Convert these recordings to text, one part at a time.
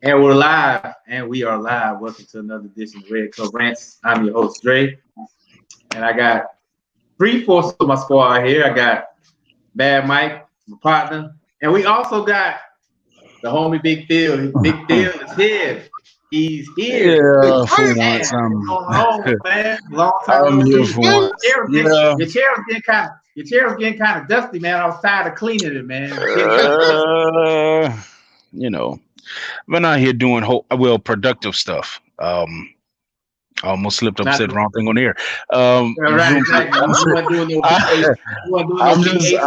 And we're live, and we are live. Welcome to another edition of Red Cup Rants. I'm your host, Dre, and I got three-fourths of my squad here. I got Bad Mike, my partner, and we also got the homie Big Phil. Big Phil is here. He's here. Yeah, for Man, once, what's going on, man? Long time I'm no here see. for once. Yeah. Your chair was getting kind of dusty, man. I was tired of cleaning it, man. You know, been out here doing productive stuff. I almost slipped up, said the wrong thing on the air. Right, exactly. You weren't doing no I'm big just, eight.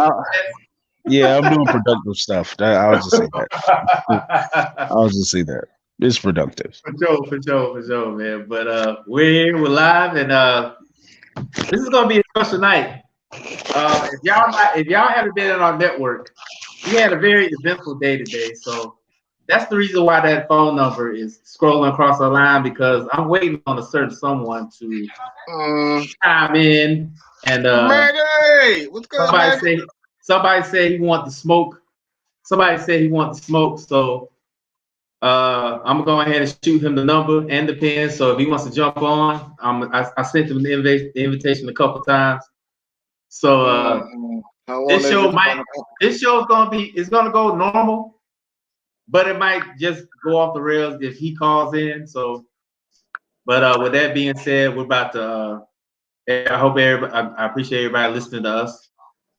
yeah, I'm doing productive stuff. I'll just say that. I'll just say that it's productive. For sure, man. But we're here, we're live, and this is gonna be a special night. If y'all haven't been in our network, we had a very eventful day today. So that's the reason why that phone number is scrolling across our line, because I'm waiting on a certain someone to chime in and Maggie, what's good, somebody said he want the smoke. Somebody said he want the smoke. So I'm gonna go ahead and shoot him the number and the pin. So if he wants to jump on, I sent him the invitation a couple times. So this show is gonna go normal, but it might just go off the rails if he calls in. So, but with that being said, we're about to. I hope everybody. I appreciate everybody listening to us.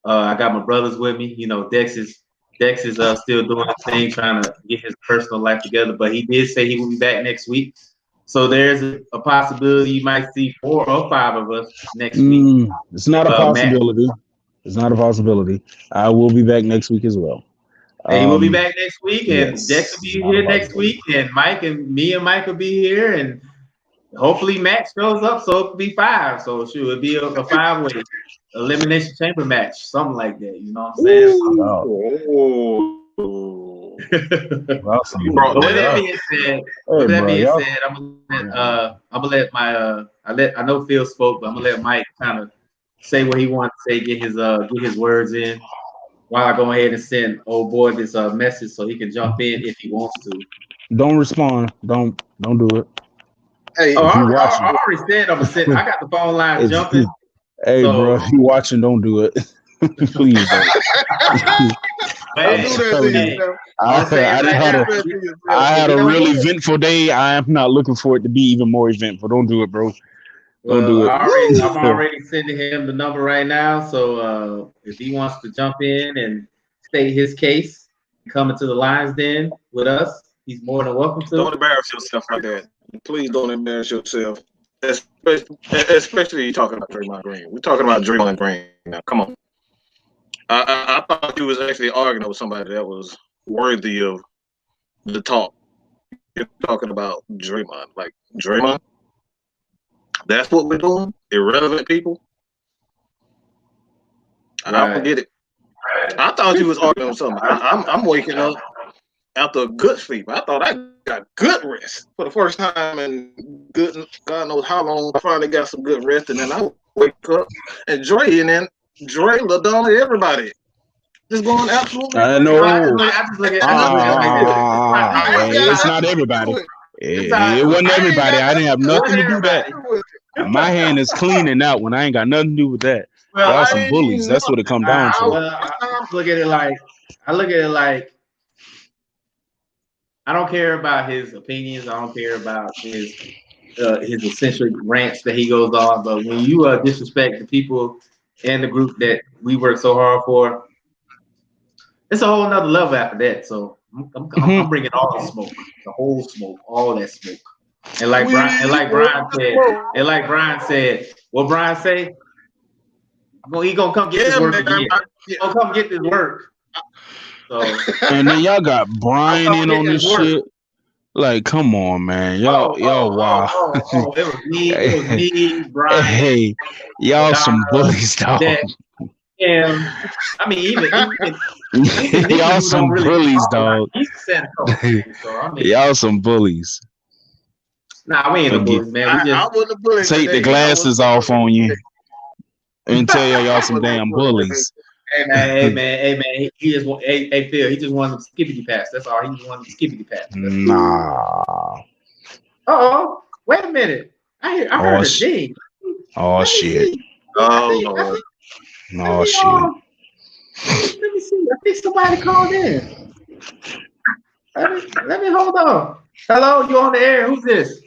I got my brothers with me. You know, Dex is still doing his thing, trying to get his personal life together. But he did say he will be back next week. So there's a possibility you might see 4 or 5 of us next week. It's not a possibility. It's not a possibility. I will be back next week as well. And he will be back next week, and yes, Dex will be here next week, and Mike and Mike will be here, and hopefully Matt shows up, so it could be 5. So it'll be a 5-way elimination chamber match, something like that. You know what I'm saying? With that being said, I'm gonna let my I know Phil spoke, but I'm gonna let Mike kind of say what he wants to say, get his words in, while I go ahead and send old boy this message so he can jump in if he wants to. Don't respond. Don't do it. Hey, I already said I'm gonna send. I got the phone line jumping. Hey, bro, if you watching, don't do it. Please don't. I had a really eventful day. I am not looking for it to be even more eventful. Don't do it, bro. Don't do it. I'm already sending him the number right now. So if he wants to jump in and state his case, coming to the Lions Den with us, he's more than welcome to. Don't embarrass yourself like that. Please don't embarrass yourself. Especially you talking about Draymond Green. We're talking about Draymond Green now. Come on. I thought you was actually arguing with somebody that was worthy of the talk. You're talking about Draymond. Like, Draymond? That's what we're doing? Irrelevant people? Right. I don't get it. I thought you was arguing with something. I'm waking up after a good sleep. I thought I got good rest for the first time in God knows how long. I finally got some good rest, and then I wake up and Dre looked down at everybody. Just going absolutely. I know. I just look at it's not everybody. It wasn't everybody. I didn't have nothing to do with that. My hand is cleaning out when I ain't got nothing to do with that. Well, y'all some bullies. That's what it comes down to. I look at it like I don't care about his opinions. I don't care about his eccentric rants that he goes on. But when you disrespect the people and the group that we work so hard for, it's a whole nother level after that. So I'm bringing all the smoke, the whole smoke, all that smoke. And like Brian said, what Brian say? He gonna come get this work again. He gonna come get this work. So, and then y'all got Brian in on this shit. Like, come on, man. Y'all, wow. It was me, Brian. Hey, y'all some bullies, dog. Yeah, I mean, even y'all some bullies, dog. Y'all some bullies. Nah, we ain't no bullies, man. I wasn't a bully. Take the glasses off on you and tell y'all some damn bullies. Hey man. He just want, hey Phil. He just wanted some skippity pass. That's all. He just wanted some skippity pass. Nah. Oh, wait a minute. I heard a ding. Oh shit. Oh, Oh shit. Let me see. I think somebody called in. Let me hold on. Hello, you on the air? Who's this?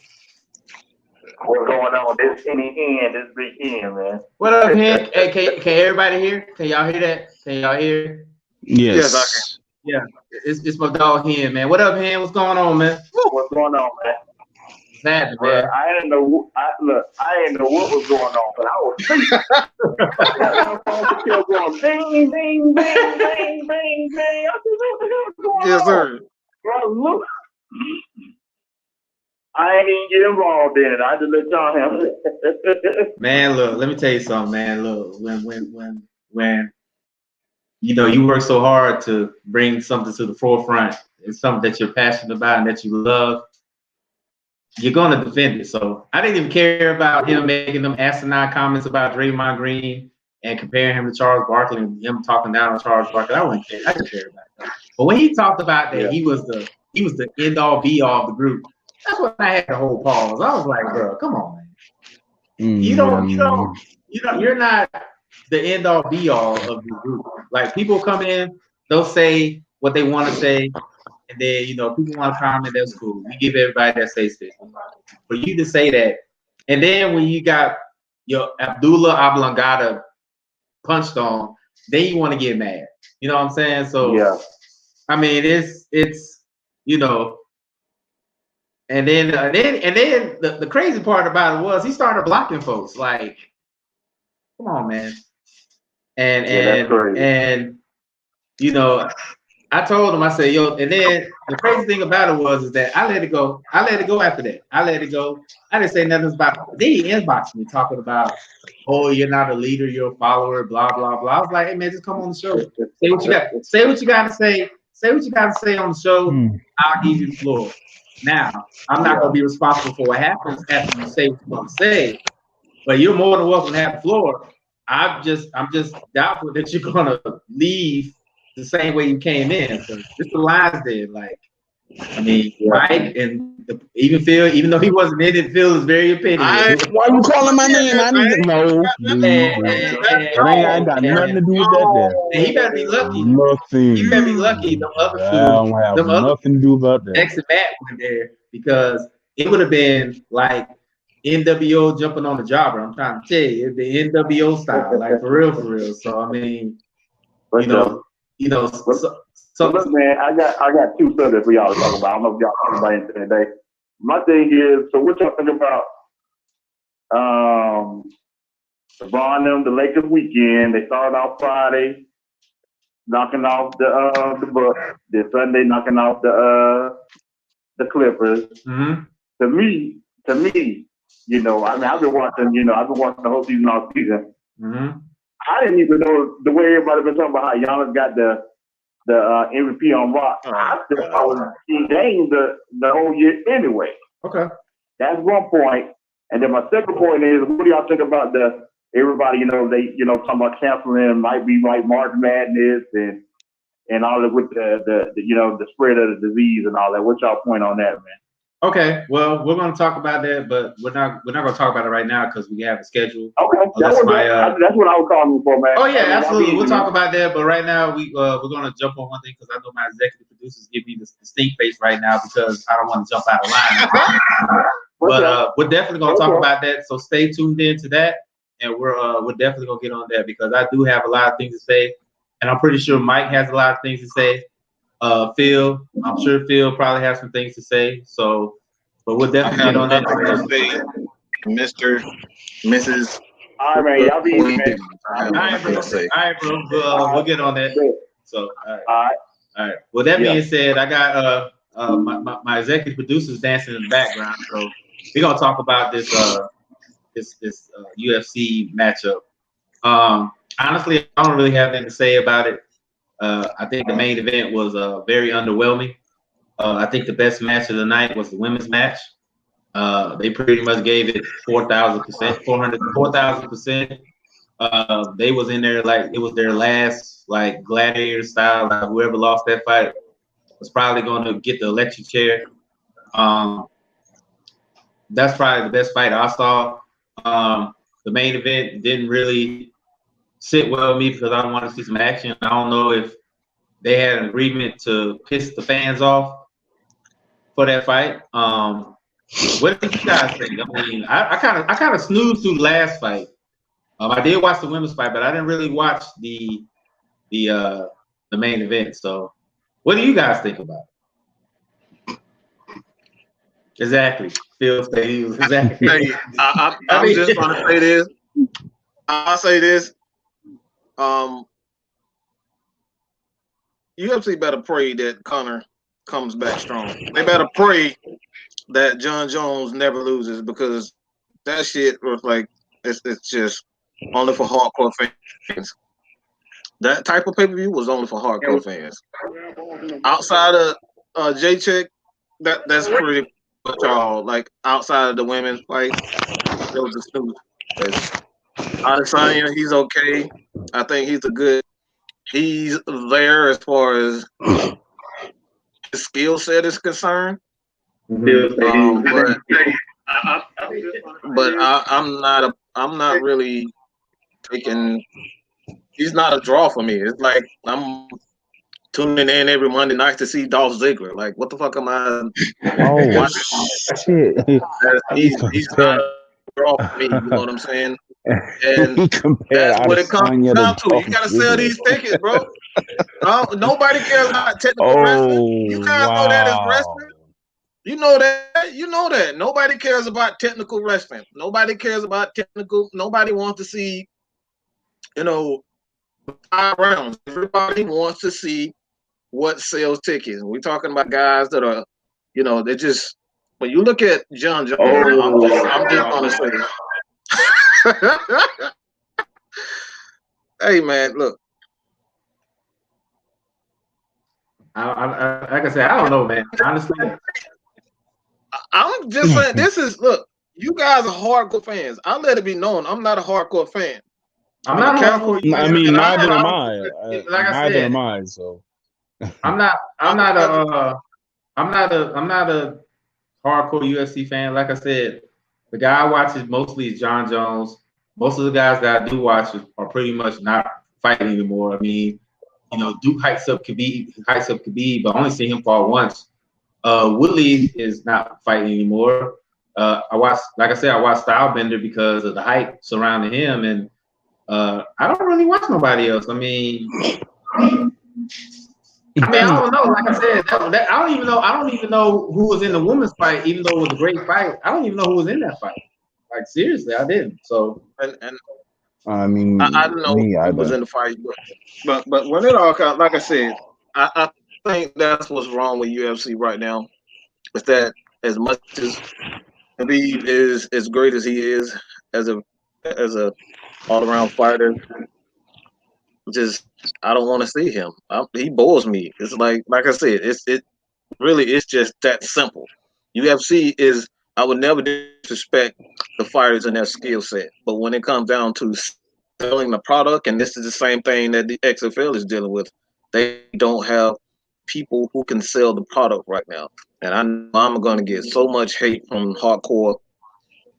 What's going on? This big Hen, man. What up, Hen? Hey, can everybody hear? Can y'all hear that? Can y'all hear? Yes. I can. Yeah, it's my dog Hen, man. What up, Hen? What's going on, man? What's going on, man? Sad, Well, man. I didn't know. I didn't know what was going on, but I was sleeping. That phone kept going bing, bing, bing, bing, bing, bing. I said, what the hell is going on? Yes, sir. Bro, look. I ain't even get involved in it. I just let y'all handle it. Man, look, let me tell you something, man. Look, when you know you work so hard to bring something to the forefront, it's something that you're passionate about and that you love, you're gonna defend it. So I didn't even care about him making them asinine comments about Draymond Green and comparing him to Charles Barkley and him talking down on Charles Barkley. I didn't care about that. But when he talked about that, he was the end all be all of the group. That's when I had the whole pause. I was like, bro, come on, man. You're not the end all be all of the group. Like people come in, they'll say what they want to say, and then people want to comment. That's cool. We give everybody that safe space. For you to say that, and then when you got your Abdullah Oblongata punched on, then you want to get mad. You know what I'm saying? So yeah. I mean, it's and then the crazy part about it was he started blocking folks. Like, come on, man. And I told him, I said, yo, and then the crazy thing about it was is that I let it go. I let it go after that. I let it go. I didn't say nothing about it. Then he inboxed me talking about, oh, you're not a leader, you're a follower, blah, blah, blah. I was like, hey man, just come on the show. Say what you got. Say what you gotta say. Say what you gotta say on the show. I'll give you the floor. Now, I'm not gonna be responsible for what happens after you say what you're gonna say, but you're more than welcome to have the floor. I'm just doubtful that you're gonna leave the same way you came in. So just the lines there, like, I mean, Mike and even Phil, even though he wasn't in it, Phil is very opinionated. Why you calling my name? I need to know. I ain't got nothing to do with that. And he better be lucky. Nothing. He better be lucky. Them other two, I don't have nothing to do about that. X and Matt went there because it would have been like NWO jumping on the jobber. I'm trying to tell you, the NWO style, like for real. So I mean, so look, man, I got two subjects for y'all to talk about. I don't know if y'all talk about anything today. My thing is, so what y'all think about LeBron them the Lakers weekend? They started off Friday, knocking off the Bucks. Then Sunday knocking off the Clippers. Mm-hmm. To me, I mean, I've been watching the whole season all season. Mm-hmm. I didn't even know the way everybody been talking about how Giannis got the MVP on rock. I thought I was gained the whole year anyway. Okay. That's one point. And then my second point is, what do y'all think about everybody, talking about canceling might be like March Madness and all that with the spread of the disease and all that. What's y'all point on that, man? Okay, well, we're going to talk about that, but we're not going to talk about it right now because we have a schedule. Okay, that's what I was calling for, man. Oh yeah, absolutely. We'll talk about that, but right now we're going to jump on one thing because I know my executive producers give me this stink face right now because I don't want to jump out of line. But we're definitely going to talk about that, so stay tuned in to that, and we're definitely going to get on that because I do have a lot of things to say, and I'm pretty sure Mike has a lot of things to say. Phil, I'm sure Phil probably has some things to say. So, but we'll definitely get on that. Mr. Mrs. All right, man. Y'all be easy, man. All right, bro. We'll get on that. So, all right. Well, that being said, I got my executive producers dancing in the background. So we're gonna talk about this UFC matchup. Honestly, I don't really have anything to say about it. I think the main event was very underwhelming. I think the best match of the night was the women's match. They pretty much gave it 4,000%. They was in there like it was their last like gladiator style. Like whoever lost that fight was probably going to get the electric chair. That's probably the best fight I saw. The main event didn't really sit well with me because I want to see some action. I don't know if they had an agreement to piss the fans off for that fight. What did you guys think? I mean, I kind of snoozed through the last fight. I did watch the women's fight, but I didn't really watch the main event. So, what do you guys think about it? Exactly. Phil said exactly. Hey, I'm just going to say this. I'll say this. UFC better pray that Conor comes back strong. They better pray that John Jones never loses, because that shit was like it's just only for hardcore fans. That type of pay-per-view was only for hardcore fans. Outside of J-Check, that's pretty much all. Like outside of the women's fight, it was a snooze. Adesanya, he's okay. I think he's there as far as his skill set is concerned. But I'm not really taking. He's not a draw for me. It's like I'm tuning in every Monday night to see Dolph Ziggler. Like, what the fuck am I? Oh shit! He's not a draw for me. You know what I'm saying? And that's what it comes down to. You gotta sell these tickets, bro. Nobody cares about technical wrestling. You guys know that as wrestling. You know that. Nobody cares about technical wrestling. Nobody cares about technical. Nobody wants to see, 5 rounds. Everybody wants to see what sells tickets. We're talking about guys that are, they just. When you look at John Jones, I'm just gonna say this. Hey man, look. Like I said, I don't know, man. Honestly, I'm just saying. Look. You guys are hardcore fans. I'll let it be known. I'm not a hardcore fan. I'm not a hardcore. I mean, neither am I. Like I said, neither am I. So I'm not a hardcore UFC fan. Like I said, the guy I watch is mostly John Jones. Most of the guys that I do watch are pretty much not fighting anymore. I mean, Duke hypes up Khabib, but I only seen him fall once. Woodley is not fighting anymore. I watched Stylebender because of the hype surrounding him, and I don't really watch nobody else. I mean, I don't know. Like I said, I don't even know who was in the women's fight, even though it was a great fight. I don't even know who was in that fight. Like seriously, I didn't. So, I mean, I don't know who was in the fight, but when it all comes, like I said, I think that's what's wrong with UFC right now. Is that as much as Khabib is as great as he is as a all around fighter, just I don't want to see him. He bores me. It's like I said, it really is just that simple. UFC is. I would never disrespect the fighters and their skill set, but when it comes down to selling the product, and this is the same thing that the XFL is dealing with, they don't have people who can sell the product right now. And I know I'm going to get so much hate from hardcore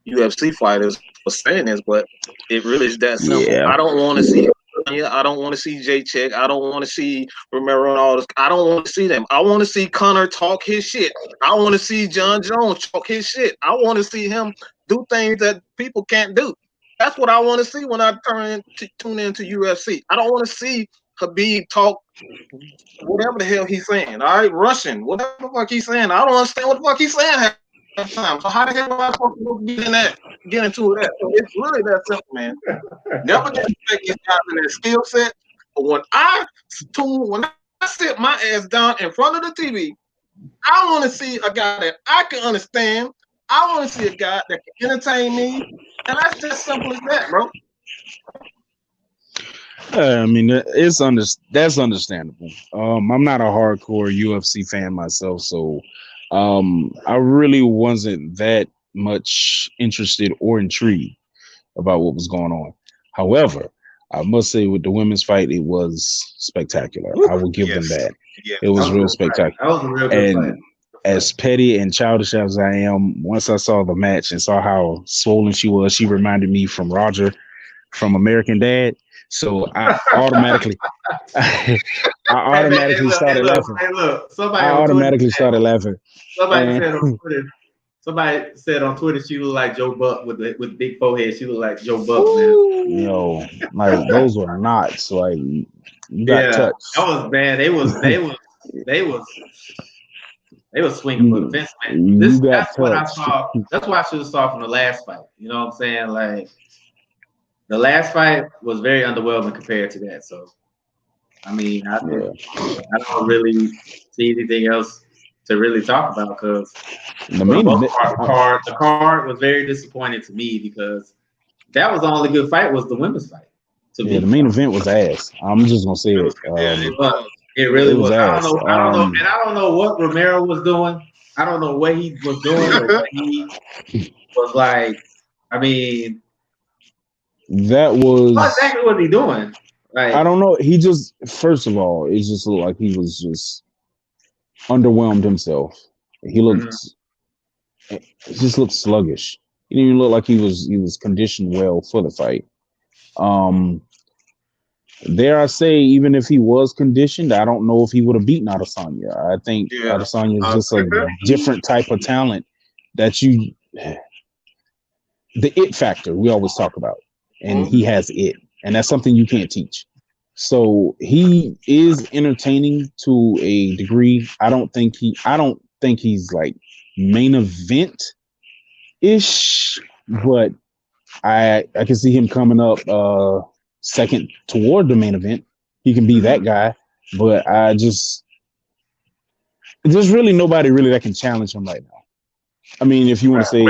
UFC fighters for saying this, but it really is that simple. Yeah. I don't want to see I don't want to see J-Check. I don't want to see Romero and all this. I don't want to see them. I want to see Conor talk his shit. I want to see John Jones talk his shit. I want to see him do things that people can't do. That's what I want to see when I tune into UFC. I don't want to see Khabib talk whatever the hell he's saying. All right, Russian, whatever the fuck he's saying. I don't understand what the fuck he's saying half the time. So how the hell am I supposed to get into that? So it's really that simple, man. Never disrespect these guys in their skill set. But when I sit my ass down in front of the TV, I want to see a guy that I can understand. I want to see a guy that can entertain me. And that's just simple as that, bro. I mean, that's understandable. I'm not a hardcore UFC fan myself, so I really wasn't that much interested or intrigued about what was going on. However, I must say with the women's fight, it was spectacular. I will give them that. Yeah. It was That real was a good fight. spectacular. That was a real good fight. And as petty and childish as I am, once I saw the match and saw how swollen she was, she reminded me from Roger from American Dad. So I automatically, started laughing. Hey, look, somebody I on Twitter automatically said- started laughing. Somebody said on Twitter she looked like Joe Buck with big forehead. She looked like Joe Buck, man. Yo, like those were knots. Like you got touched. That was bad. They was swinging for the fence, man. That's what I saw. That's what I should have saw from the last fight. You know what I'm saying? Like the last fight was very underwhelming compared to that. So, I mean, I don't really see anything else to really talk about because the card was very disappointing to me because that was the only good fight was the women's fight. The main event was ass. I'm just gonna say it. It really was. Ass. I don't know, and I don't know what Romero was doing. I don't know what he was doing or what he was like. I mean, that was what exactly was he doing? Like, I don't know. He just, first of all, it just looked like he was just underwhelmed himself. He looked, it just looked sluggish. He didn't even look like he was conditioned well for the fight. Dare I say, even if he was conditioned, I don't know if he would have beaten Adesanya. I think Adesanya is just a different type of talent that the it factor we always talk about, and he has it, and that's something you can't teach. So he is entertaining to a degree. I don't think he's like main event ish, but I can see him coming up second toward the main event. He can be that guy, but there's really nobody really that can challenge him right now. I mean, if you want to say,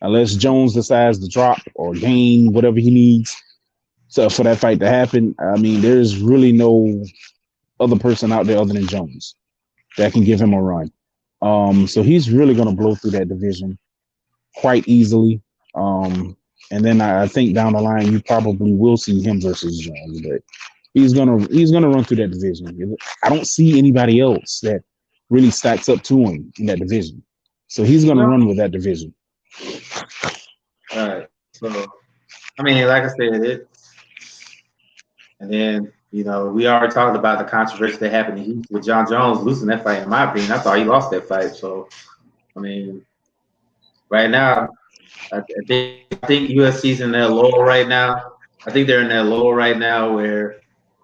unless Jones decides to drop or gain whatever he needs for that fight to happen, I mean, there's really no other person out there other than Jones that can give him a run. So he's really going to blow through that division quite easily. And then I think down the line you probably will see him versus Jones, but he's gonna run through that division. I don't see anybody else that really stacks up to him in that division, so he's gonna run with that division. All right. So, I mean, like I said, and then we already talked about the controversy that happened with John Jones losing that fight. In my opinion, I thought he lost that fight. So, I mean, right now. I think USC's in that low right now. I think they're in that low right now where,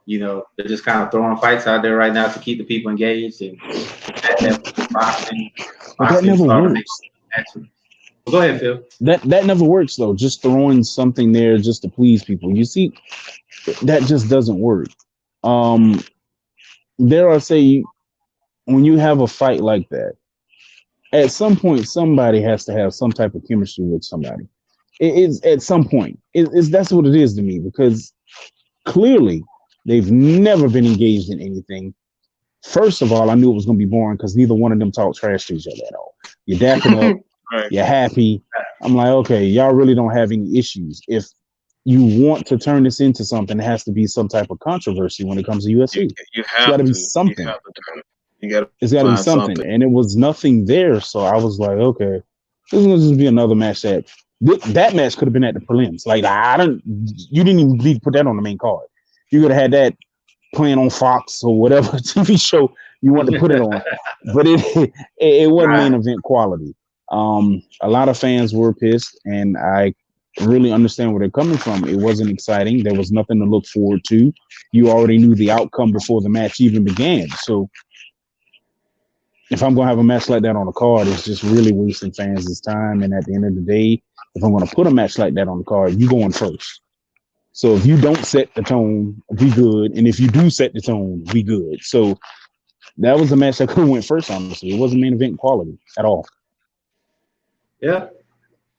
they're just kind of throwing fights out there right now to keep the people engaged. And boxing never works. Go ahead, Phil. That never works though. Just throwing something there just to please people. You see, that just doesn't work. Dare I say, when you have a fight like that, at some point, somebody has to have some type of chemistry with somebody. It is at some point. That's what it is to me, because clearly they've never been engaged in anything. First of all, I knew it was going to be boring because neither one of them talk trash to each other at all. You're dapping up, right. You're happy. I'm like, okay, y'all really don't have any issues. If you want to turn this into something, it has to be some type of controversy when it comes to UFC. It's got to be something. It's got to be something, and it was nothing there. So I was like, okay, this is gonna just be another match that match could have been at the prelims. Like you didn't even need to put that on the main card. You could have had that playing on Fox or whatever TV show you want to put it on, but it wasn't main event quality. A lot of fans were pissed, and I really understand where they're coming from. It wasn't exciting. There was nothing to look forward to. You already knew the outcome before the match even began. So if I'm going to have a match like that on the card, it's just really wasting fans' time. And at the end of the day, if I'm going to put a match like that on the card, you going first. So if you don't set the tone, we good. And if you do set the tone, we good. So that was a match that could have went first, honestly. It wasn't main event quality at all. Yeah,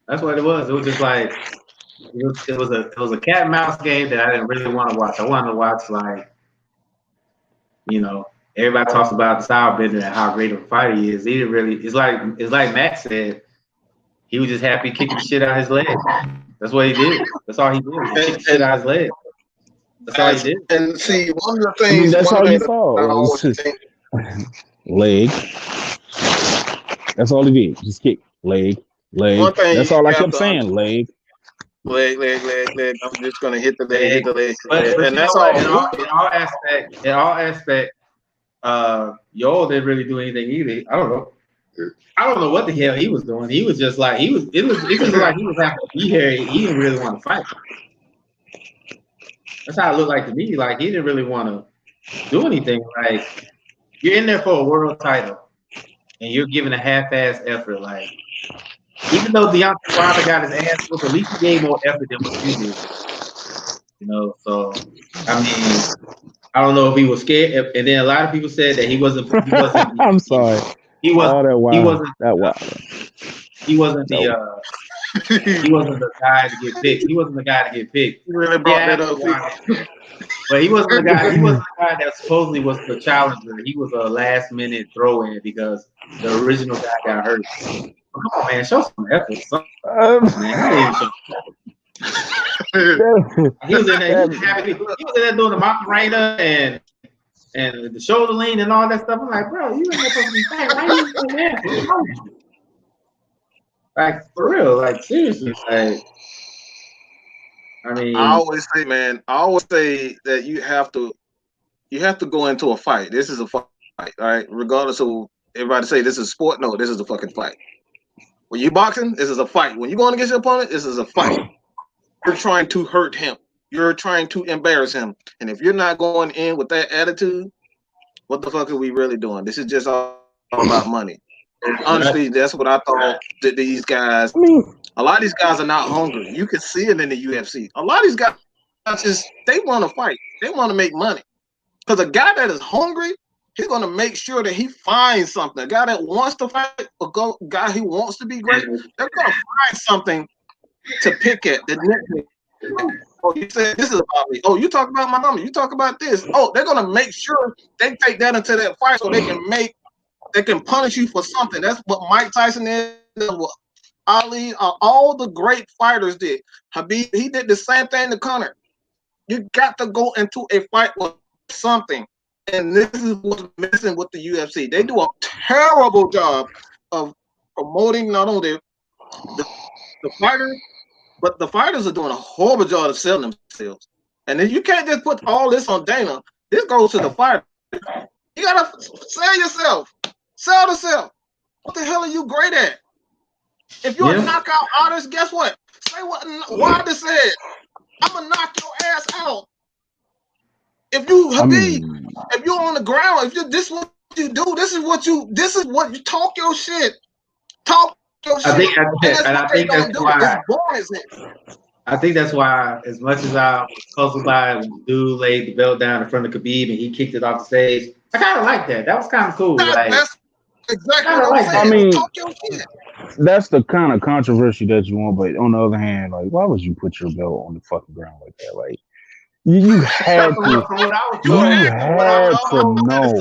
that's what it was. It was just like, it was a cat and mouse game that I didn't really want to watch. I wanted to watch, like, everybody talks about the style bender and how great of a fighter he is. He didn't really. It's like Max said. He was just happy kicking the shit out of his leg. That's what he did. That's all he did. He kicked shit out his leg. That's all he did. And see, one of the I mean, things, that's all you that saw. I It was always just think, leg. That's all he did. Just kick, leg. one thing That's you all I have kept to saying. Leg. leg. I'm just gonna hit the leg, But and you that's know all. what? In all aspect, Yoel didn't really do anything either. I don't know what the hell he was doing. He was just like it just like he was happy to be here. He didn't really want to fight. That's how it looked like to me. Like he didn't really want to do anything. Like you're in there for a world title, and you're giving a half-ass effort. Like even though Deontay Wilder got his ass whooped, at least he gave more effort than what you did. You know, so I mean, I don't know if he was scared. And then a lot of people said that he wasn't. I'm sorry. He wasn't. He wasn't the guy to get picked. He wasn't the guy to get picked. You really brought that up. But he wasn't the guy. He wasn't the guy that supposedly was the challenger. He was a last-minute throw-in because the original guy got hurt. Come on, man, show some effort. Man, he was in there. He was in there doing the Macarena and the shoulder lean and all that stuff. I'm like, bro, you ain't supposed to be fighting. Why you doing that? Like for real, like seriously, like. I mean, I always say that you have to go into a fight. This is a fight, all right? Regardless of everybody say this is a sport, no, this is a fucking fight. When you boxing, this is a fight. When you going against your opponent, this is a fight. You're trying to hurt him. You're trying to embarrass him. And if you're not going in with that attitude, what the fuck are we really doing? This is just all about money. And honestly, that's what I thought that these guys. A lot of these guys are not hungry. You can see it in the UFC. A lot of these guys they want to fight. They want to make money. Because a guy that is hungry, he's going to make sure that he finds something. A guy that wants to fight, a guy who wants to be great, they're going to find something to pick at. Oh, you said this is about me. Oh, you talk about my number. You talk about this. Oh, they're going to make sure they take that into that fight so they can punish you for something. That's what Mike Tyson did. What Ali, all the great fighters did. Habib, he did the same thing to Conor. You got to go into a fight with something. And this is what's missing with the UFC. They do a terrible job of promoting not only the fighters, but the fighters are doing a horrible job of selling themselves. And then you can't just put all this on Dana. This goes to the fighter. You got to sell yourself. Sell yourself. What the hell are you great at? If you're a knockout artist, guess what? Say what Wilder said. I'm gonna knock your ass out. If you if you're on the ground, this is what you do. This is what you talk your shit. Talk your shit. I think that's why, as much as I was puzzled by when the dude laid the belt down in front of Khabib and he kicked it off the stage, I kind of like that. That was kind of cool. That's exactly what I'm saying. I mean, talk your shit. That's the kind of controversy that you want, but on the other hand, like, why would you put your belt on the fucking ground like that? Like, you had to. know.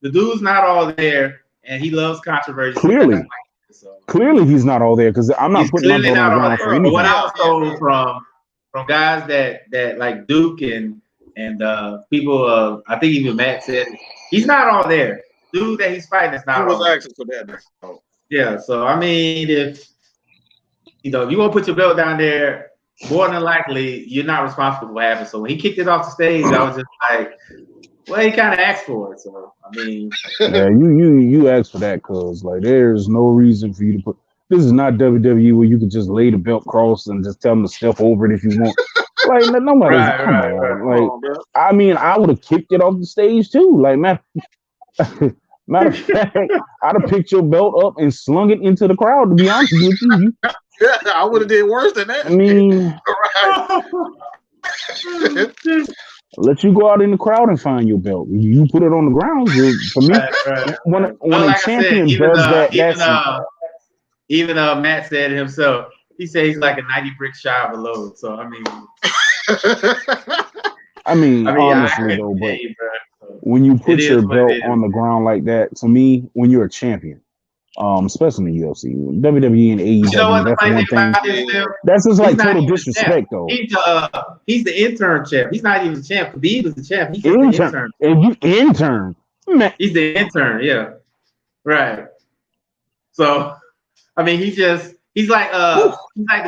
The dude's not all there, and he loves controversy. Clearly, he's not all there because I'm not putting my belt on the ground for anything. What I was told from guys that like Duke and people, I think even Matt said he's not all there. Dude that he's fighting is not. He was asking for that. Yeah, so I mean, if you want to put your belt down there, more than likely you're not responsible for what happened. So when he kicked it off the stage, I was just like, well, he kind of asked for it. So I mean, yeah, you asked for that because like there's no reason for you to put. This is not WWE where you can just lay the belt cross and just tell them to step over it if you want. Like nobody. Like I mean, I would have kicked it off the stage too. Like matter of fact, I'd have picked your belt up and slung it into the crowd. To be honest with you, yeah, I would have did worse than that. I mean, let you go out in the crowd and find your belt. You put it on the ground. For me, when a champion does that, even Matt said himself. He said he's like a 90 brick shy of a load. So I mean, honestly though, but when you put your belt on the ground like that, to me, when you're a champion, Especially in the UFC, WWE and AEW. You know what the That's funny one thing thing. about this, Phil? That's just He's like not total even the disrespect, champ. though. He's the intern champ. He's not even the champ. Khabib is the champ. He's just the intern. And you intern, man. He's the intern. Yeah, right. So, I mean, he's like the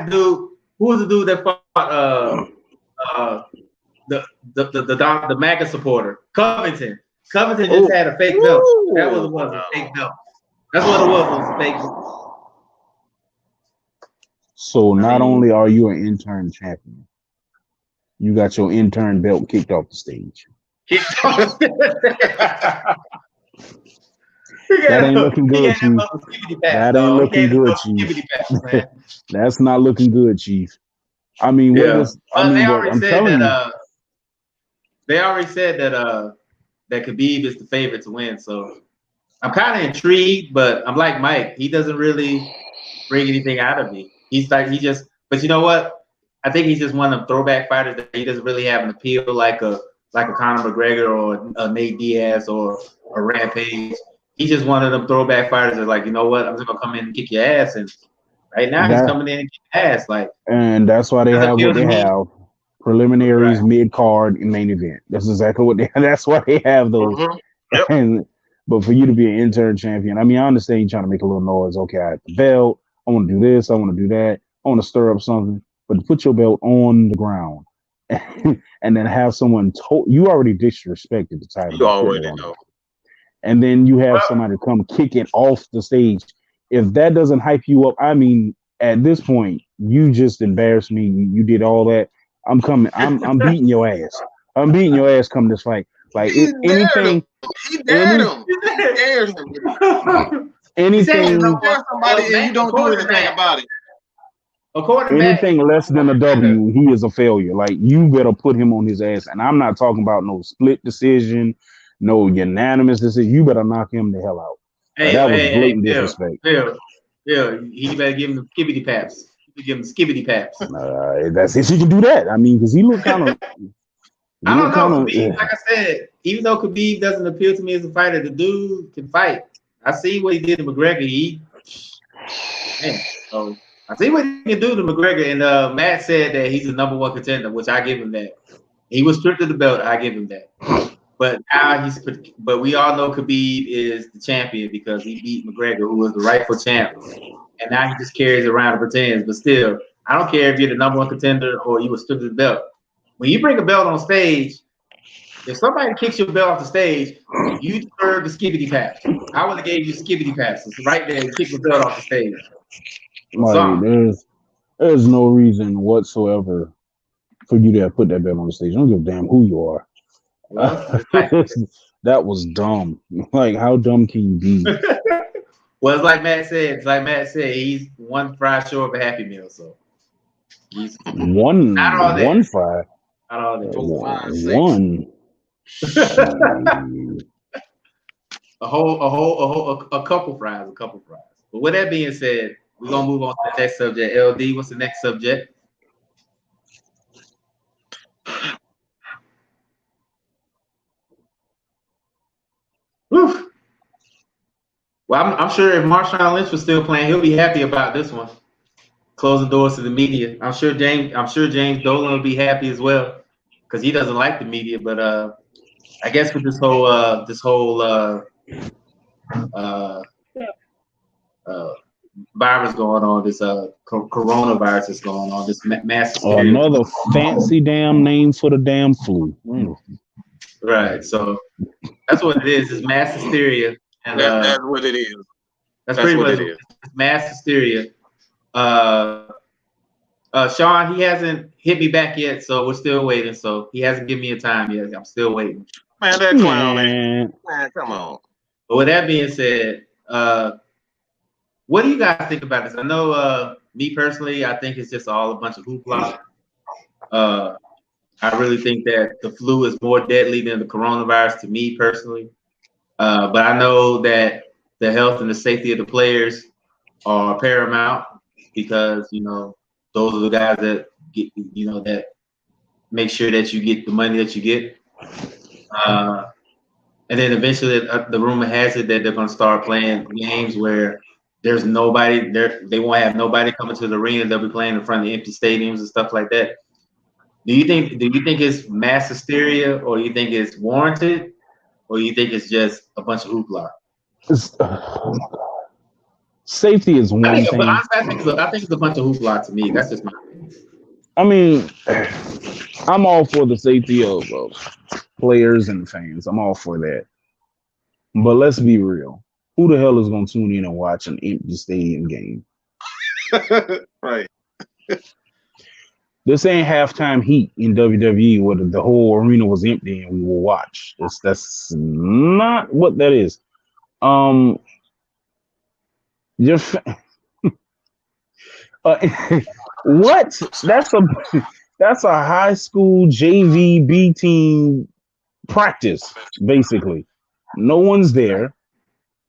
dude. Who was the dude that fought the MAGA supporter? Covington. Covington just had a fake belt. That was a fake belt. That's what it was a fake belt. So not only are you an intern champion, you got your intern belt kicked off the stage. That ain't looking good, Chief. That ain't looking good, Chief. That's not looking good, Chief. I mean, they already said that Khabib is the favorite to win. So I'm kind of intrigued, but I'm like Mike. He doesn't really bring anything out of me. But you know what? I think he's just one of the throwback fighters that he doesn't really have an appeal like a Conor McGregor or a Nate Diaz or a Rampage. He's just one of them throwback fighters that's like, you know what? I'm just gonna come in and kick your ass. And right now he's coming in and kicking ass. And that's why they have what they have. Preliminaries, mid card, and main event. That's exactly what that's why they have those. Yep. But for you to be an intern champion, I mean, I understand you trying to make a little noise. Okay, I have the belt. I want to do this. I want to do that. I want to stir up something. But to put your belt on the ground and then have someone you already disrespected the title. You already know. And then you have somebody come kick it off the stage. If that doesn't hype you up, I mean, at this point, you just embarrassed me. You did all that. I'm coming. I'm beating your ass. I'm beating your ass come this fight. Like anything. He dared him. He dared him. Anything. Somebody and you don't do anything about it. Anything less than a W, he is a failure. Like, you better put him on his ass. And I'm not talking about no split decision, no unanimous decision. You better knock him the hell out. That was blatant disrespect. Yeah, he better give him the skibbity paps. Give him skibbity paps. That's if he can do that. I mean, because he looked kind of. I don't know. Khabib, like I said, even though Khabib doesn't appeal to me as a fighter, the dude can fight. I see what he did to McGregor. So I see what he can do to McGregor. And Matt said that he's the #1 contender, which I give him that. He was stripped of the belt. I give him that. But now but we all know Khabib is the champion because he beat McGregor, who was the rightful champ. And now he just carries it around and pretends. But still, I don't care if you're the #1 contender or you were stripped of the belt. When you bring a belt on stage, if somebody kicks your belt off the stage, you deserve the skibbity pass. I would have gave you skibbity passes right there. You kick the belt off the stage. Like, there's no reason whatsoever for you to have put that belt on the stage. I don't give a damn who you are. Well, that was dumb. Like, how dumb can you be? Well, it's like Matt said. He's one fry short of a Happy Meal. So he's one fry. Not all that. One. a couple fries. But with that being said, we're gonna move on to the next subject. LD, what's the next subject? Whew. Well, I'm sure if Marshawn Lynch was still playing, he'll be happy about this one. Closing doors to the media. I'm sure James Dolan will be happy as well because he doesn't like the media. But I guess with this whole virus going on, this coronavirus is going on, this mass hysteria. Another fancy damn name for the damn flu. Right. So that's what it is. It's mass hysteria. And that's what it is. That's pretty much it is. It's mass hysteria. Sean, he hasn't hit me back yet, so we're still waiting. So he hasn't given me a time yet. I'm still waiting. Man, that clown, man, come on. But with that being said, what do you guys think about this? I know, me personally, I think it's just all a bunch of hoopla. I really think that the flu is more deadly than the coronavirus to me personally. But I know that the health and the safety of the players are paramount because, those are the guys that get, that make sure that you get the money that you get. And then eventually the rumor has it that they're going to start playing games where there's nobody there. They won't have nobody coming to the arena. They'll be playing in front of empty stadiums and stuff like that. Do you think it's mass hysteria, or you think it's warranted, or you think it's just a bunch of hoopla? Safety is one thing. But honestly, I think it's a bunch of hoopla to me. That's just my opinion. I mean, I'm all for the safety of players and fans. I'm all for that. But let's be real. Who the hell is going to tune in and watch an empty stadium game? Right. This ain't halftime heat in WWE where the whole arena was empty and we will watch. That's not what that is. What? That's a high school JV B team practice, basically. No one's there,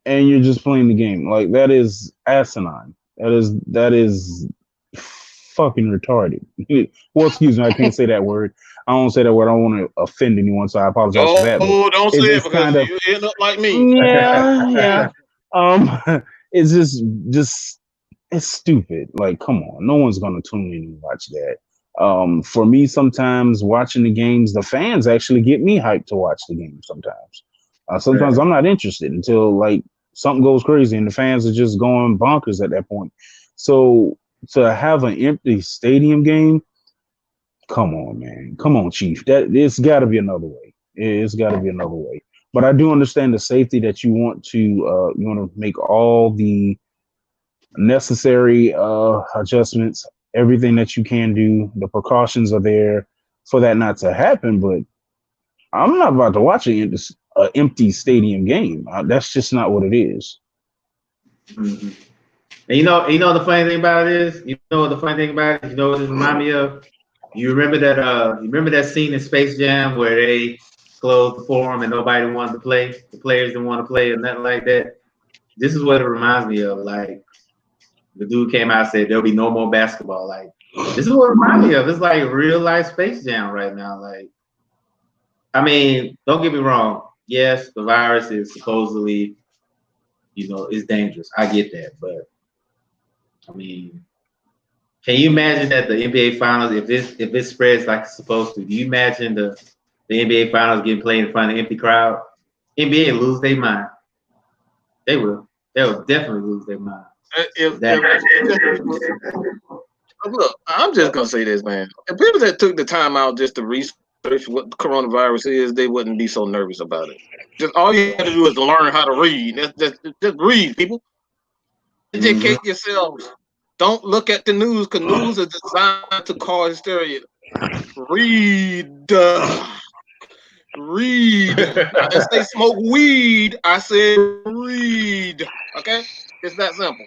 and you're just playing the game. Like, that is asinine. That is fucking retarded. Well, excuse me, I can't say that word. I don't say that word. I don't want to offend anyone, so I apologize for that. Oh, don't say it because you end up like me. Yeah. It's just it's stupid. Like, come on, no one's gonna tune in and watch that. For me, sometimes watching the games, the fans actually get me hyped to watch the game. Sometimes I'm not interested until like something goes crazy and the fans are just going bonkers at that point. So to have an empty stadium game, come on, man, come on, Chief. It's got to be another way. It's got to be another way. But I do understand the safety that you want to make all the necessary adjustments, everything that you can do. The precautions are there for that not to happen. But I'm not about to watch an empty stadium game. That's just not what it is. Mm-hmm. And you know the funny thing about it is, you know what it remind me of? You remember that scene in Space Jam where they closed the forum and nobody wanted to play, the players didn't want to play or nothing like that. This is what it reminds me of. Like, the dude came out and said there'll be no more basketball. Like, this is what it reminds me of. It's like real life Space Jam right now. Like, I mean, don't get me wrong. Yes, the virus is supposedly, is dangerous. I get that, but I mean, can you imagine that the NBA Finals, if it spreads like it's supposed to, do you imagine the NBA Finals getting played in front of an empty crowd? NBA lose their mind. They will. They will definitely lose their mind. Look, I'm just gonna say this, man. If people that took the time out just to research what coronavirus is, they wouldn't be so nervous about it. Just all you have to do is learn how to read. Just read, people. Educate yourselves. Don't look at the news, because news is designed to cause hysteria. Read. Read. I didn't say smoke weed. I said read. Okay? It's that simple.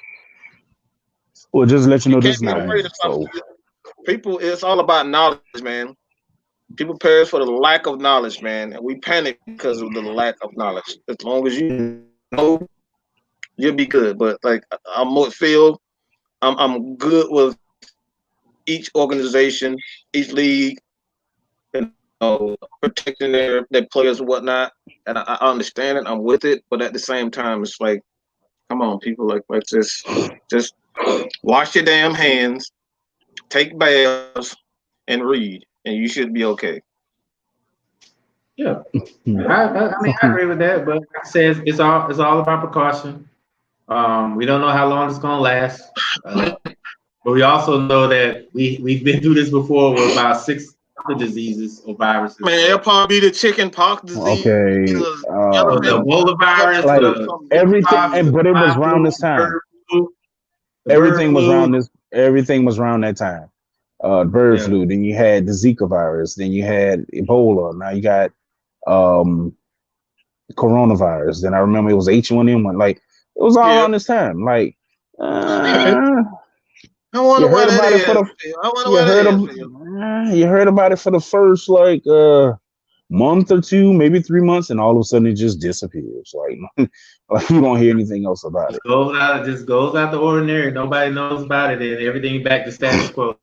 Well, just let you know this now. People, it's all about knowledge, man. People perish for the lack of knowledge, man. And we panic because of the lack of knowledge. As long as you know, you'll be good. But like, I'm good with each organization, each league, protecting their players and whatnot. And I understand it. I'm with it. But at the same time, it's like, come on, people, like just wash your damn hands, take baths, and read, and you should be okay. Yeah, I mean, I agree with that, but like I said, it's all about precaution. We don't know how long it's gonna last, but we also know that we've been through this before with about 6 other diseases or viruses. Man, it'll probably be the chicken pox disease. Okay, the Ebola virus, like everything, but it was around this time. Everything was around that time. Bird flu. Then you had the Zika virus. Then you had Ebola. Now you got coronavirus. Then I remember it was H1N1. Like, it was all around this time. Like, you heard about it for the first like month or two, maybe 3 months, and all of a sudden it just disappears. Like you don't hear anything else about it. Just goes out the ordinary. Nobody knows about it, and everything back to status quo.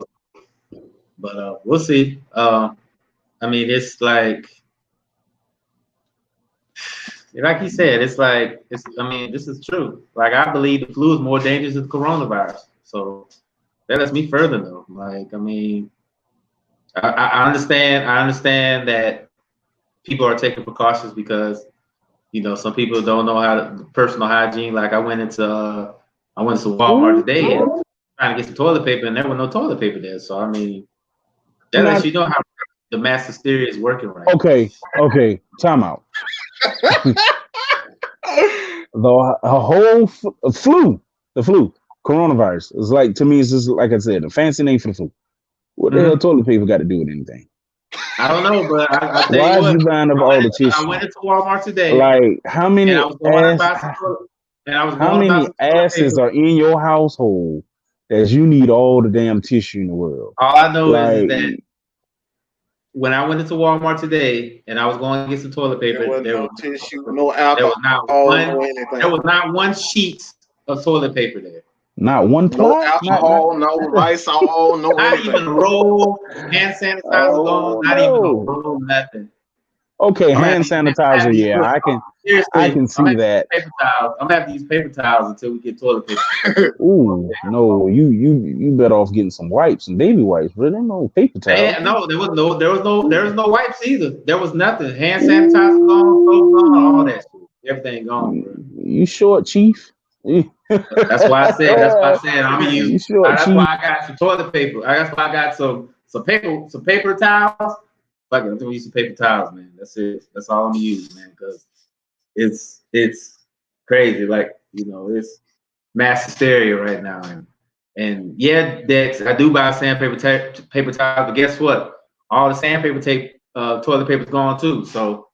But we'll see. I mean, it's like like he said, it's like it's. I mean, this is true. Like I believe the flu is more dangerous than coronavirus. So that lets me further know. Like I mean, I understand. I understand that people are taking precautions because some people don't know how to personal hygiene. Like I went into Walmart today and trying to get some toilet paper, and there was no toilet paper there. So I mean, that lets you know how the mass hysteria is working right now. Okay, time out. The whole flu, coronavirus is like, to me, it's just like I said, a fancy name for the flu. What the hell toilet paper got to do with anything? I don't know, but I tell Why you what, is you buying up all the tissue? I went into Walmart today. Like how many asses are in your household that you need all the damn tissue in the world? All I know is that when I went into Walmart today and I was going to get some toilet paper, there was no tissue, no alcohol, no anything. There was not one sheet of toilet paper there. Not one no alcohol, no Lysol, no not anything. even a roll, hand sanitizer gone, not even a roll, nothing. Okay, hand sanitizer, yeah, I can see that. Paper towels. I'm gonna have to use paper towels until we get toilet paper. Ooh, no, you better off getting some wipes, some baby wipes, but there no paper towels. No, there was no wipes either. There was nothing. Hand sanitizer gone, soap gone, all that shit. Everything gone, bro. You short, Chief? That's why I said I'm gonna use. That's Chief? why I got some toilet paper. That's why I got some paper towels. Fuck it, I'm gonna use some paper towels, man. That's it. That's all I'm gonna use, man, because it's crazy. Like it's mass hysteria right now, and yeah, Dex, I do buy sandpaper paper towels, but guess what? All the sandpaper toilet paper's gone too. So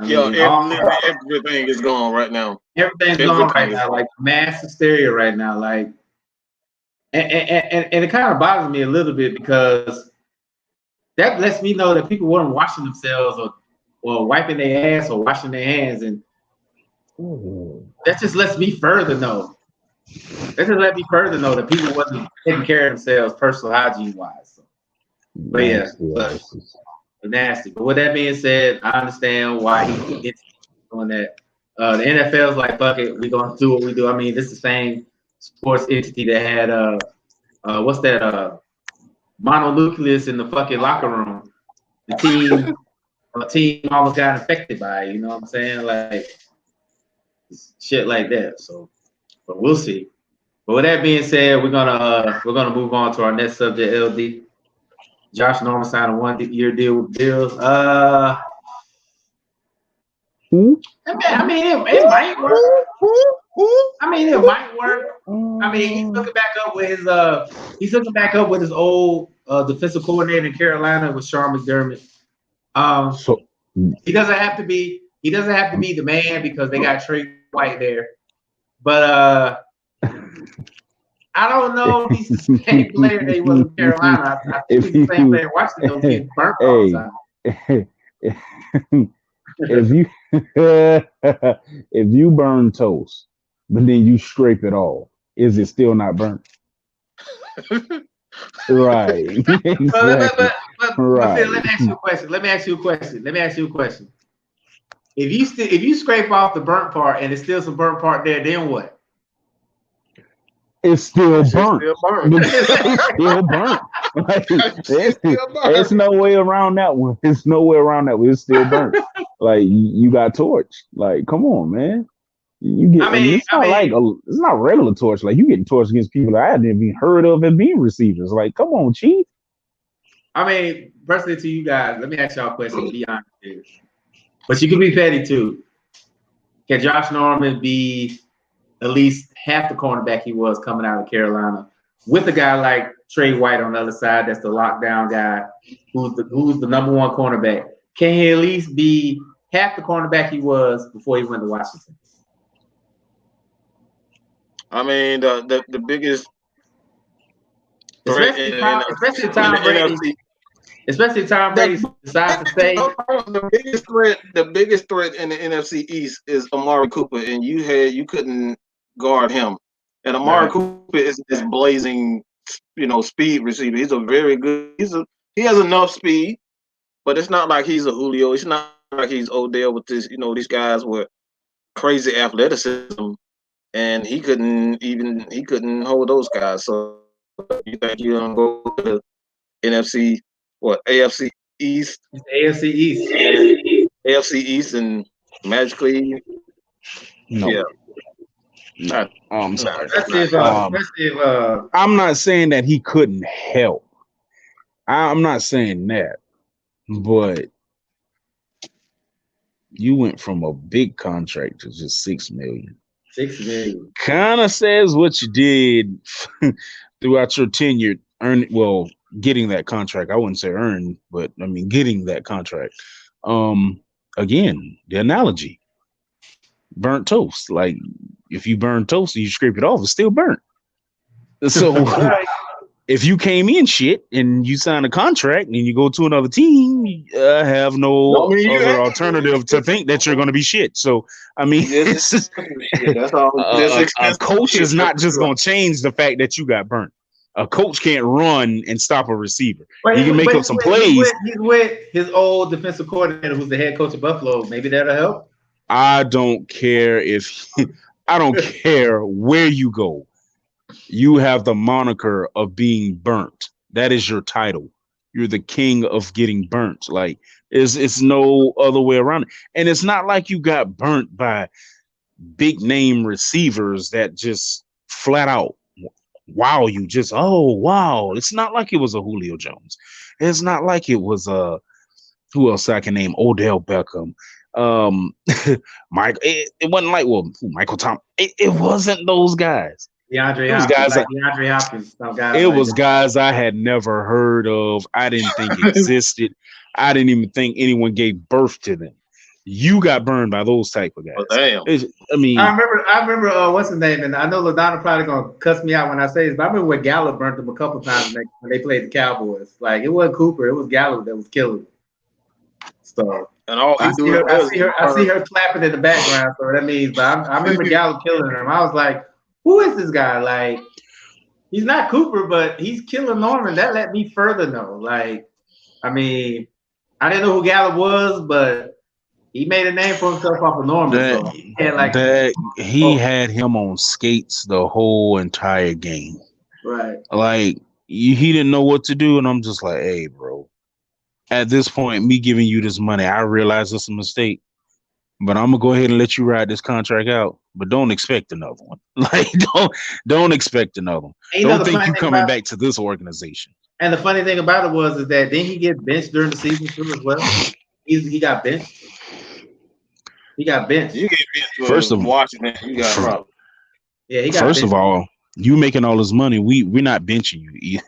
everything is gone right now. Everything's gone right now, like mass hysteria right now, like, and it kind of bothers me a little bit because that lets me know that people weren't washing themselves or wiping their ass or washing their hands, and that just lets me further know. That just let me further know that people wasn't taking care of themselves, personal hygiene wise. So, but yeah, nasty. But with that being said, I understand why he gets on that. The NFL's like, fuck it, we're gonna do what we do. I mean, this is the same sports entity that had what's that mononucleus in the fucking locker room. The team almost got infected by it, you know what I'm saying? Like shit like that. So but we'll see. But with that being said, we're gonna move on to our next subject, LD. Josh Norman signed a 1-year deal with Bills. I mean, it might work. I mean, it might work. I mean, he's looking back up with his old defensive coordinator in Carolina with Sean McDermott. So he doesn't have to be the man because they got Trey White there. But I don't know if he's the same player that he was in Carolina. I think he's the same player in Washington getting burnt all the time. If you burn toast, but then you scrape it off, is it still not burnt? Right. Exactly. But Phil, let me ask you a question. If you scrape off the burnt part and there's still some burnt part there, then what? It's still burnt. It's still burnt. Like, there's no way around that one. It's still burnt. Like you got torched. Like, come on, man. You get. It's not regular torch. Like you getting torched against people that I hadn't even heard of as being receivers. Like, come on, Chief. I mean, personally to you guys, let me ask y'all a question. Be honest here, but you can be petty too. Can Josh Norman be at least half the cornerback he was coming out of Carolina with a guy like Trey White on the other side? That's the lockdown guy, who's the number one cornerback. Can he at least be half the cornerback he was before he went to Washington? I mean, the biggest especially Tom Brady decides to stay. The biggest threat in the NFC East is Amari Cooper, and you couldn't guard him. And Amari Cooper is blazing, speed receiver. He's a very good. He has enough speed, but it's not like he's a Julio. It's not like he's Odell with this. You know, these guys with crazy athleticism, and he couldn't hold those guys. So you think you don't go to the NFC, AFC East? It's AFC East. AFC East and magically, No. yeah. No. I'm sorry. If, I'm not saying that he couldn't help. I'm not saying that, but you went from a big contract to just $6 million. $6 million. Kind of says what you did throughout your tenure. Getting that contract. I wouldn't say earned, but I mean getting that contract. Again, the analogy. Burnt toast. Like if you burn toast and you scrape it off, it's still burnt. So if you came in shit and you sign a contract and you go to another team, have no other alternative to think that you're going to be shit. So I mean, it's just, that's all. A coach is not just going to change the fact that you got burnt. A coach can't run and stop a receiver. He can make up some plays. He's with his old defensive coordinator, who's the head coach of Buffalo. Maybe that'll help. I don't care I don't care where you go. You have the moniker of being burnt. That is your title. You're the king of getting burnt. Like it's no other way around it. And it's not like you got burnt by big name receivers that just flat out wow you. Just wow. It's not like it was a Julio Jones. It's not like it was who else I can name? Odell Beckham. Mike. It wasn't like Michael Thomas. It wasn't those guys. DeAndre Hopkins. It was guys I had never heard of. I didn't think existed. I didn't even think anyone gave birth to them. You got burned by those type of guys. Well, damn. I remember what's his name, and I know LaDonna probably gonna cuss me out when I say this, but I remember when Gallup burnt them a couple times when they played the Cowboys. Like it wasn't Cooper, it was Gallup that was killing them. So and all I see her clapping in the background, so that means. But I remember Gallup killing him. I was like, who is this guy? Like, he's not Cooper, but he's killing Norman. That let me further know. Like, I mean, I didn't know who Gallup was, but he made a name for himself off of Norman. He had him on skates the whole entire game. Right. Like, he didn't know what to do, and I'm just like, hey, bro. At this point, me giving you this money, I realize it's a mistake, but I'm gonna go ahead and let you ride this contract out. But don't expect another one. Like, don't expect another one. Don't think you coming back to this organization. And the funny thing about it is that didn't he get benched during the season too as well? He got benched. He got benched. You get benched first of Washington. You got a problem. Yeah, he got first benched. of all, you making all this money. We're not benching you.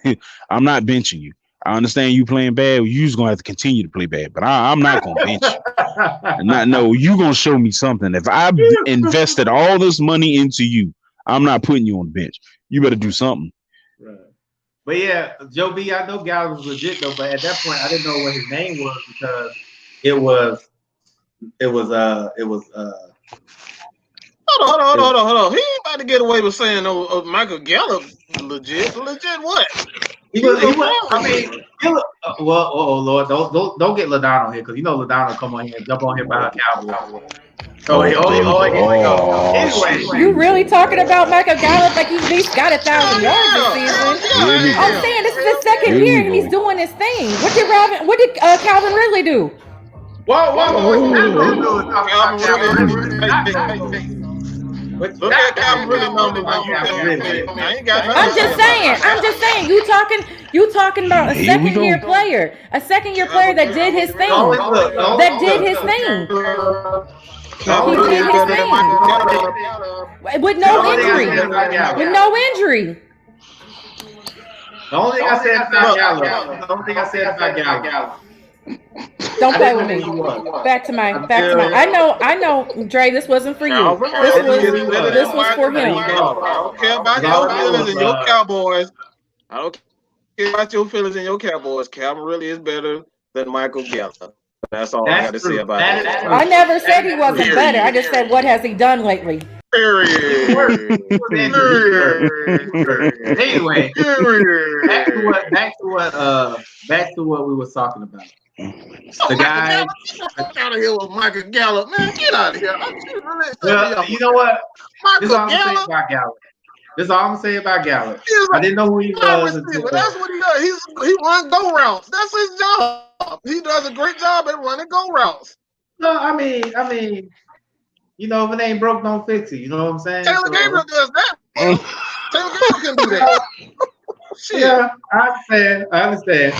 I'm not benching you. I understand you playing bad. You're just gonna have to continue to play bad, but I'm not gonna bench you. You're gonna show me something. If I've invested all this money into you, I'm not putting you on the bench. You better do something. Right. But yeah, Joe B, I know Gallup was legit though, but at that point I didn't know what his name was because it was Hold on. He ain't about to get away with saying Michael Gallup legit. Legit what? Lord, don't get LaDonna on here because you know LaDonna will come on here and jump on here by Cowboy. Anyway, you really talking about Michael Gallup like he's at least got 1,000 yards this season? I'm saying this is his second year and he's doing his thing. What did Calvin Ridley do? Look at Calvin Ridley numbers. I'm just saying. You talking about a second year player that did his thing. With no injury. The only thing I said about Gallup. Don't play with me. Back to my. I know, Dre. This wasn't for you. This was for him. I don't care about your feelings and your Cowboys. I don't care about your feelings and your Cowboys. Calvin really is better than Michael Gallup. That's all I got to say about it. I never said he wasn't better. I just said, what has he done lately? Anyway, back to what we were talking about. The guy. Get out of here with Michael Gallup, man. Get out of here. You know what? This is Michael all I'm saying Gallup. about Gallup. This is all I'm saying about Gallup. He's I didn't know who he was until. That's what he does. He runs go routes. That's his job. He does a great job at running go routes. No, I mean, you know, if it ain't broke, don't fix it. You know what I'm saying? Taylor Gabriel does that. Taylor Gabriel can do that. Shit. Yeah, I understand.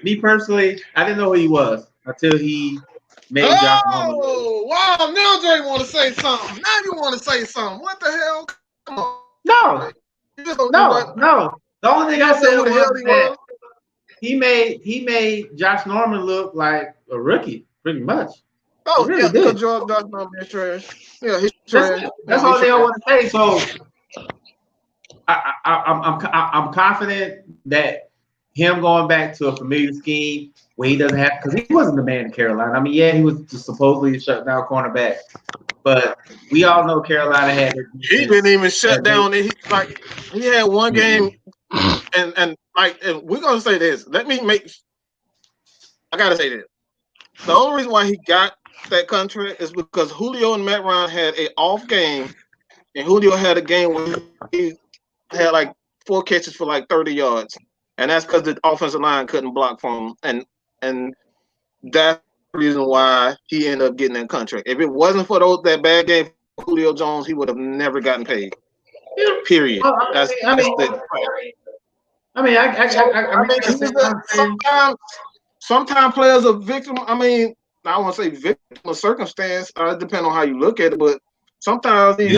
Me personally, I didn't know who he was until he made Josh Norman. Oh, wow. Now Dre want to say something. Now you want to say something. What the hell? Come on. No. The only thing I said was that he made Josh Norman look like a rookie, pretty much. Oh, really yeah, did. because Josh Norman is trash. Yeah, he's trash. That's all they all want to say. So I'm confident that him going back to a familiar scheme where he doesn't have, because he wasn't the man in Carolina. I mean, yeah, he was just supposedly a shutdown cornerback, but we all know Carolina had. He didn't even shut down. He had one game, and we're gonna say this. I gotta say this. The only reason why he got that contract is because Julio and Matt Ryan had an off game, and Julio had a game where he had like 4 catches for like 30 yards, and that's because the offensive line couldn't block for him, and that's the reason why he ended up getting that contract. If it wasn't for that bad game for Julio Jones, he would have never gotten paid. Period. Sometimes players are victim. I mean, I don't want to say victim of circumstance. Depending on how you look at it, but sometimes that's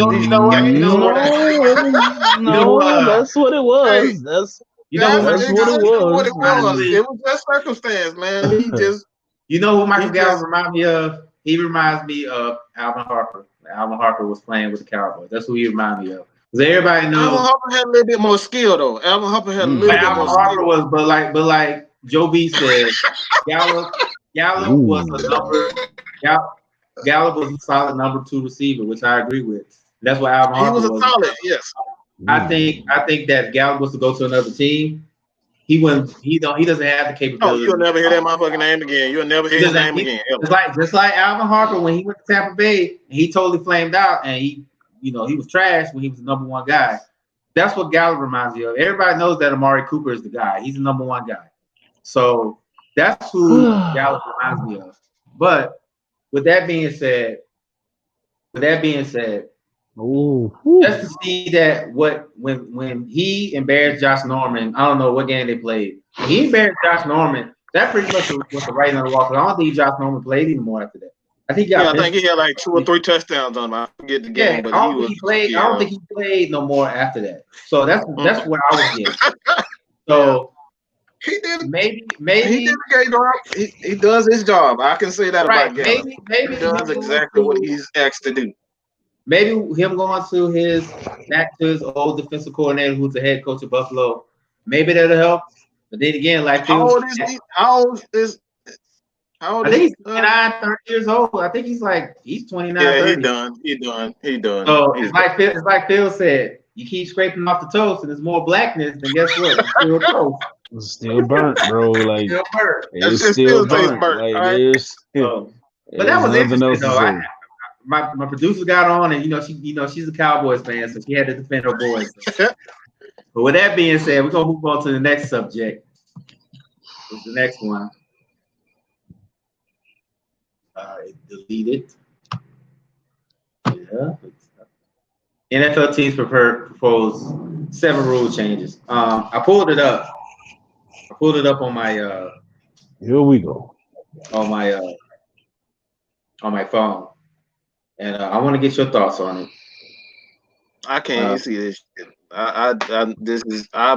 what it was. Hey, that's what it was. It was just circumstance, man. He just. You know who Michael Gallup reminds me of? He reminds me of Alvin Harper. Alvin Harper was playing with the Cowboys. That's who he reminds me of. Because everybody knows. Alvin Harper had a little bit more skill, though. Alvin Harper had a little bit more Harper skill. But like Joe B said, Gallup was a Gallup was a solid number 2 receiver, which I agree with. That's what Alvin Harper was. He was a solid, yes. I think that Gallup was to go to another team. He doesn't have the capability. Oh, you'll never hear that motherfucking name again. You'll never hear his name again. Just like Alvin Harper when he went to Tampa Bay, he totally flamed out, and he was trash when he was the number 1 guy. That's what Gallup reminds me of. Everybody knows that Amari Cooper is the guy. He's the number 1 guy. So that's who Gallup reminds me of. But with that being said, just to see that when he embarrassed Josh Norman, I don't know what game they played. When he embarrassed Josh Norman, that pretty much was the writing on the wall. I don't think Josh Norman played anymore after that. I think he had like 2 or 3 touchdowns on him. I forget the game, but I don't think he played no more after that. So that's where I was getting. So he did maybe he does his job. I can say that about Gallup. Maybe he does exactly what he's asked to do. Maybe him going back to his old defensive coordinator, who's the head coach of Buffalo. Maybe that'll help. But then again, like how old is he? I think he's 29, 30 years old. I think he's 29. Yeah, 30. He done. So it's like Phil said, you keep scraping off the toast and there's more blackness, then guess what? It's still toast. It's still burnt, bro. Like still burnt. It's still burnt. Like, right? But that was interesting though. My producer got on, and she's a Cowboys fan, so she had to defend her boys. But with that being said, we're gonna move on to the next subject. What's the next one? Deleted. Yeah. NFL teams propose 7 rule changes. I pulled it up. On my here we go. On my phone. And I want to get your thoughts on it. I can't see this shit. I've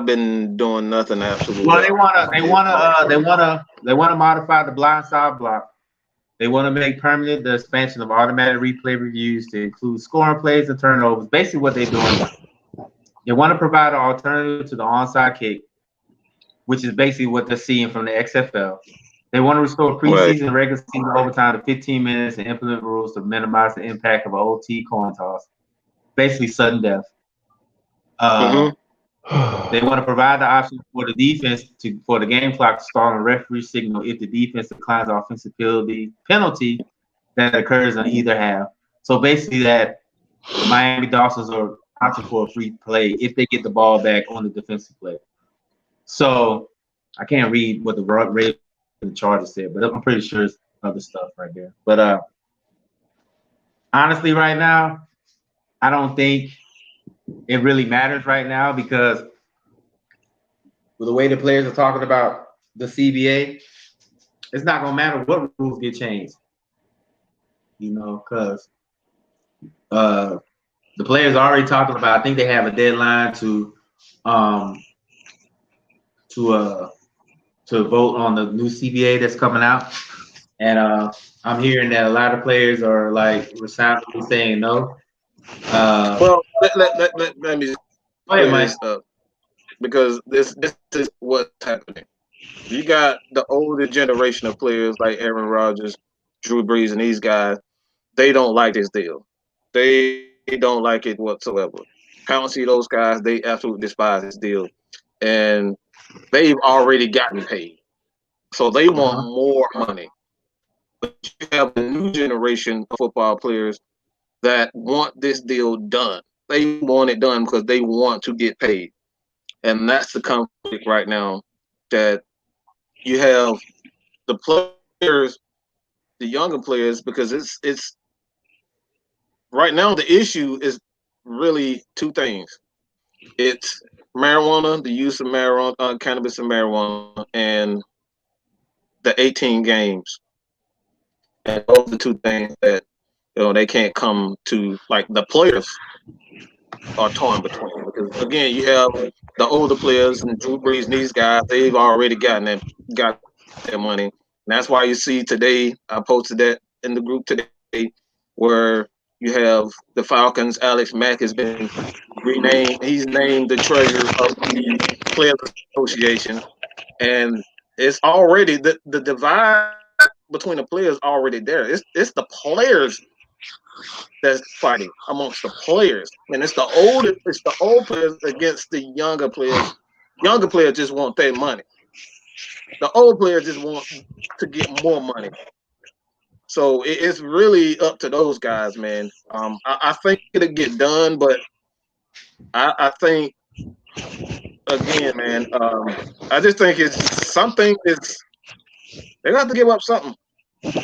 been doing nothing absolutely. Well, they want to modify the blindside block. They want to make permanent the expansion of automatic replay reviews to include scoring plays and turnovers. Basically, what they're doing, they want to provide an alternative to the onside kick, which is basically what they're seeing from the XFL. They want to restore preseason and regular season overtime to 15 minutes and implement rules to minimize the impact of an OT coin toss. Basically, sudden death. They want to provide the option for the defense for the game clock to start on a referee signal if the defense declines the offensive penalty that occurs on either half. So basically, that the Miami Dolphins are opting for a free play if they get the ball back on the defensive play. So I can't read what the Ravens and the Chargers said, but I'm pretty sure it's other stuff right there. But honestly, right now, I don't think it really matters right now because with the way the players are talking about the CBA, it's not gonna matter what rules get changed. Because the players are already talking about. I think they have a deadline to vote on the new CBA that's coming out, and I'm hearing that a lot of players are like resoundingly saying no. Well, let me clear this up because this is what's happening. You got the older generation of players like Aaron Rodgers, Drew Brees, and these guys. They don't like this deal. They don't like it whatsoever. I don't see those guys. They absolutely despise this deal, and they've already gotten paid, so they want more money. But you have a new generation of football players that want this deal done. They want it done because they want to get paid. And that's the conflict right now, that you have the players, the younger players, because it's right now the issue is really two things. It's marijuana, the use of marijuana, cannabis and marijuana, and the 18 games. And those are the two things that they can't come to. Like, the players are torn between, because again, you have the older players and Drew Brees and these guys. They've already got their money, and that's why you see today. I posted that in the group today, where you have the Falcons. Alex Mack has been renamed. He's named the treasurer of the Players Association, and it's already the divide between the players already there. It's the players that's fighting amongst the players, and it's the old players against the younger players. Younger players just want their money. The old players just want to get more money. So it's really up to those guys, man. I think it'll get done, but I think again, man. I just think it's something. They have to give up something.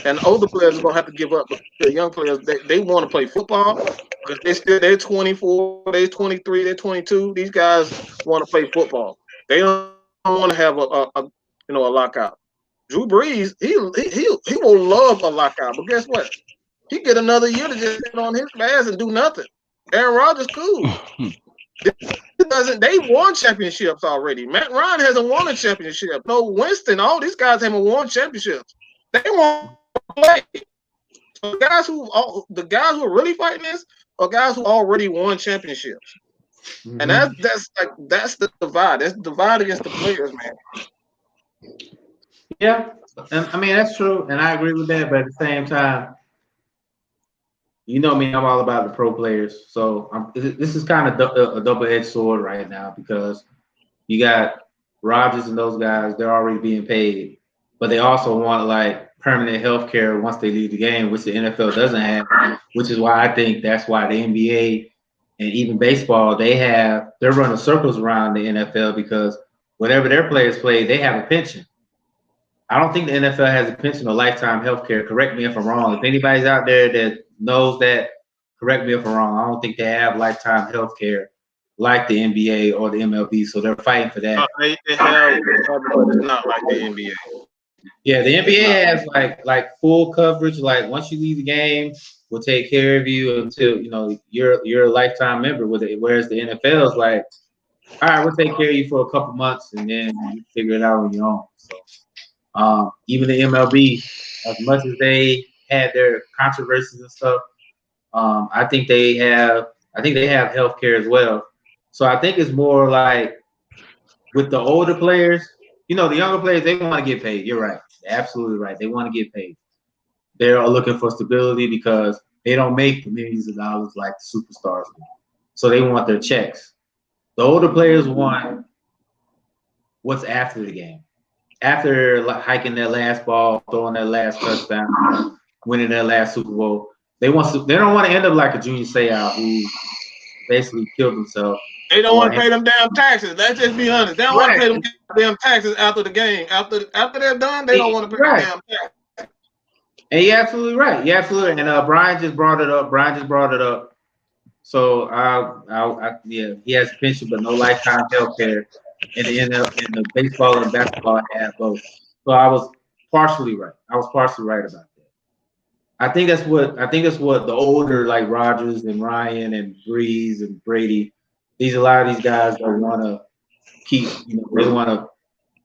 And the older players are gonna have to give up. But the young players, they want to play football because they're 24, they're 23, they're 22. These guys want to play football. They don't want to have a lockout. Drew Brees, he will love a lockout, but guess what? He get another year to just sit on his ass and do nothing. Aaron Rodgers, cool. They won championships already. Matt Ryan hasn't won a championship. No, Winston, all these guys haven't won championships. They want to play. So the guys who are really fighting this are guys who already won championships. Mm-hmm. And that's the divide. That's the divide against the players, man. Yeah, and I mean that's true, and I agree with that. But at the same time, you know me, I'm all about the pro players. So this is kind of a double-edged sword right now because you got Rodgers and those guys; they're already being paid, but they also want like permanent health care once they leave the game, which the NFL doesn't have. Which is why I think that's why the NBA and even baseball they're running circles around the NFL because whatever their players play, they have a pension. I don't think the NFL has a pension or lifetime health care. Correct me if I'm wrong. If anybody's out there that knows that, correct me if I'm wrong. I don't think they have lifetime health care like the NBA or the MLB, so they're fighting for that. They have, but it's not like the NBA. Yeah, the NBA has like full coverage. Like once you leave the game, we'll take care of you until you're a lifetime member with it. Whereas the NFL is like, all right, we'll take care of you for a couple months and then you figure it out on your own. So even the MLB, as much as they had their controversies and stuff, I think they have healthcare as well. So I think it's more like with the older players, the younger players, they want to get paid. You're right. Absolutely right. They want to get paid. They're looking for stability because they don't make millions of dollars like the superstars do. So they want their checks. The older players want what's after the game. After hiking their last ball, throwing their last touchdown, winning their last Super Bowl, they don't want to end up like a Junior Seau who basically killed himself. They don't want to pay them damn taxes. Let's just be honest. They don't want to pay them damn taxes after the game. After they're done, they don't want to pay them damn taxes. And you're absolutely right. You're absolutely right. And Brian just brought it up. So yeah, he has pension but no lifetime health care. In the baseball and basketball have both. So I was partially right. About that. I think that's what the older like Rodgers and Ryan and Breeze and Brady, a lot of these guys don't want to keep, they want to,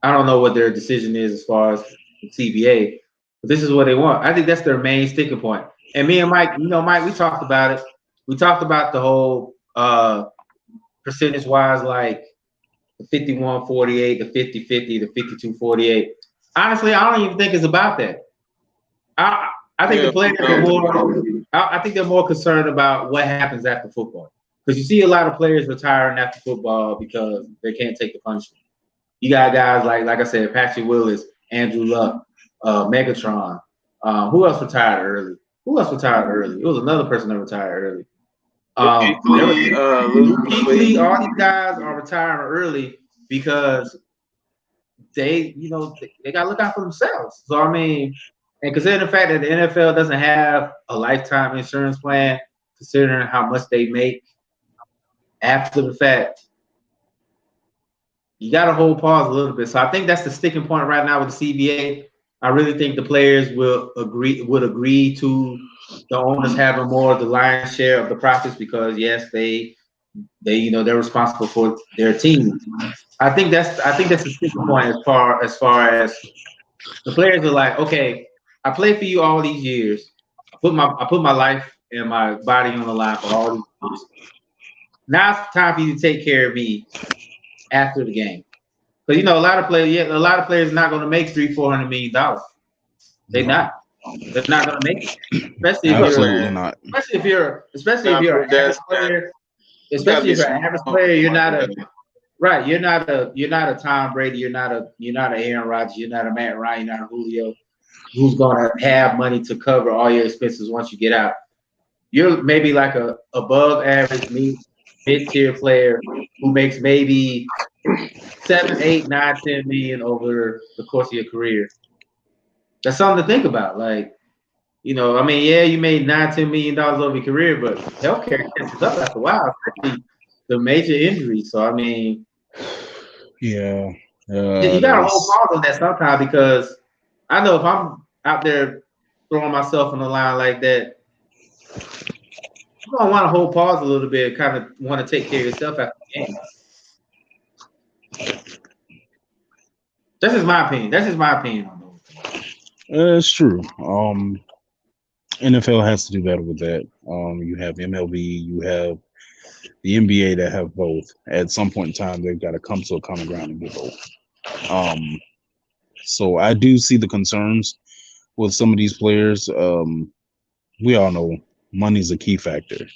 I don't know what their decision is as far as the CBA, but this is what they want. I think that's their main sticking point. And me and Mike, Mike, we talked about it. We talked about the whole percentage wise, like the 51-48, the 50-50, the 52-48. Honestly, I don't even think it's about that. I think the players are more. I think they're more concerned about what happens after football, because you see a lot of players retiring after football because they can't take the punishment. You got guys like I said, Patrick Willis, Andrew Luck, Megatron. Who else retired early? It was another person that retired early. Keith Lee, all these guys are retiring early because they got to look out for themselves. So I mean, and considering the fact that the NFL doesn't have a lifetime insurance plan, considering how much they make after the fact, you got to hold pause a little bit. So I think that's the sticking point right now with the CBA. I really think the players would agree to the owners having more of the lion's share of the profits because yes, they're responsible for their team. I think that's the sticking point as far as the players are like, okay, I played for you all these years. I put my life and my body on the line for all these years. Now it's time for you to take care of me after the game. Because a lot of players are not going to make $300-400 million. They're not going to make it. Especially if you're not. Especially if you're an average player. Especially if you're an average player, you're not a Tom Brady. You're not an Aaron Rodgers. You're not a Matt Ryan. You're not a Julio, who's going to have money to cover all your expenses once you get out. You're maybe like a above average mid-tier player who makes maybe 7, 8, 9, 10 million over the course of your career. That's something to think about. Like, you made $9-10 million over your career, but healthcare catches up after a while, especially the major injuries. So I mean, yeah, you got to hold pause on that sometimes, because I know if I'm out there throwing myself on the line like that, you're gonna want to hold pause a little bit, kind of want to take care of yourself after the game. That's just my opinion. On those. It's true. NFL has to do better with that. You have MLB, you have the NBA that have both. At some point in time, they've got to come to a common ground and get both. So I do see the concerns with some of these players. We all know money's a key factor.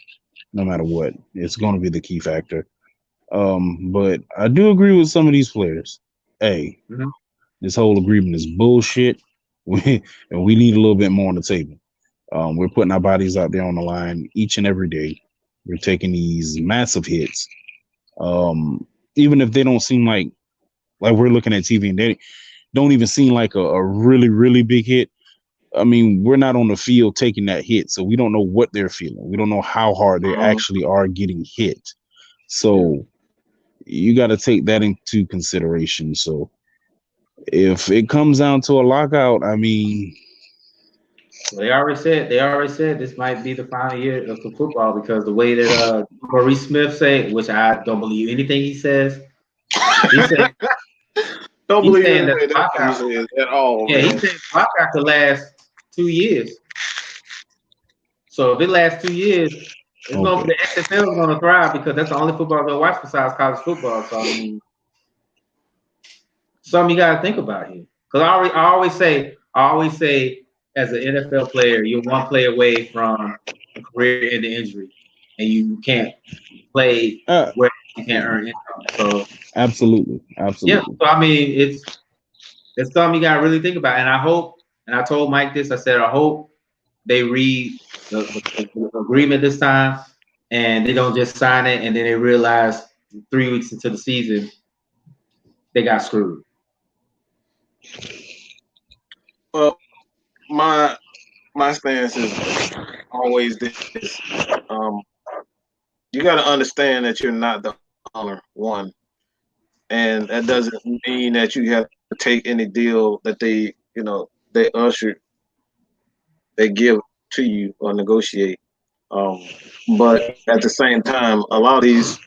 No matter what, it's going to be the key factor. But I do agree with some of these players. Hey, this whole agreement is bullshit. And we need a little bit more on the table. We're putting our bodies out there on the line each and every day. We're taking these massive hits. Even if they don't seem like we're looking at TV and they don't even seem like a really, really big hit. I mean, we're not on the field taking that hit, so we don't know what they're feeling. We don't know how hard they actually are getting hit. So you got to take that into consideration. So if it comes down to a lockout, I mean, they already said this might be the final year of the football, because the way that Maurice Smith said, which I don't believe anything he says. He said, don't believe anything that he says at all. Yeah, he said lockout could last 2 years. So if it lasts 2 years, the XFL is going to thrive, because that's the only football they'll watch besides college football. So I mean, something you got to think about here. Because I always say, as an NFL player, you're one play away from a career-ending injury, and you can't play where you can't earn income. So Absolutely. yeah, so I mean, it's something you gotta really think about. And I hope, and I told Mike this, I said, I hope they read the agreement this time and they don't just sign it and then they realize 3 weeks into the season they got screwed. Well, my stance is always this. You got to understand that you're not the owner, one, and that doesn't mean that you have to take any deal that they give to you or negotiate. But at the same time, a lot of these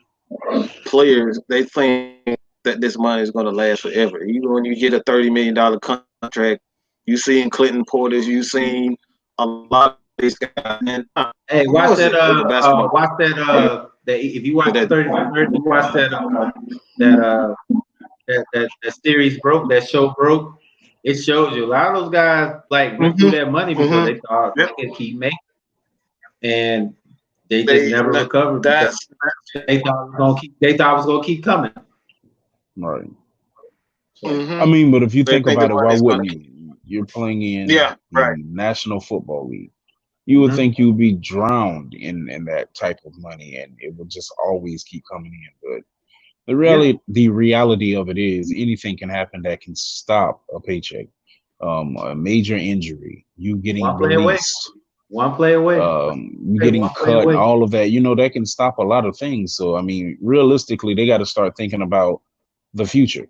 players, they think that this money is going to last forever. Even when you get a $30 million contract, you seen Clinton Portis, you seen a lot of these guys. And, hey, watch that. That if you watch 30 for 30, you watch that series broke, that show broke. It shows you a lot of those guys like went through that money because they thought they could keep making, and they just never recovered because they thought it was gonna keep coming. Right. So, I mean, but if you think about it, why wouldn't you? You're playing in the National Football League. You would think you would be drowned in that type of money, and it would just always keep coming in. But the reality of it is anything can happen that can stop a paycheck. A major injury, you getting released, one play away, you getting cut, all of that. That can stop a lot of things. So I mean, realistically, they got to start thinking about the future.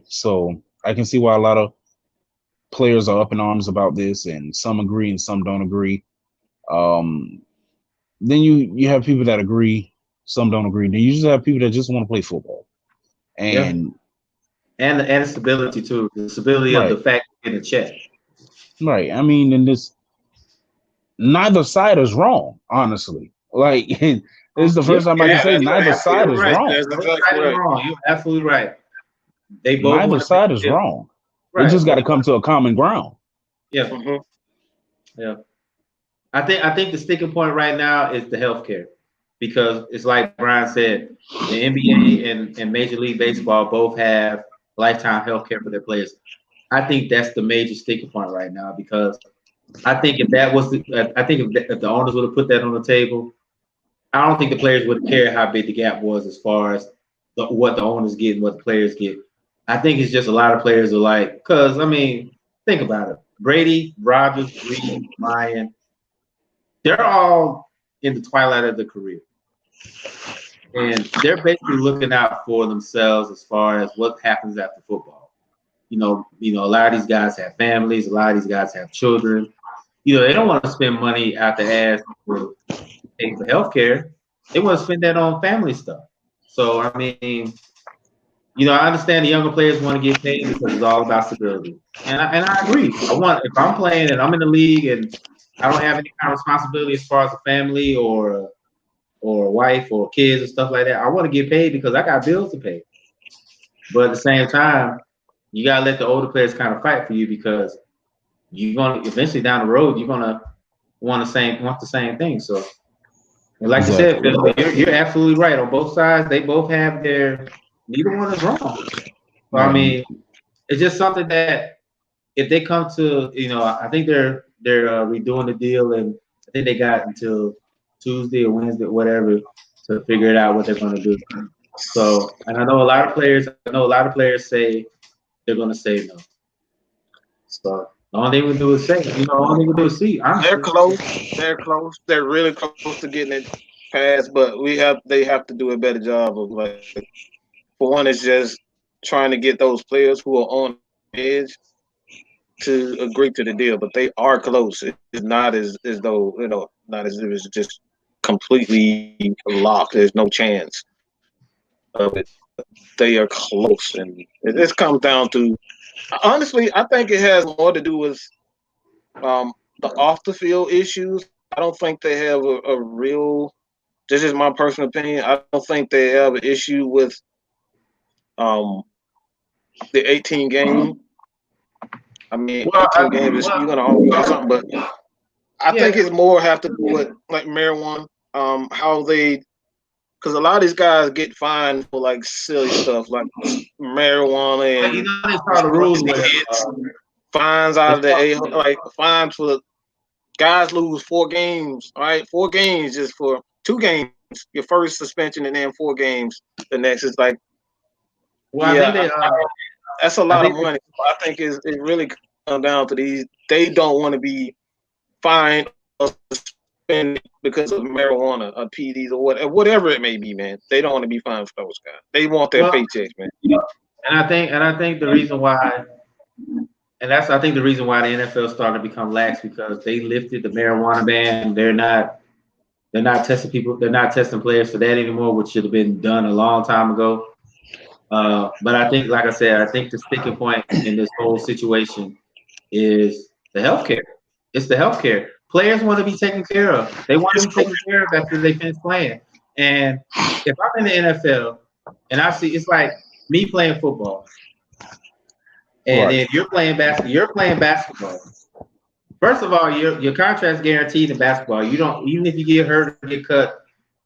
So I can see why a lot of players are up in arms about this, and some agree and some don't agree. Then you have people that agree, some don't agree. Then you just have people that just want to play football, and the stability too, the stability of the fact in the check. Right. I mean, in this, neither side is wrong, honestly. Like, this is the first time I can say neither side is wrong. You're absolutely right. They both neither side is wrong. Right. They just got to come to a common ground. Yeah. Yeah. I think the sticking point right now is the healthcare, because it's like Brian said, the NBA and Major League Baseball both have lifetime healthcare for their players. I think that's the major sticking point right now, because I think if the owners would have put that on the table, I don't think the players would have cared how big the gap was as far as what the owners get and what the players get. I think it's just a lot of players are like, because I mean, think about it: Brady, Rodgers, Reed, Ryan, they're all in the twilight of their career, and they're basically looking out for themselves as far as what happens after football. A lot of these guys have families, a lot of these guys have children. They don't want to spend money out the ass for healthcare. They want to spend that on family stuff. So I mean, I understand the younger players want to get paid because it's all about stability, and I agree. If I'm playing and I'm in the league and I don't have any kind of responsibility as far as a family or a wife or kids and stuff like that, I want to get paid because I got bills to pay. But at the same time, you gotta let the older players kind of fight for you, because you're gonna eventually down the road you're gonna want the same thing. So, and like you said, Phil, you're absolutely right on both sides. They both have neither one is wrong. So, I mean, it's just something that if they come to, I think they're redoing the deal, and I think they got until Tuesday or Wednesday, whatever, to figure it out what they're going to do. So, and I know a lot of players say they're going to say no. So the only thing we do is say, all they can do is see. Honestly. They're close. They're really close to getting it passed, but they have to do a better job of, like, for one, it's just trying to get those players who are on the edge to agree to the deal. But they are close. It's not as though, not as if it's just completely locked. There's no chance of it. They are close, and this comes down to, honestly, I think it has more to do with the off the field issues. I don't think they have a real. This is my personal opinion. I don't think they have an issue with the 18 game. I mean, 18 games, you're gonna always have something, but I think it's more have to do with, like, marijuana, how they because a lot of these guys get fined for like silly stuff like marijuana and You know, they saw the rules with fines out of the fines for the guys lose 4 games. All right, 4 games just for 2 games. Your first suspension and then 4 games. The next is like, well, yeah, I think that's a lot of money. I think it really comes down to these. They don't want to be fined or suspended because of marijuana or PDs or whatever it may be, man. They don't want to be fined for those guys. They want their paychecks, man. And I think the reason why, I think the reason why the NFL started to become lax because they lifted the marijuana ban. They're not testing people. They're not testing players for that anymore, which should have been done a long time ago. But I think, like I said, I think the sticking point in this whole situation is the healthcare. It's the healthcare. Players want to be taken care of. They want to be taken care of after they finish playing. And if I'm in the NFL and I see, it's like me playing football, and then you're playing basketball. First of all, your contract's guaranteed in basketball. You don't, even if you get hurt or get cut,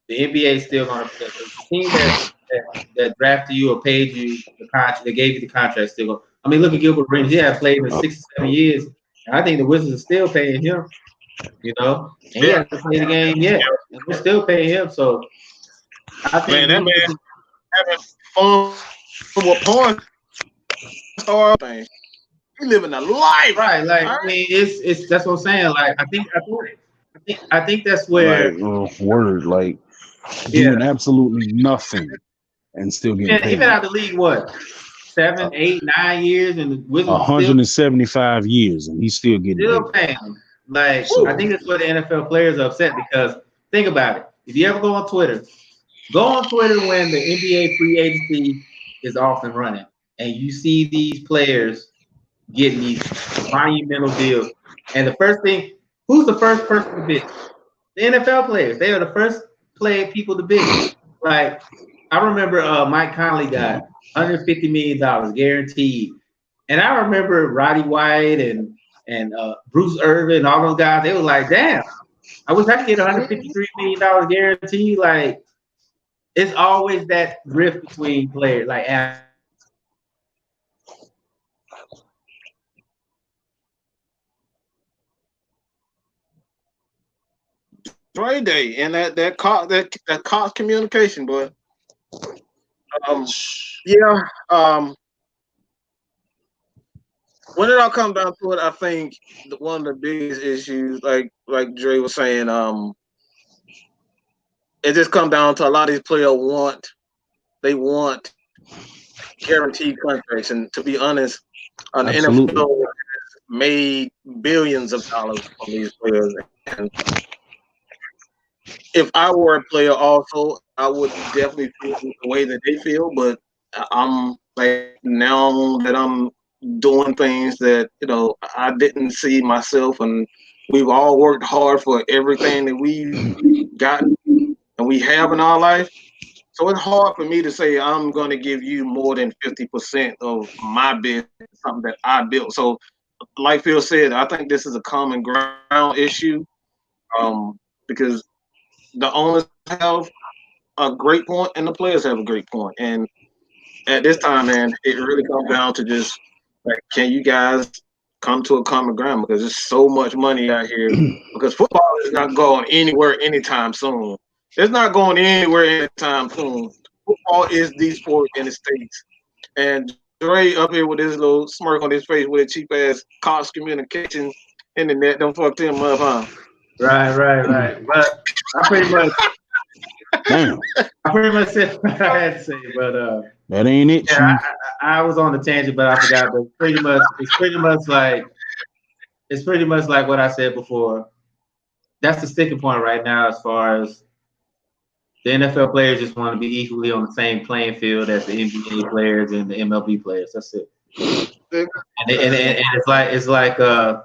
the NBA is still going to pay. The team that drafted you or paid you the contract, they gave you the contract, still going. I mean, look at Gilbert Arenas. He has played for 6 or 7 years, and I think the Wizards are still paying him. You know, and he hasn't played the game yet, and we're still paying him. So I think that man having fun with porn star thing. He living a life, right? Like, I mean, it's that's what I'm saying. Like, I think that's where doing absolutely nothing and still getting paid. He's been out of the league what 7, 8, 9 years, and the Wizards 175 years, and he's still getting paid. Like, I think that's where the NFL players are upset because think about it. If you ever go on Twitter when the NBA free agency is off and running, and you see these players getting these monumental deals. And the first thing, who's the first person to bitch? The NFL players. They are the first people to bitch. Like, I remember Mike Conley got $150 million guaranteed. And I remember Roddy White and Bruce Irvin and all those guys, they were like, damn, I wish I could get $153 million guaranteed. Like, it's always that rift between players. Like, trade day and that cost communication, but when it all comes down to it, I think one of the biggest issues, like Dre was saying, it just comes down to a lot of these players want guaranteed contracts, and to be honest, the NFL made billions of dollars from these players. And if I were a player also, I would definitely feel the way that they feel, but I'm like, now that I'm doing things that, you know, I didn't see myself, and we've all worked hard for everything that we've gotten and we have in our life. So it's hard for me to say I'm going to give you more than 50% of my business, something that I built. So like Phil said, I think this is a common ground issue, because the owners have a great point and the players have a great point. And at this time, man, it really comes down to just, like, can you guys come to a common ground? Because there's so much money out here. Because football is not going anywhere anytime soon. It's not going anywhere anytime soon. Football is the sport in the States. And Dre up here with his little smirk on his face with a cheap ass cost communication internet, don't fuck them up, huh? Right. But I pretty much said what I had to say, but that ain't it. Yeah, I was on the tangent, but I forgot. But it's pretty much like what I said before. That's the sticking point right now, as far as the NFL players just want to be equally on the same playing field as the NBA players and the MLB players. That's it. And it's like a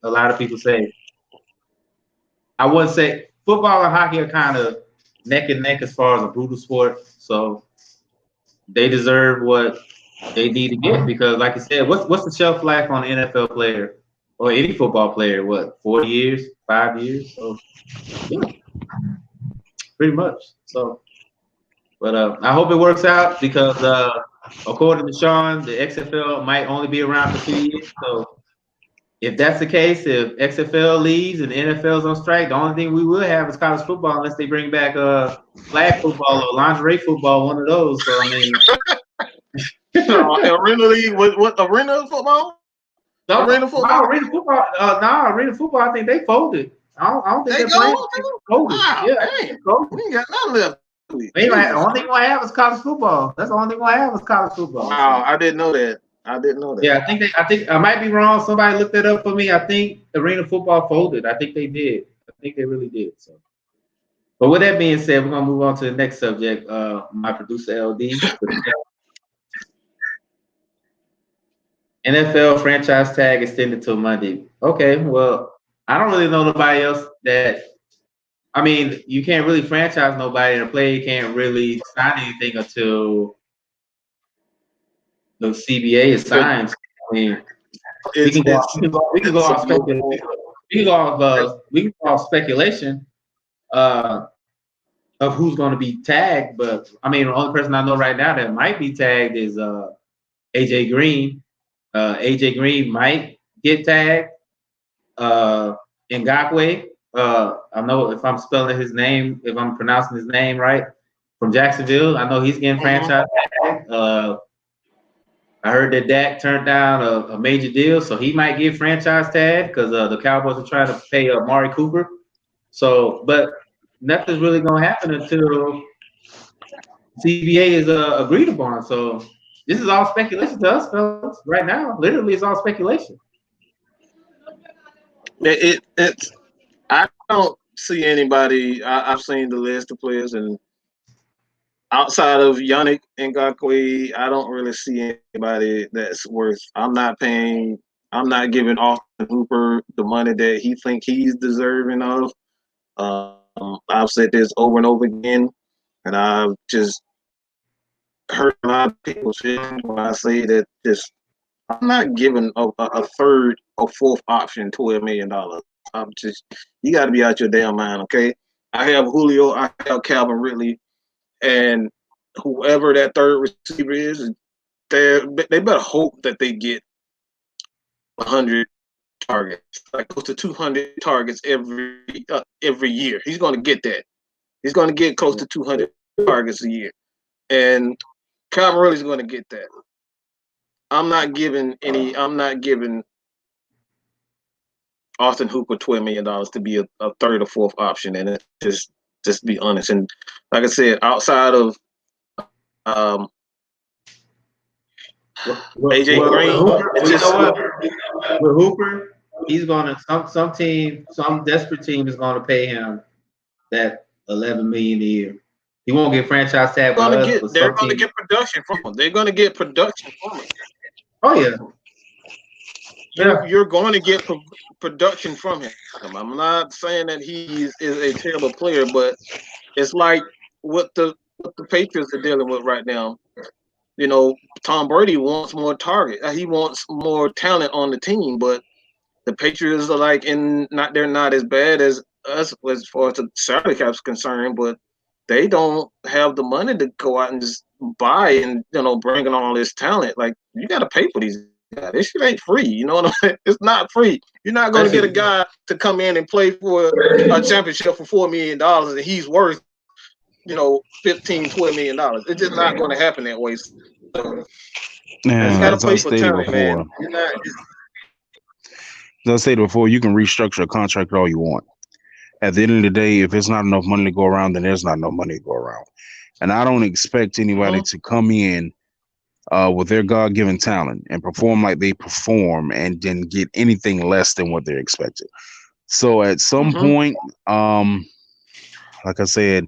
lot of people say. I wouldn't say football and hockey are kind of neck and neck as far as a brutal sport. So they deserve what they need to get, because, like I said, what's the shelf life on an NFL player or any football player? What, 4 years, 5 years? So yeah, pretty much. So But I hope it works out because according to Sean, the XFL might only be around for 2 years. So if that's the case, if XFL leaves and the NFL's on strike, the only thing we will have is college football unless they bring back flag football or lingerie football, one of those. So I mean, arena league, what arena football? No, arena football. No, arena football. Arena football. I think they folded. I don't think they playing. Folded. Wow, yeah, dang. We ain't got nothing left. The only thing we're gonna have is college football. That's the only thing we're gonna have is college football. Wow, I didn't know that. Yeah, I think I might be wrong. Somebody looked that up for me. I think arena football folded. I think they did. I think they really did. So, but with that being said, we're gonna move on to the next subject. My producer LD. NFL franchise tag extended till Monday. Okay, well, I don't really know nobody else that. I mean, you can't really franchise nobody, and a player can't really sign anything until the CBA is signed. I mean, we can go off speculation of who's going to be tagged, but I mean, the only person I know right now that might be tagged is AJ Green. AJ Green might get tagged. Ngakwe. I know if I'm spelling his name, if I'm pronouncing his name right, from Jacksonville. I know he's getting franchise tag. I heard that Dak turned down a major deal, so he might get franchise tag because the Cowboys are trying to pay Amari Cooper. So, but nothing's really gonna happen until CBA is agreed upon. So this is all speculation to us, fellas. Right now, literally, it's all speculation. I don't see anybody. I've seen the list of players, and outside of Yannick Ngakoue, I don't really see anybody that's worth. I'm not giving Austin Hooper the money that he think he's deserving of. I've said this over and over again, and I've just heard a lot of people say when I say that I'm not giving a third or fourth option $12 million. You got to be out your damn mind, okay? I have Julio, I have Calvin Ridley, and whoever that third receiver is, they better hope that they get 100 targets, like close to 200 targets every year. He's going to get that. He's going to get close to 200 targets a year, and Calvin Ridley's going to get that. I'm not giving Austin Hooper $12 million to be a third or fourth option, and it's just be honest. And like I said, outside of AJ Green, with Hooper, he's gonna some desperate team is gonna pay him that $11 million a year. He won't get franchise tag. They're gonna get production from him. They're gonna get production from him. Oh yeah. You're going to get production from him. I'm not saying that he is a terrible player, but it's like what the Patriots are dealing with right now. You know, Tom Brady wants more target. He wants more talent on the team, but the Patriots are they're not as bad as us as far as the salary cap's concerned, but they don't have the money to go out and just buy and bring in all this talent. Like, you got to pay for these. This shit ain't free, you know what I'm saying? It's not free. You're not going to get a guy to come in and play for a championship for $4 million and he's worth, $12 million. It's just not going to happen that way. So, as I stated before, you can restructure a contract all you want. At the end of the day, if it's not enough money to go around, then there's not enough money to go around. And I don't expect anybody to come in with their God-given talent and perform like they perform and then get anything less than what they're expected. So at some point, like I said,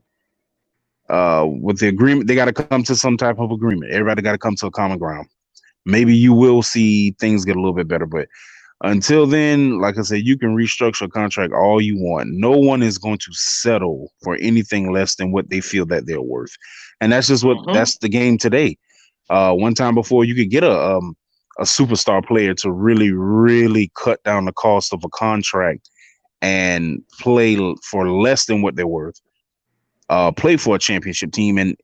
with the agreement, they got to come to some type of agreement. Everybody got to come to a common ground. Maybe you will see things get a little bit better, but until then, like I said, you can restructure a contract all you want. No one is going to settle for anything less than what they feel that they're worth. And that's just that's the game today. One time before, you could get a superstar player to really, really cut down the cost of a contract and play for less than what they're worth. Play for a championship team, and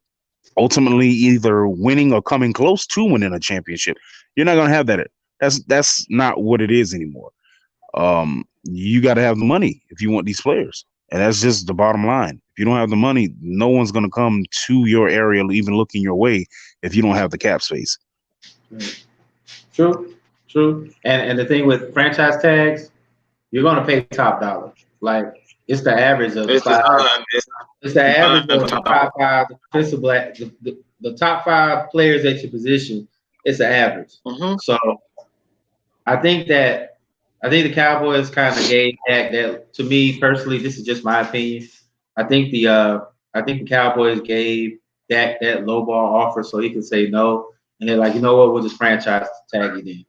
ultimately either winning or coming close to winning a championship. You're not going to have that. That's not what it is anymore. You got to have the money if you want these players. And that's just the bottom line. If you don't have the money, no one's going to come to your area, even looking your way, if you don't have the cap space. True. And the thing with franchise tags, you're going to pay top dollar. Like, it's the average of the average of the top five the top five players at your position. It's an average. Mm-hmm. So I think the Cowboys kind of gave that to me personally. This is just my opinion. I think the Cowboys gave Dak that low ball offer so he could say no, and they're like, you know what, we'll just franchise tag you then,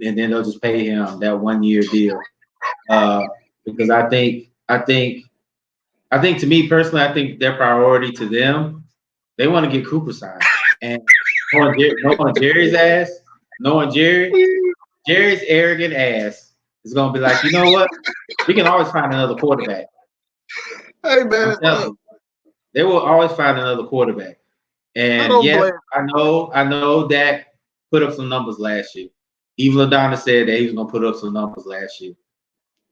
and then they'll just pay him that 1 year deal. Because I think to me personally, I think their priority to them, they want to get Cooper signed, and knowing Jerry's ass, Jerry's arrogant ass is gonna be like, you know what? We can always find another quarterback. Hey man, they will always find another quarterback. And yes, I know Dak put up some numbers last year. Even LaDonna said that he was gonna put up some numbers last year.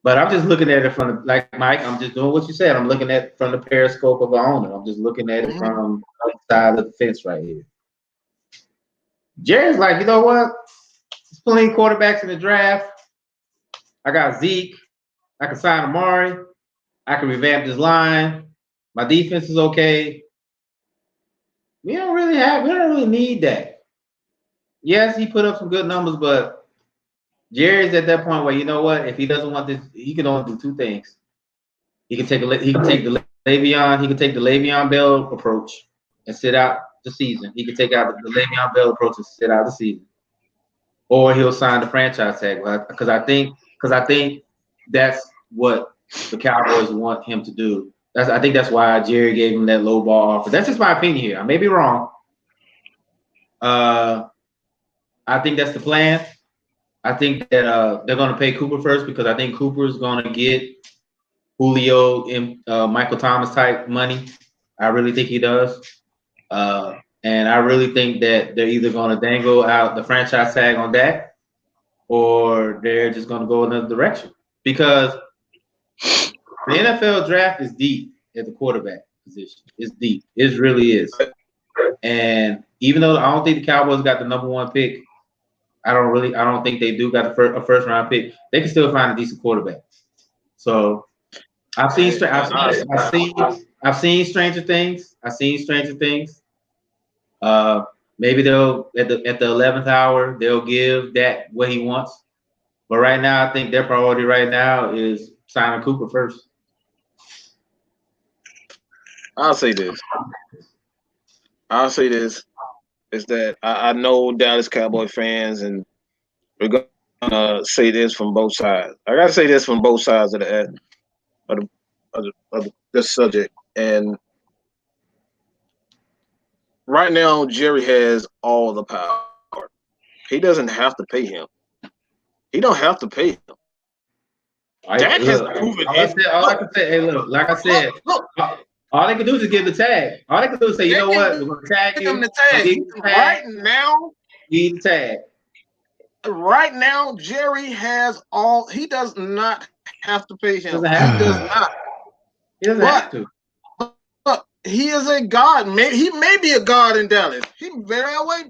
But I'm just looking at it from like Mike. I'm just doing what you said. I'm looking at it from the periscope of an owner. I'm just looking at it from the other side of the fence right here. Jerry's like, you know what? There's plenty of quarterbacks in the draft. I got Zeke. I can sign Amari. I can revamp this line. My defense is okay. We don't really need that. Yes, he put up some good numbers, but Jerry's at that point where, you know what? If he doesn't want this, he can only do two things. He can take the Le'Veon Bell approach and sit out the season. He can take out the Le'Veon Bell approach and sit out the season, or he'll sign the franchise tag. Because I think that's what the Cowboys want him to do. I think that's why Jerry gave him that low ball offer. That's just my opinion here. I may be wrong. I think that's the plan. I think that they're going to pay Cooper first because I think Cooper is going to get Julio and Michael Thomas type money. I really think he does. And I really think that they're either going to dangle out the franchise tag on that or they're just going to go another direction. Because the NFL draft is deep at the quarterback position. It's deep. It really is. And even though I don't think the Cowboys got the number one pick, I don't think they do got a first round pick. They can still find a decent quarterback. So I've seen stranger things. Maybe they'll at the 11th hour they'll give Dak what he wants. But right now, I think their priority right now is signing Cooper first. I'll say this is that I know Dallas Cowboy fans, and we're gonna say this from both sides. I gotta say this from both sides of this subject. And right now, Jerry has all the power. He doesn't have to pay him. He don't have to pay him. Dak has proven all I can say, hey, look, like I said, all they can do is give the tag. All they can do is say, you know what, we're going to tag you. Right now, need the tag. Right now, Jerry has all. He does not have to pay him. He does not. He doesn't have to. But he is a god. He may be a god in Dallas. He very well.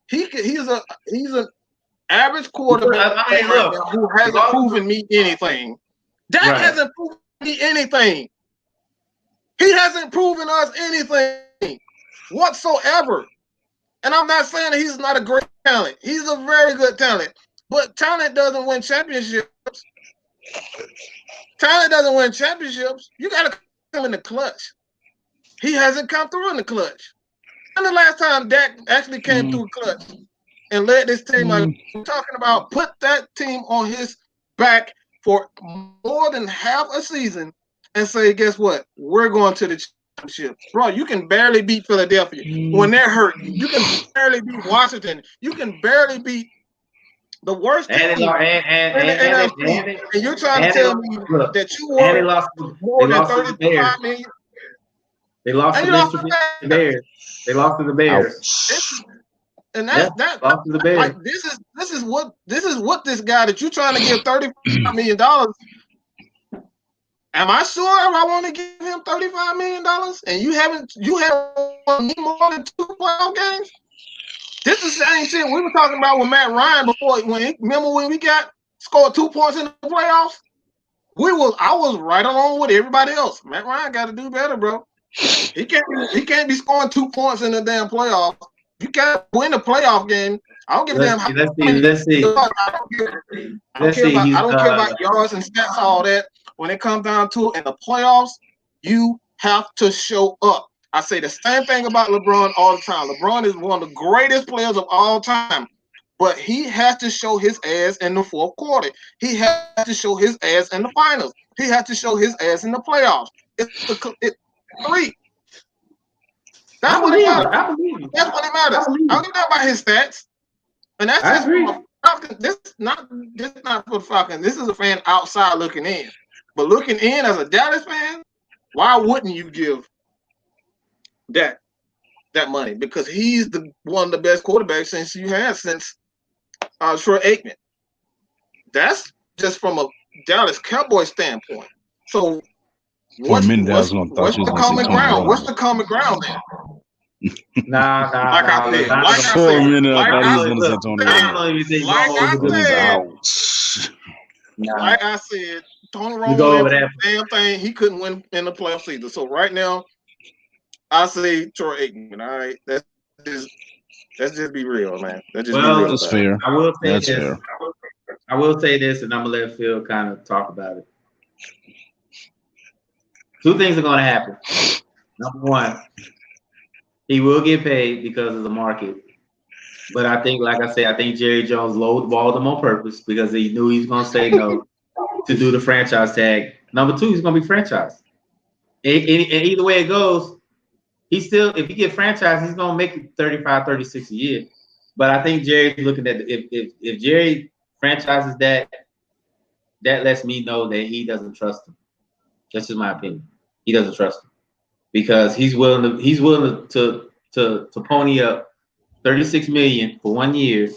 He's an average quarterback who hasn't proven me anything. Dak hasn't proven me anything. He hasn't proven us anything whatsoever. And I'm not saying that he's not a great talent. He's a very good talent. But talent doesn't win championships. Talent doesn't win championships. You got to come in the clutch. He hasn't come through in the clutch. And the last time Dak actually came through clutch and led this team, I'm talking about put that team on his back for more than half a season and say, guess what? We're going to the championship. Bro, you can barely beat Philadelphia when they're hurt. You can barely beat Washington. You can barely beat the worst team in the NFC. And you're trying to tell me that you won more than $35 million? They lost to the Bears. They lost to the Bears. And that lost to the Bears. Like this is what this guy that you're trying to give $35 million. Am I sure I want to give him $35 million? And you haven't won more than 2 playoff games? This is the same shit we were talking about with Matt Ryan before. Remember when we scored 2 points in the playoffs? I was right along with everybody else. Matt Ryan got to do better, bro. He can't be scoring 2 points in the damn playoffs. You got to win the playoff game. I don't give a damn how many. Let's see. I don't care about yards and stats, all that. When it comes down to it in the playoffs, you have to show up. I say the same thing about LeBron all the time. LeBron is one of the greatest players of all time, but he has to show his ass in the fourth quarter. He has to show his ass in the finals. He has to show his ass in the playoffs. It's 3. That's what it matters. That's what it matters. I don't give a damn about his stats. And that's just for the Falcons. This is not for the Falcons. This is a fan outside looking in. But looking in as a Dallas fan, why wouldn't you give that money? Because he's one of the best quarterbacks since Troy Aikman. That's just from a Dallas Cowboys standpoint. So what's the common ground? What's the common ground there? Nah. Like I said, Tony Romo did the damn thing. He couldn't win in the playoffs either. So right now, I say Troy Aikman. All right, let's just be real, man. That's fair. I will say this. Fair. I will say this, and I'm gonna let Phil kind of talk about it. 2 things are gonna happen. Number 1, he will get paid because of the market. But I think, like I said, I think Jerry Jones lowballed him on purpose because he knew he was going to say no to do the franchise tag. Number 2, he's going to be franchised. And either way it goes, if he get franchised, he's going to make 35, 36 a year. But I think Jerry's looking at if Jerry franchises that lets me know that he doesn't trust him. That's just my opinion. He doesn't trust him. Because he's willing to pony up $36 million for 1 year,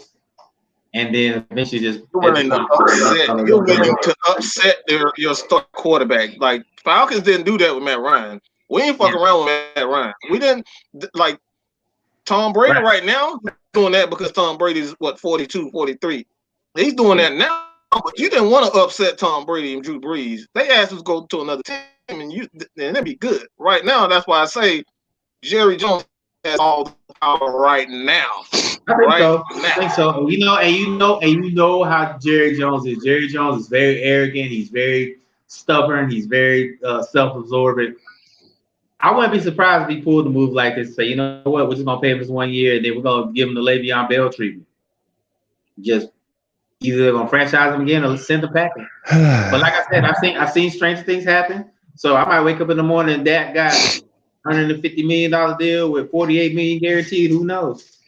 and then eventually just you're willing to upset your star quarterback. Like Falcons didn't do that with Matt Ryan. We ain't fucking around with Matt Ryan. We didn't like Tom Brady right now doing that because Tom Brady's 42, 43. He's doing that now, but you didn't want to upset Tom Brady and Drew Brees. They asked us to go to another team. And that'd be good. Right now, that's why I say Jerry Jones has all the power right now. I think so. You know how Jerry Jones is. Jerry Jones is very arrogant. He's very stubborn. He's very self-absorbed. I wouldn't be surprised if he pulled the move like this. Say, you know what? We're just gonna pay him this 1 year, and then we're gonna give him the Le'Veon Bell treatment. Just either they're gonna franchise him again or send him packing. But like I said, I've seen strange things happen. So I might wake up in the morning and that got $150 million deal with $48 million guaranteed. Who knows?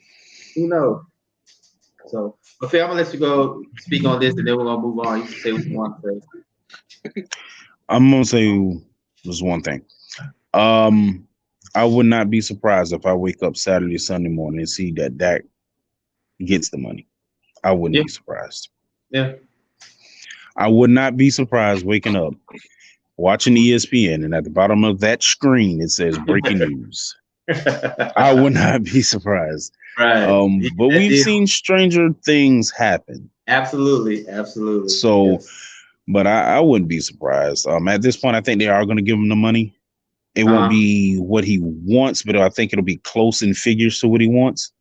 So, okay, I'm gonna let you go speak on this, and then we're gonna move on. You can say what you want to say. I'm gonna say just one thing. I would not be surprised if I wake up Saturday, Sunday morning and see that Dak gets the money. I wouldn't be surprised. Yeah. I would not be surprised waking up, watching ESPN, and at the bottom of that screen it says breaking news. I would not be surprised. Right. But we've seen stranger things happen. Absolutely. So, but I wouldn't be surprised. At this point, I think they are going to give him the money. It won't be what he wants, but I think it'll be close in figures to what he wants.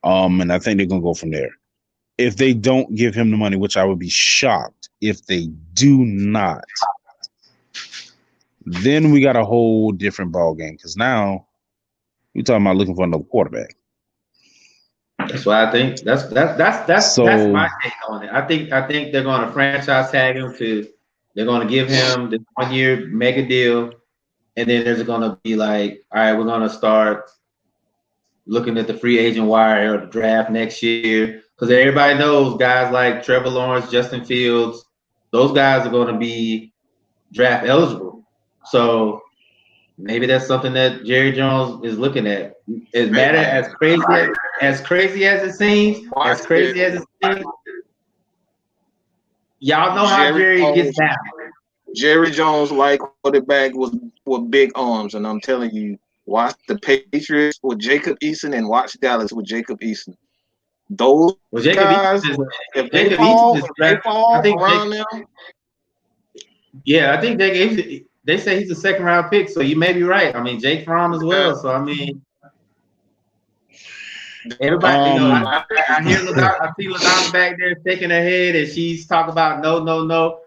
And I think they're going to go from there. If they don't give him the money, which I would be shocked if they do not, then we got a whole different ball game. Because now you're talking about looking for another quarterback. That's what I think. That's my take on it. I think they're going to franchise tag him they're going to give him the 1 year mega deal, and then there's going to be like, all right, we're going to start looking at the free agent wire or the draft next year, because everybody knows guys like Trevor Lawrence, Justin Fields, those guys are going to be draft eligible. So Maybe that's something that Jerry Jones is looking at. As matter as crazy as it seems, as crazy as it seems, y'all know how Jerry gets down. Jerry Jones like quarterback with big arms, and I'm telling you, watch the Patriots with Jacob Eason and watch Dallas with Jacob Eason. Those guys, if they fall around them. Yeah, I think they say he's a second round pick, so you may be right. I mean, Jake Fromm as well. So I mean, everybody, I hear I see LaDonna back there shaking her head, and she's talking about no.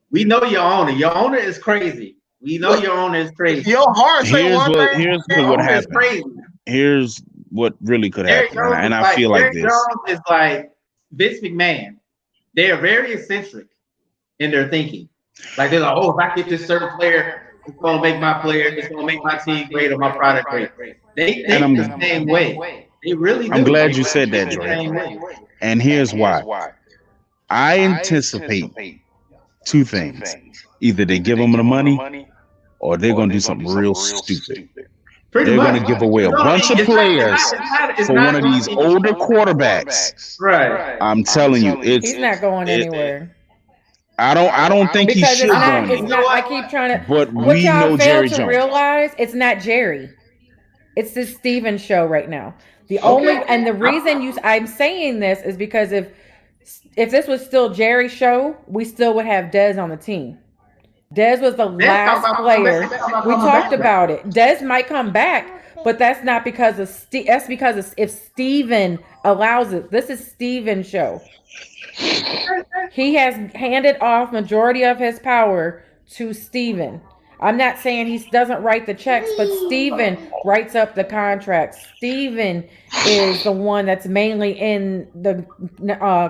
We know your owner. Your owner is crazy. We know your owner is crazy. Your heart say one thing. Here's what happened. Here's what really could happen, and I feel like this. Jones is like Vince McMahon. They are very eccentric in their thinking. Like they're like, if I get this certain player, it's gonna make my player, it's gonna make my team great or my product great. They think the same way. They really do. I'm glad you said that, Dre. And here's why. I anticipate two things. Either they give them the money or they're gonna do something real stupid. They're going to give away a bunch of players for one of these older quarterbacks. Right. I'm telling you, he's not going anywhere. I don't think he should go anywhere. I keep trying to. But what we y'all know fail Jerry to Jones. realize, it's not Jerry. It's the Steven show right now. The reason I'm saying this is because if this was still Jerry's show, we still would have Dez on the team. Dez was the last player. We talked about it. Dez might come back, but that's not because of that's because if Steven allows it. This is Steven's show. He has handed off majority of his power to Steven. I'm not saying he doesn't write the checks, but Steven writes up the contracts. Steven is the one that's mainly in the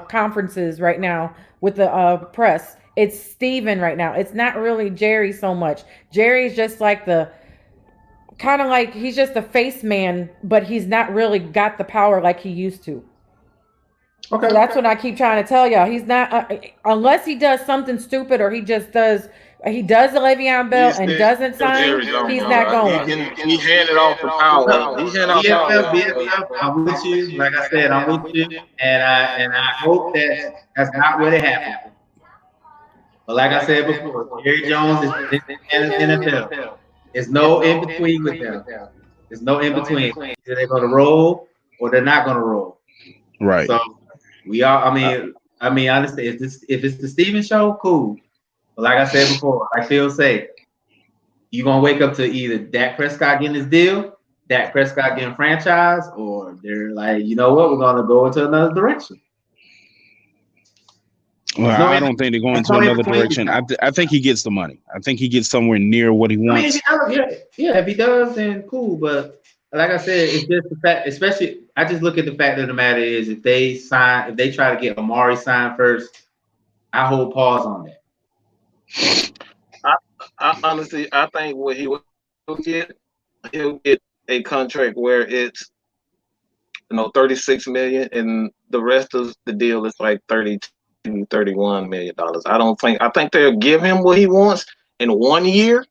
conferences right now with the press. It's Steven right now. It's not really Jerry so much. Jerry's just like he's just the face man, but he's not really got the power like he used to. Okay. So that's what I keep trying to tell y'all. He's not, unless he does something stupid or he does the Le'Veon Bell and doesn't sign, he's not going. He handed off the power. I'm with you. Like I said, I'm with you. And I hope that's not what happened. But like I said before, Jerry Jones is in the NFL. There's no in between with them. There's no in between. Either they're going to roll or they're not going to roll. Right. So we are. I mean, honestly, if it's the Steven show, cool. But like I said before, like Phil said, you're gonna wake up to either Dak Prescott getting his deal, Dak Prescott getting franchise, or they're like, you know what, we're gonna go into another direction. Well, I don't think they're going to another direction. I think he gets the money. I think he gets somewhere near what he wants. If he does, then cool. But like I said, it's just the fact, especially I just look at the fact of the matter is if they try to get Amari signed first, I hold pause on that. I honestly think what he'll get a contract where it's 36 million and the rest of the deal is like $31 million. I think they'll give him what he wants in 1 year,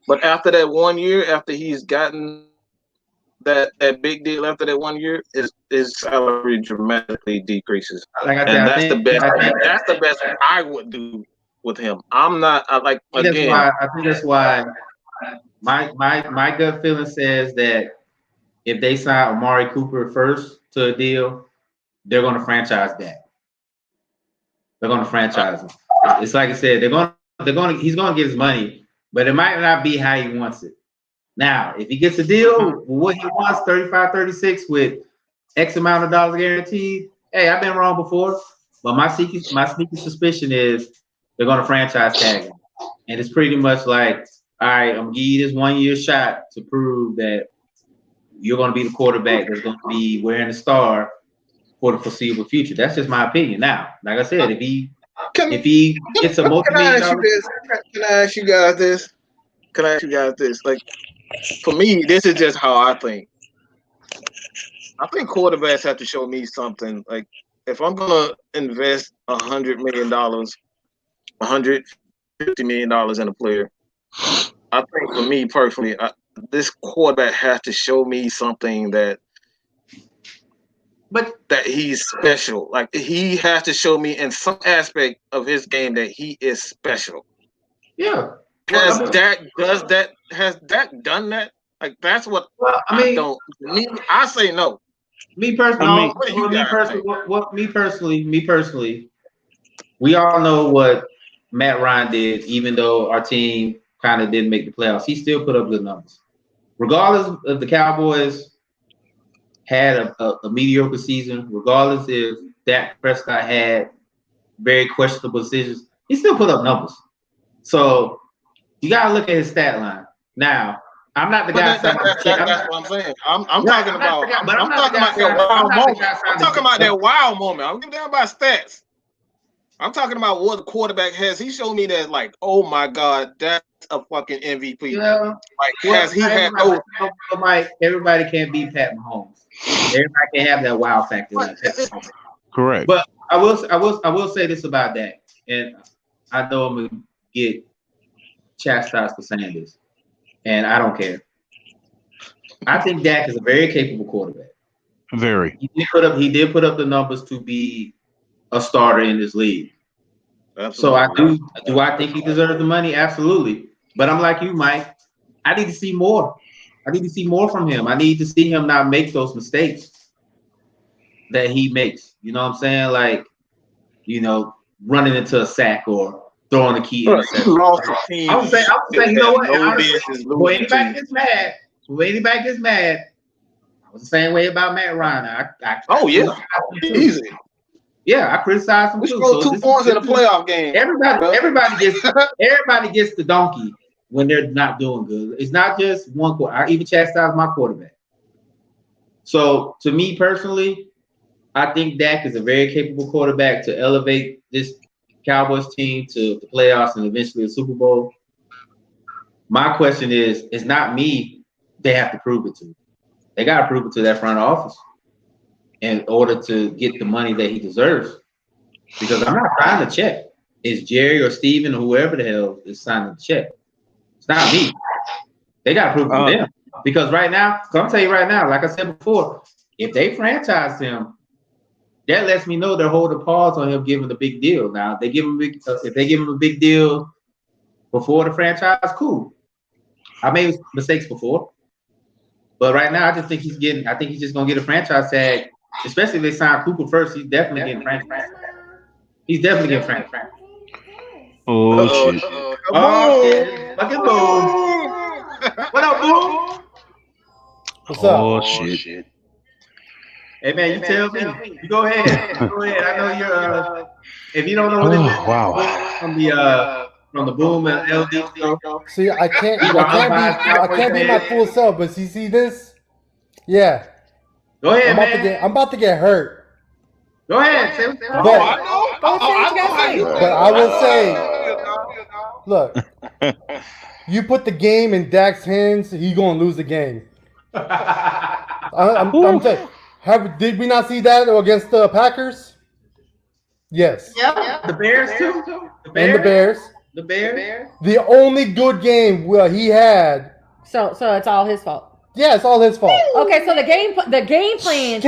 but after that 1 year, after he's gotten that big deal, after that 1 year, his salary dramatically decreases. Like I said, that's the best I would do with him. I think that's why my gut feeling says that if they sign Amari Cooper first to a deal, they're going to franchise that. They're going to franchise him. It's like I said, he's going to get his money, but it might not be how he wants it. Now, if he gets a deal, what he wants, 35, 36 with X amount of dollars guaranteed, hey, I've been wrong before, but my sneaky suspicion is they're going to franchise tag him. And it's pretty much like, all right, I'm going to give you this 1 year shot to prove that you're going to be the quarterback that's going to be wearing the star for the foreseeable future. That's just my opinion. Now, like I said, if he gets a multi-million dollar... Can I ask you guys this? Like, for me, this is just how I think. I think quarterbacks have to show me something. Like, if I'm going to invest $100 million, $150 million in a player, I think for me personally, this quarterback has to show me something that he's special. Like he has to show me in some aspect of his game that he is special. Yeah. Has Dak done that? Like that's what I say no. Me personally, me personally, we all know what Matt Ryan did, even though our team kind of didn't make the playoffs. He still put up good numbers. Regardless of the Cowboys had a mediocre season, regardless if Dak Prescott had very questionable decisions, he still put up numbers. So you got to look at his stat line. Now, I'm not the guy. That's what I'm saying. I'm talking about that wow moment. I'm talking about that wow moment. I'm giving down about stats. I'm talking about what the quarterback has. He showed me that, like, oh my God, that's a fucking MVP. Yeah. Like, has he had those? Everybody can't beat Pat Mahomes. Everybody can have that wow factor. Correct. But I will say this about that, and I know I'm gonna get chastised for saying this, and I don't care. I think Dak is a very capable quarterback. Very. He did put up the numbers to be a starter in this league. Absolutely. So do I think he deserves the money? Absolutely. But I'm like you, Mike. I need to see more. I need to see more from him. I need to see him not make those mistakes that he makes. You know what I'm saying? Like, running into a sack or throwing a key interception. I would say, you know what? When anybody gets mad, I was the same way about Matt Ryan. Easy. Yeah, I criticized him we too. Scored 2 points in a playoff game. Everybody gets the donkey when they're not doing good. It's not just one quarter. I even chastise my quarterback. So to me personally, I think Dak is a very capable quarterback to elevate this Cowboys team to the playoffs and eventually a Super Bowl. My question is, it's not me they have to prove it to. They got to prove it to that front office in order to get the money that he deserves. Because I'm not signing the check. It's Jerry or Steven or whoever the hell is signing the check. It's not me. They got to prove it to them. Because right now, I'm tell you right now, like I said before, if they franchise him, that lets me know they're holding pause on him giving the big deal. Now, if they give him a big deal before the franchise, cool. I made mistakes before. But right now, I think he's just gonna get a franchise tag, especially if they sign Cooper first. He's definitely getting franchise. He's definitely getting franchise. Oh shit! Fucking boom! What up, boom? What's up? Oh shit! Hey man, you tell me. You go ahead. I know you're. If you don't know what it is, wow. From the Boom and LD show. See, I can't be my full self, but you see this? Yeah. Go ahead, I'm about to get hurt. Go ahead. Say But I will say, look, you put the game in Dak's hands, he's gonna lose the game. I'm saying, did we not see that against the Packers? Yes. Yep. The Bears too. And the Bears. The Bears. The only good game he had. So it's all his fault. Yeah, it's all his fault. Okay, so the game plan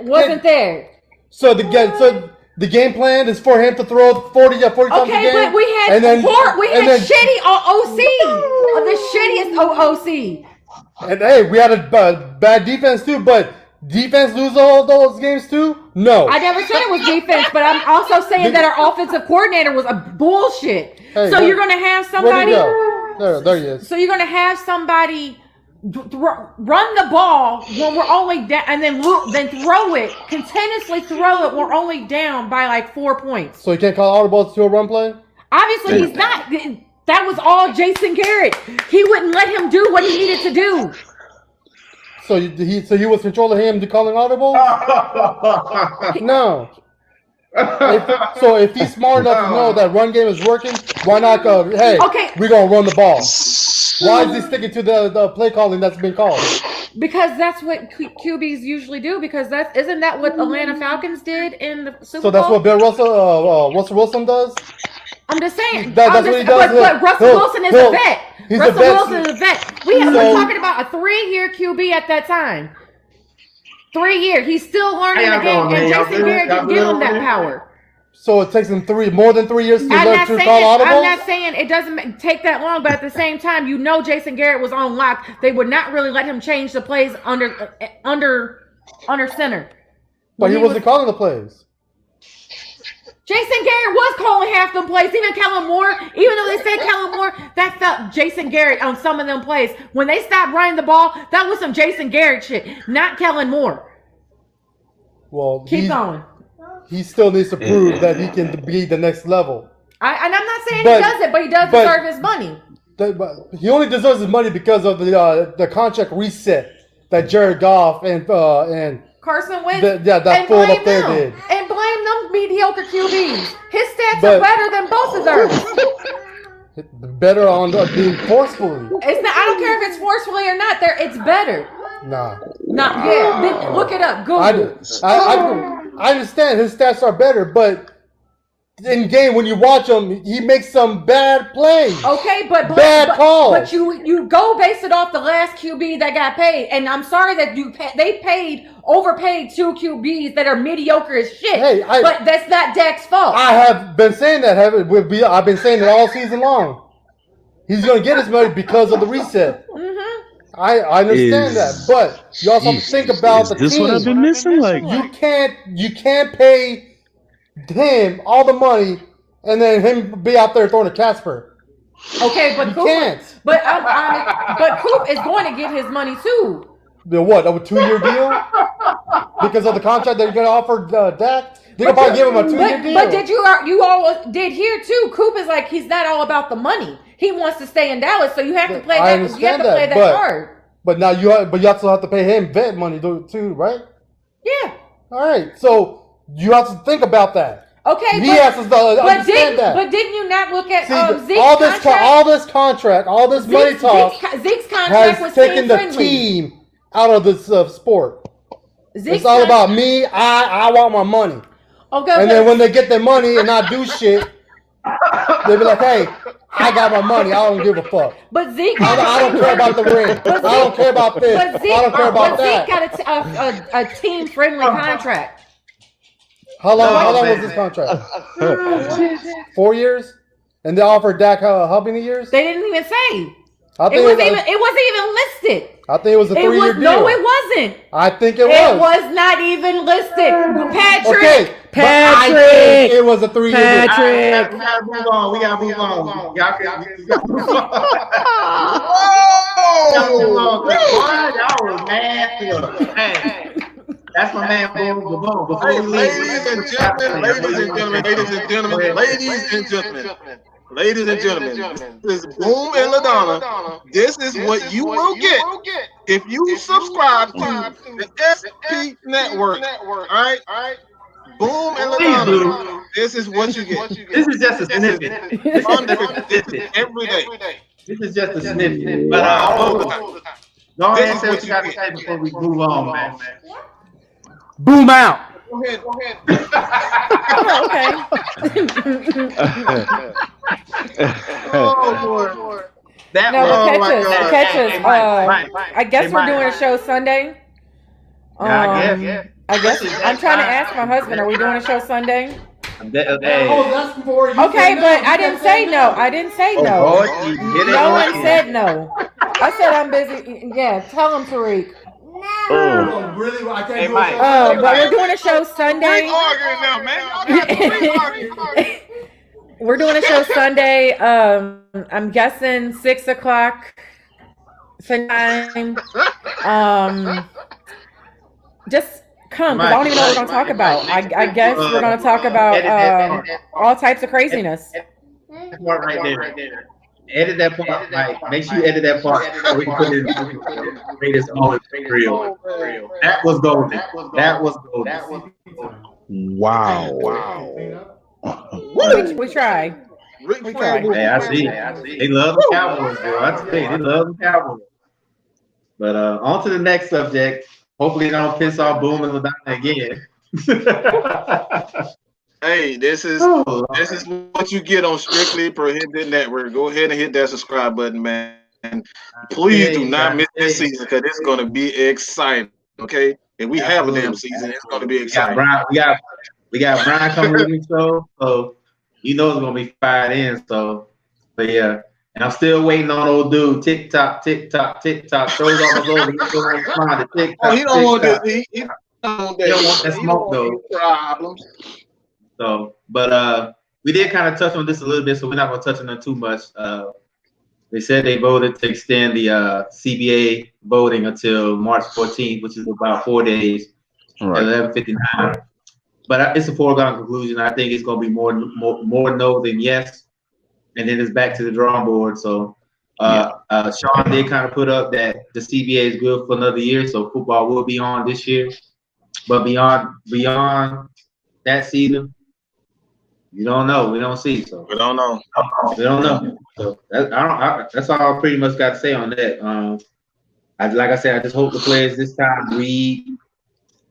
wasn't there. So the game plan is for him to throw 40 times a game. Okay, but we had shitty OC. The shittiest OC. And hey, we had a bad defense too, but defense lose all those games too? No. I never said it was defense, but I'm also saying that our offensive coordinator was a bullshit. Hey, so you're going to have somebody. There he is. So you're going to have somebody run the ball when we're only down, and then continuously throw it. We're only down by like 4 points. So you can't call audibles to a run play? Obviously, he's not. That was all Jason Garrett. He wouldn't let him do what he needed to do. So he was controlling him to calling audible? No. If he's smart enough to know that run game is working, why not go, hey, we're going to run the ball? Why is he sticking to the play calling that's been called? Because that's what QBs usually do. Because isn't that what Atlanta Falcons did in the Super Bowl? So that's what Russell Wilson does? I'm just saying. That's what he does. But Russell Wilson is a vet. He's Russell the best. Wilson is a vet. We're talking about a 3-year QB at that time. 3 years. He's still learning the game, and Jason Garrett didn't give him that power. So it takes him more than 3 years to learn to call audibles? I'm not saying it doesn't take that long, but at the same time, Jason Garrett was on lock. They would not really let him change the plays under center. But he wasn't calling the plays. Jason Garrett was calling half them plays. Even Kellen Moore, even though they said Kellen Moore, that felt Jason Garrett on some of them plays. When they stopped running the ball, that was some Jason Garrett shit, not Kellen Moore. Well, keep going. He still needs to prove that he can be the next level. And I'm not saying he does it, but he does deserve his money. He only deserves his money because of the contract reset that Jared Goff and Carson Wentz that fool up there did. And blame them mediocre QBs. His stats are better than both of theirs. Better on being forcefully. It's not. I don't care if it's forcefully or not. It's better. Nah. Yeah. Look it up. Google. I understand his stats are better, but in game when you watch him, he makes some bad plays. Okay, but bad calls. But you go base it off the last QB that got paid, and I'm sorry that they overpaid 2 QBs that are mediocre as shit. But that's not Dak's fault. I have been saying that. I've been saying it all season long. He's going to get his money because of the reset. Mm-hmm. I understand that, but you also have to think about the team. This what I've been missing? Like you can't pay him all the money and then him be out there throwing a Casper. Okay, but Coop can't. But Coop is going to get his money too. The what? A 2-year deal? Because of the contract they're going to offer Dak? They could probably give him a 2-year deal. But did you all did here too? Coop is like, he's not all about the money. He wants to stay in Dallas, so you have to play that. You have to play that card. But now you also have to pay him vet money too, right? Yeah. All right. So you have to think about that. Okay. He has to understand that. But didn't you not look at Zeke's contract? All this money talk. Zeke's contract was taken the team out of this sport. It's all about me. I want my money. Okay. And then when they get their money and not do shit, they be like, "Hey, I got my money. I don't give a fuck." But Zeke, I don't care about the ring. I don't care about this. I don't care about that. Zeke got a team-friendly contract. How long was this contract? 4 years? And they offered Dak how many years? They didn't even say. It wasn't even listed. I think it was a 3-year deal. No, it wasn't. I think it was. It was not even listed. Patrick. Okay, Patrick. I think it was a 3-year deal. Patrick. We gotta move on. Y'all move on. Y'all was mad. Hey, that's my man. Boom. Hey, ladies and gentlemen, this is Boom and LaDonna. This is what you will get if you subscribe to the SP Network. All right? Boom and LaDonna. This is what you get. This is just a snippet. Every day. This is just a snippet. But all the time. Go ahead and say what you got to say before we move on, man. Boom out. Go ahead. Oh, boy. Catch us. I guess we're doing a show Sunday. I guess I'm trying to ask my husband, are we doing a show Sunday? That's before you okay, but I didn't say no. No one said no. I said I'm busy. Yeah, tell him, Tariq. Oh, really? I can't do it. Oh, but we're doing a show Sunday. We're doing a show Sunday. I'm guessing 6 o'clock time. Just come, because I don't even know what we're going to talk about. I guess we're going to talk about all types of craziness. Right there. Edit that part. Right. Make sure you edit that part so we can put it in. Greatest always real. That was golden. Wow. We try. Hey, I see. They love the Cowboys, bro. I tell you, they love the Cowboys. But on to the next subject. Hopefully, they don't piss off Boom and LaDonna again. Hey, this is what you get on Strictly Prohibited Network. Go ahead and hit that subscribe button, man. Please do not miss this season because it's going to be exciting. Okay, and we have a damn season. It's going to be exciting. We got Brian coming with me, so you know it's going to be fired in. So, but yeah, and I'm still waiting on old dude. TikTok. Shows almost over. He still won't respond to TikTok. Oh, he don't want this. He don't want that smoke though. Problems. So, but we did kind of touch on this a little bit, so we're not going to touch on it too much. They said they voted to extend the CBA voting until March 14th, which is about 4 days, at 11:59. But it's a foregone conclusion. I think it's going to be more no than yes, and then it's back to the drawing board. So Sean did kind of put up that the CBA is good for another year, so football will be on this year. But beyond that season, you don't know. We don't see. So we don't know. We don't know. So that's all I pretty much got to say on that. Like I said, I just hope the players this time read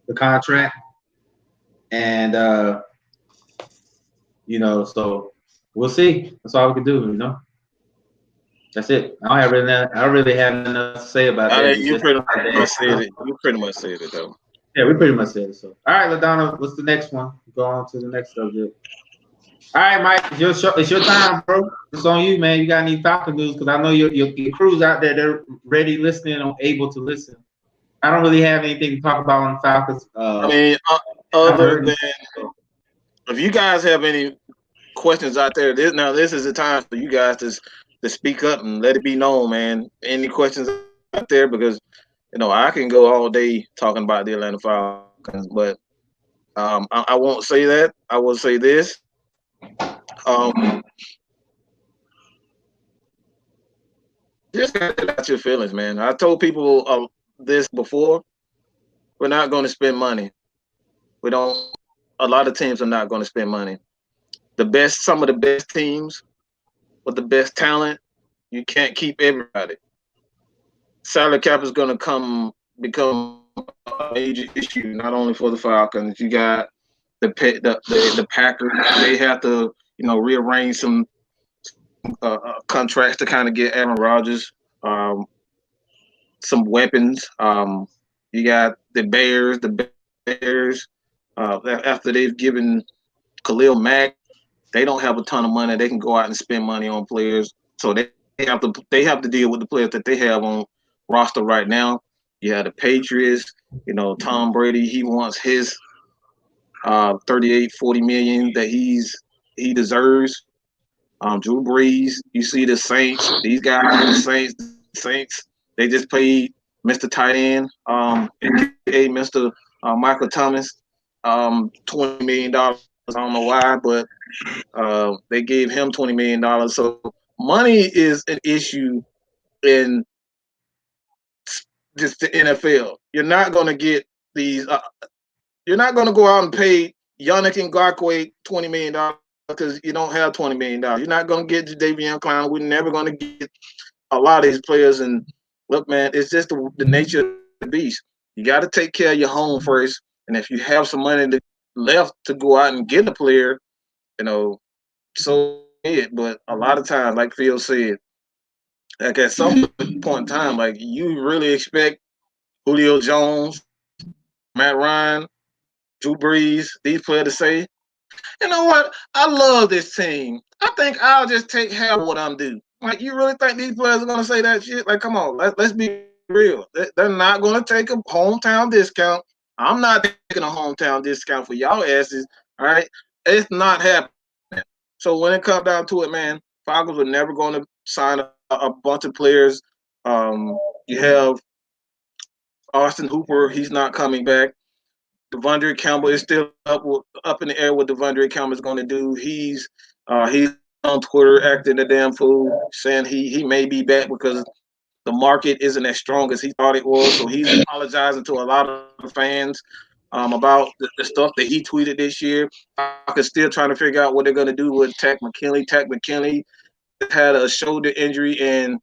the contract, and so we'll see. That's all we can do. That's it. I don't really have enough to say about that. You pretty much said it. You pretty much said it though. Yeah, we pretty much said it. So all right, LaDonna, what's the next one? Go on to the next subject. All right, Mike, it's your time, bro. It's on you, man. You got any Falcon news? Because I know your crew's out there. They're ready, listening, and able to listen. I don't really have anything to talk about on the Falcons. I mean, other than if you guys have any questions out there, this is the time for you guys to speak up and let it be known, man. Any questions out there? Because I can go all day talking about the Atlanta Falcons, but I won't say that. I will say this. Just got your feelings, man. I told people this before. We're not going to spend money. We don't. A lot of teams are not going to spend money. Some of the best teams with the best talent, you can't keep everybody. Salary cap is going to become a major issue, not only for the Falcons. You got the Packers. They have to rearrange some contracts to kind of get Aaron Rodgers some weapons. You got the Bears. After they've given Khalil Mack, they don't have a ton of money. They can go out and spend money on players, so they have to deal with the players that they have on roster right now. You have the Patriots. Tom Brady. He wants his $38-40 million that he deserves. Drew Brees, you see the Saints. These guys, the Saints, they just paid Mr. Tight End, aka Mr. Michael Thomas, $20 million. I don't know why, but they gave him $20 million. So money is an issue in just the NFL. You're not going to get these. You're not going to go out and pay Yannick Ngakoue $20 million because you don't have $20 million. You're not going to get Jadeveon Clowney. We're never going to get a lot of these players. And look, man, it's just the nature of the beast. You got to take care of your home first. And if you have some money left to go out and get a player, so be it. But a lot of times, like Phil said, like at some point in time, like you really expect Julio Jones, Matt Ryan, Drew Brees, these players to say, you know what? I love this team. I think I'll just take half of what I'm due. Like, you really think these players are going to say that shit? Like, come on, let's be real. They're not going to take a hometown discount. I'm not taking a hometown discount for y'all asses, all right? It's not happening. So when it comes down to it, man, Falcons are never going to sign a bunch of players. You have Austin Hooper. He's not coming back. Devondre Campbell is still up in the air what Devondre Campbell is going to do. He's on Twitter acting a damn fool, saying he may be back because the market isn't as strong as he thought it was. So he's apologizing to a lot of fans about the stuff that he tweeted this year. Falcons still trying to figure out what they're going to do with Takk McKinley. Takk McKinley had a shoulder injury, and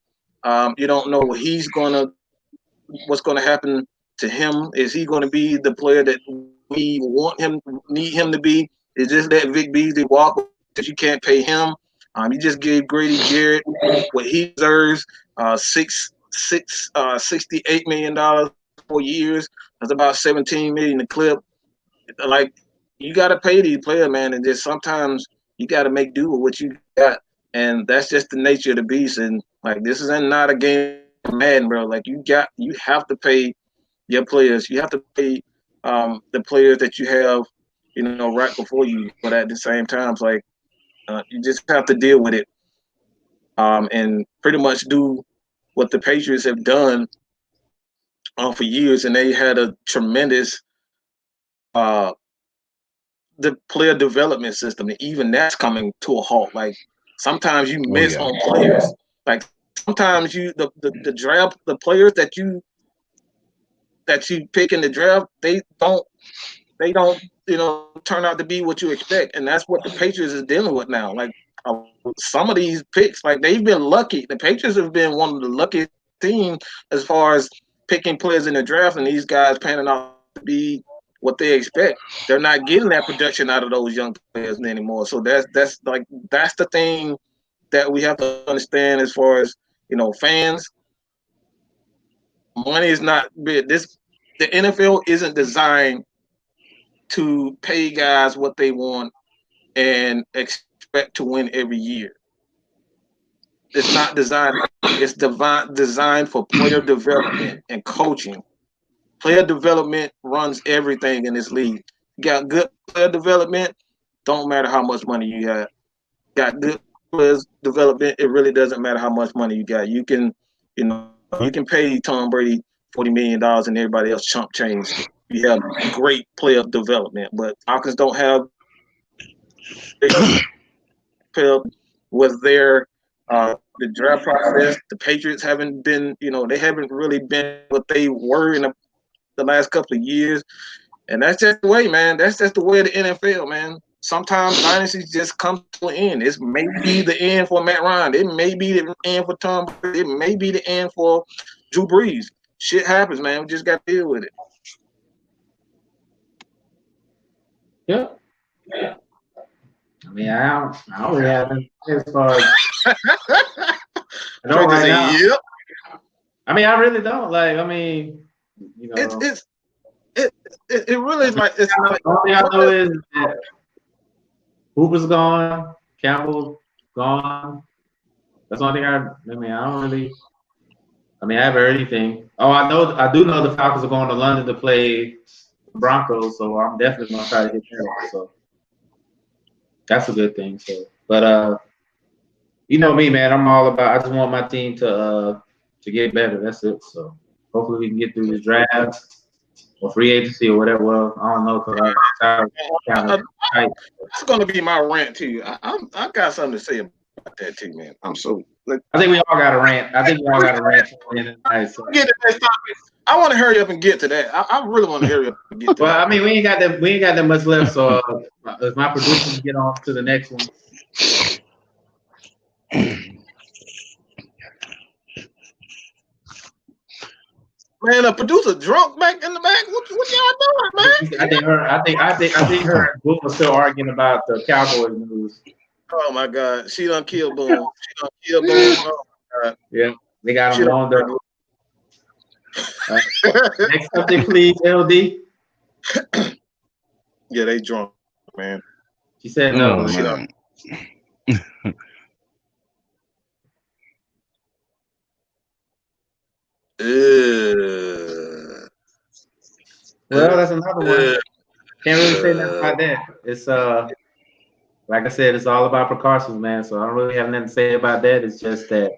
you don't know what's going to happen to him. Is he going to be the player that we need him to be? is just let Vic Beasley walk because you can't pay him. You just gave Grady Jarrett what he deserves, $68 million 4 years. That's about $17 million a clip. Like, you got to pay these players, man, and just sometimes you got to make do with what you got, and that's just the nature of the beast. And like, this is not a game of Madden, bro. Like, you have to pay your players. You have to pay the players that you have, right before you. But at the same time, it's like you just have to deal with it, and pretty much do what the Patriots have done for years, and they had a tremendous the player development system, and even that's coming to a halt. Like, sometimes you miss on players. Like, sometimes the draft, the players that you pick in the draft, they don't turn out to be what you expect, and that's what the Patriots is dealing with now. Like, some of these picks, like, they've been lucky. The Patriots have been one of the luckiest teams as far as picking players in the draft, and these guys panning out to be what they expect. They're not getting that production out of those young players anymore. So that's the thing that we have to understand as far as, fans. Money is not big. The NFL isn't designed to pay guys what they want and expect to win every year. It's not designed. It's designed for player development and coaching. Player development runs everything in this league. You got good player development, don't matter how much money you got. Got good players development, it really doesn't matter how much money you got. You can pay Tom Brady $40 million and everybody else chump change. You have great player development, but Falcons don't have with their the draft process. The Patriots haven't been, they haven't really been what they were in the last couple of years, and that's just the way, man. That's just the way of the NFL, man. Sometimes dynasties just come to an end. It may be the end for Matt Ryan. It may be the end for Tom Brady. It may be the end for Drew Brees. Shit happens, man. We just got to deal with it. Yeah. I mean, I don't really have anything as far as I don't right now. Yep. I mean, I really don't. Like, I mean, it really is like, it's like, all I know is that Hooper's gone, Campbell gone. That's the only thing I haven't heard anything. Oh, I do know the Falcons are going to London to play Broncos, so I'm definitely gonna try to hit that. So that's a good thing. So, but you know me, man. I'm all about. I just want my team to get better. That's it. So hopefully we can get through this draft or free agency or whatever. Well, I don't know because it's gonna be my rant too. I got something to say about that too, man. I think we all got a rant. I think we all got a rant. So. Get to that topic. I want to hurry up and get to that. I really want to hurry up and get to that. Well, I mean, we ain't got that much left. So if my producer can get on to the next one. Man, a producer drunk back in the back. What y'all doing, man? I think her and Boom are still arguing about the Cowboys news. Oh my God, she done killed Boom. Oh my God. Yeah, they got him on the. Next subject, please, LD. Yeah, they drunk, man. She said no. Well, that's another one. Can't really say nothing about that. It's like I said, it's all about precautions, man. So I don't really have nothing to say about that. It's just that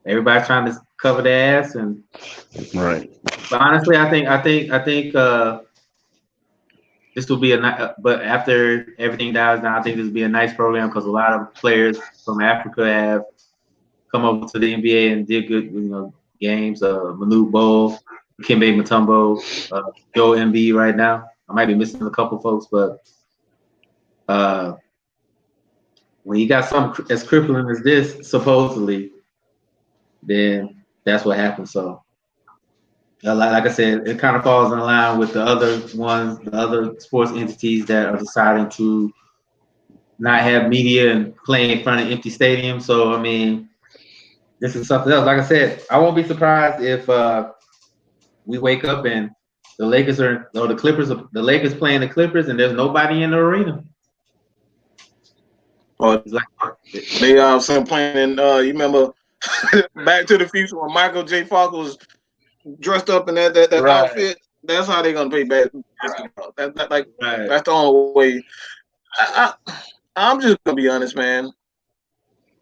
everybody's trying to cover their ass, and right. But honestly, I think this will be but after everything dies down, I think this will be a nice program because a lot of players from Africa have come over to the NBA and did good, games. Manute Bol, Kembe Mutombo, Joe Embiid right now. I might be missing a couple folks, but when you got something as crippling as this, supposedly, then that's what happens. So like I said, it kind of falls in line with the other ones, the other sports entities that are deciding to not have media and play in front of empty stadiums. So, I mean, this is something else. Like I said, I won't be surprised if we wake up and the Lakers or the Clippers, the Lakers playing the Clippers, and there's nobody in the arena. Or they some playing in you remember Back to the Future when Michael J. Fox was dressed up in that Right. outfit. That's how they're gonna play basketball. Right. That's the only way. I'm just gonna be honest, man.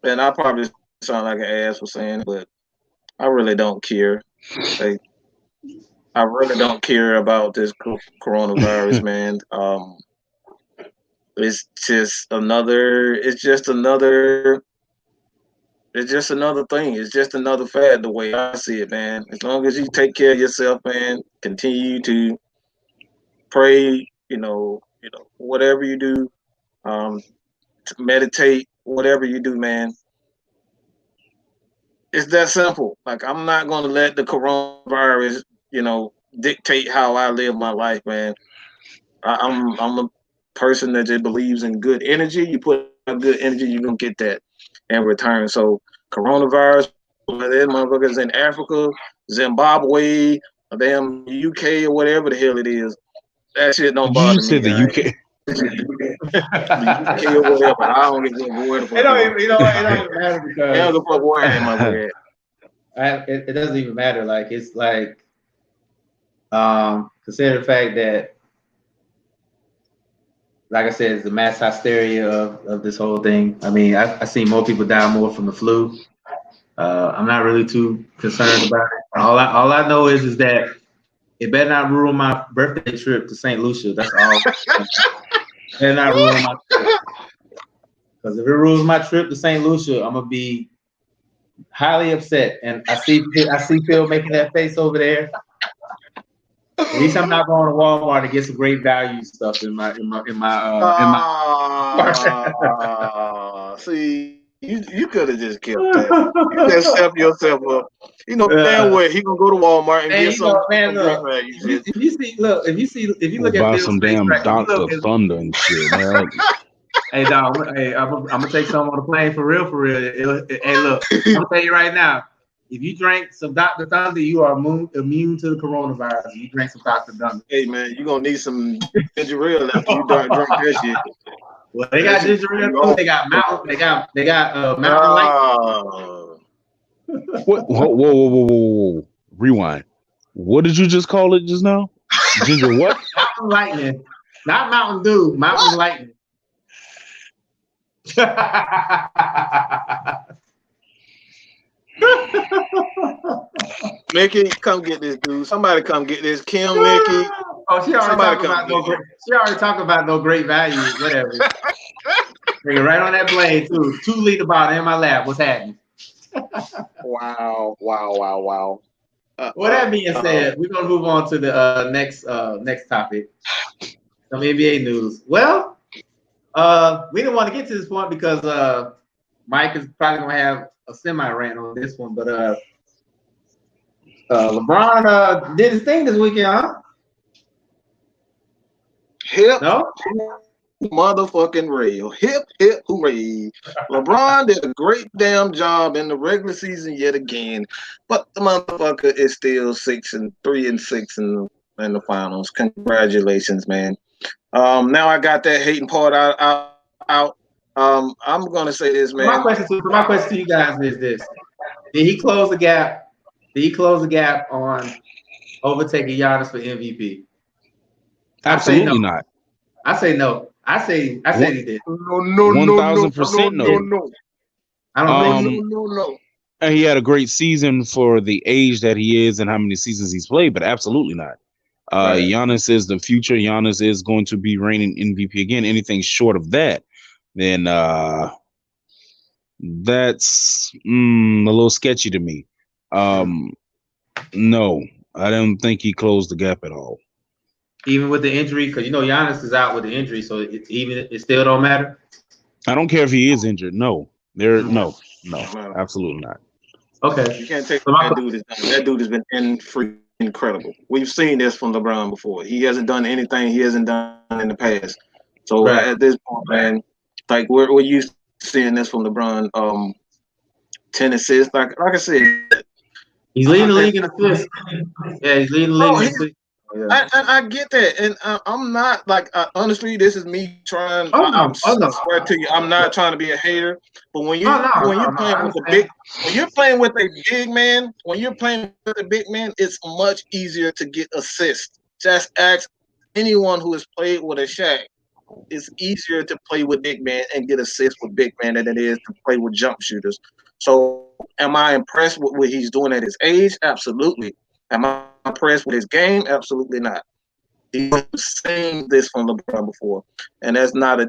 And I probably sound like an ass for saying it, but I really don't care. Like, I really don't care about this coronavirus, man. It's just another thing. It's just another fad, the way I see it, man. As long as you take care of yourself, man, continue to pray, whatever you do, meditate, whatever you do, man. It's that simple. Like, I'm not going to let the coronavirus, dictate how I live my life, man. I'm a person that just believes in good energy. You put out good energy, you're going to get that in return. So coronavirus, whether motherfuckers in Africa, Zimbabwe, or damn UK or whatever the hell it is, that shit don't bother me. You said the UK. The UK or whatever. I don't get where the fuck. It don't even matter because it doesn't even matter. Like, it's like consider the fact that, like I said, it's the mass hysteria of this whole thing. I mean, I see more people die more from the flu. I'm not really too concerned about it. All I know is that it better not ruin my birthday trip to St. Lucia. That's all. It better not ruin my trip. Because if it ruins my trip to St. Lucia, I'm gonna be highly upset. And I see Phil making that face over there. At least I'm not going to Walmart to get some great value stuff in my. See, you could have just kept that. You just step yourself up. Damn well he gonna go to Walmart and get some. Man, look, if you look at buy Phil's some face damn right, Dr. Thunder and shit, man. Hey, dog. Hey, I'm gonna take some on the plane for real. Hey, look, I'm gonna tell you right now. If you drink some Dr. Thunder, you are immune to the coronavirus. If you drink some Dr. Thunder. Hey, man, you're going to need some ginger ale after you drink that shit. Well, they got ginger ale too. They got mountain. They got mountain light. Whoa. Rewind. What did you just call it just now? Ginger what? Mountain lightning. Not Mountain Dew. Mountain lightning. Mickey, come get this dude. Somebody come get this. Kim, Mickey. Oh, she already talked about no great value. Whatever. Bring it right on that blade too. 2-liter bottle in my lap. What's happening? Wow. With that being said, we're gonna move on to the next topic. Some NBA news. Well, we didn't want to get to this point because Mike is probably gonna have a semi-rant on this one, but LeBron did his thing this weekend, huh? Hip, no? Motherfucking real. Hip, hooray. LeBron did a great damn job in the regular season yet again, but the motherfucker is still 3-6 in the finals. Congratulations, man. Now I got that hating part out. I'm gonna say this, man. My question to you guys is this: Did he close the gap? Did he close the gap on overtaking Giannis for MVP? Absolutely not. I say no. I say he did. No. 1,000% no. I don't think so. No. And he had a great season for the age that he is and how many seasons he's played, but absolutely not. Right. Giannis is the future. Giannis is going to be reigning MVP again. Anything short of that, then that's a little sketchy to me. No, I don't think he closed the gap at all. Even with the injury, because Giannis is out with the injury, so it still don't matter. I don't care if he is injured. No, absolutely not. Okay, you can't take that dude. That dude has been in free incredible. We've seen this from LeBron before. He hasn't done anything he hasn't done in the past. So at this point, man, like we're used to seeing this from LeBron. 10 assists, like I said, he's leading the league in assists. Yeah, he's leading the league in assists. I get that, and I'm not like honestly. This is me trying. I swear to you, I'm not trying to be a hater. But when you're playing with a big man, it's much easier to get assists. Just ask anyone who has played with a Shaq. It's easier to play with big man and get assists with big man than it is to play with jump shooters. So, am I impressed with what he's doing at his age? Absolutely. Am I impressed with his game? Absolutely not. He's seen this from LeBron before, and that's not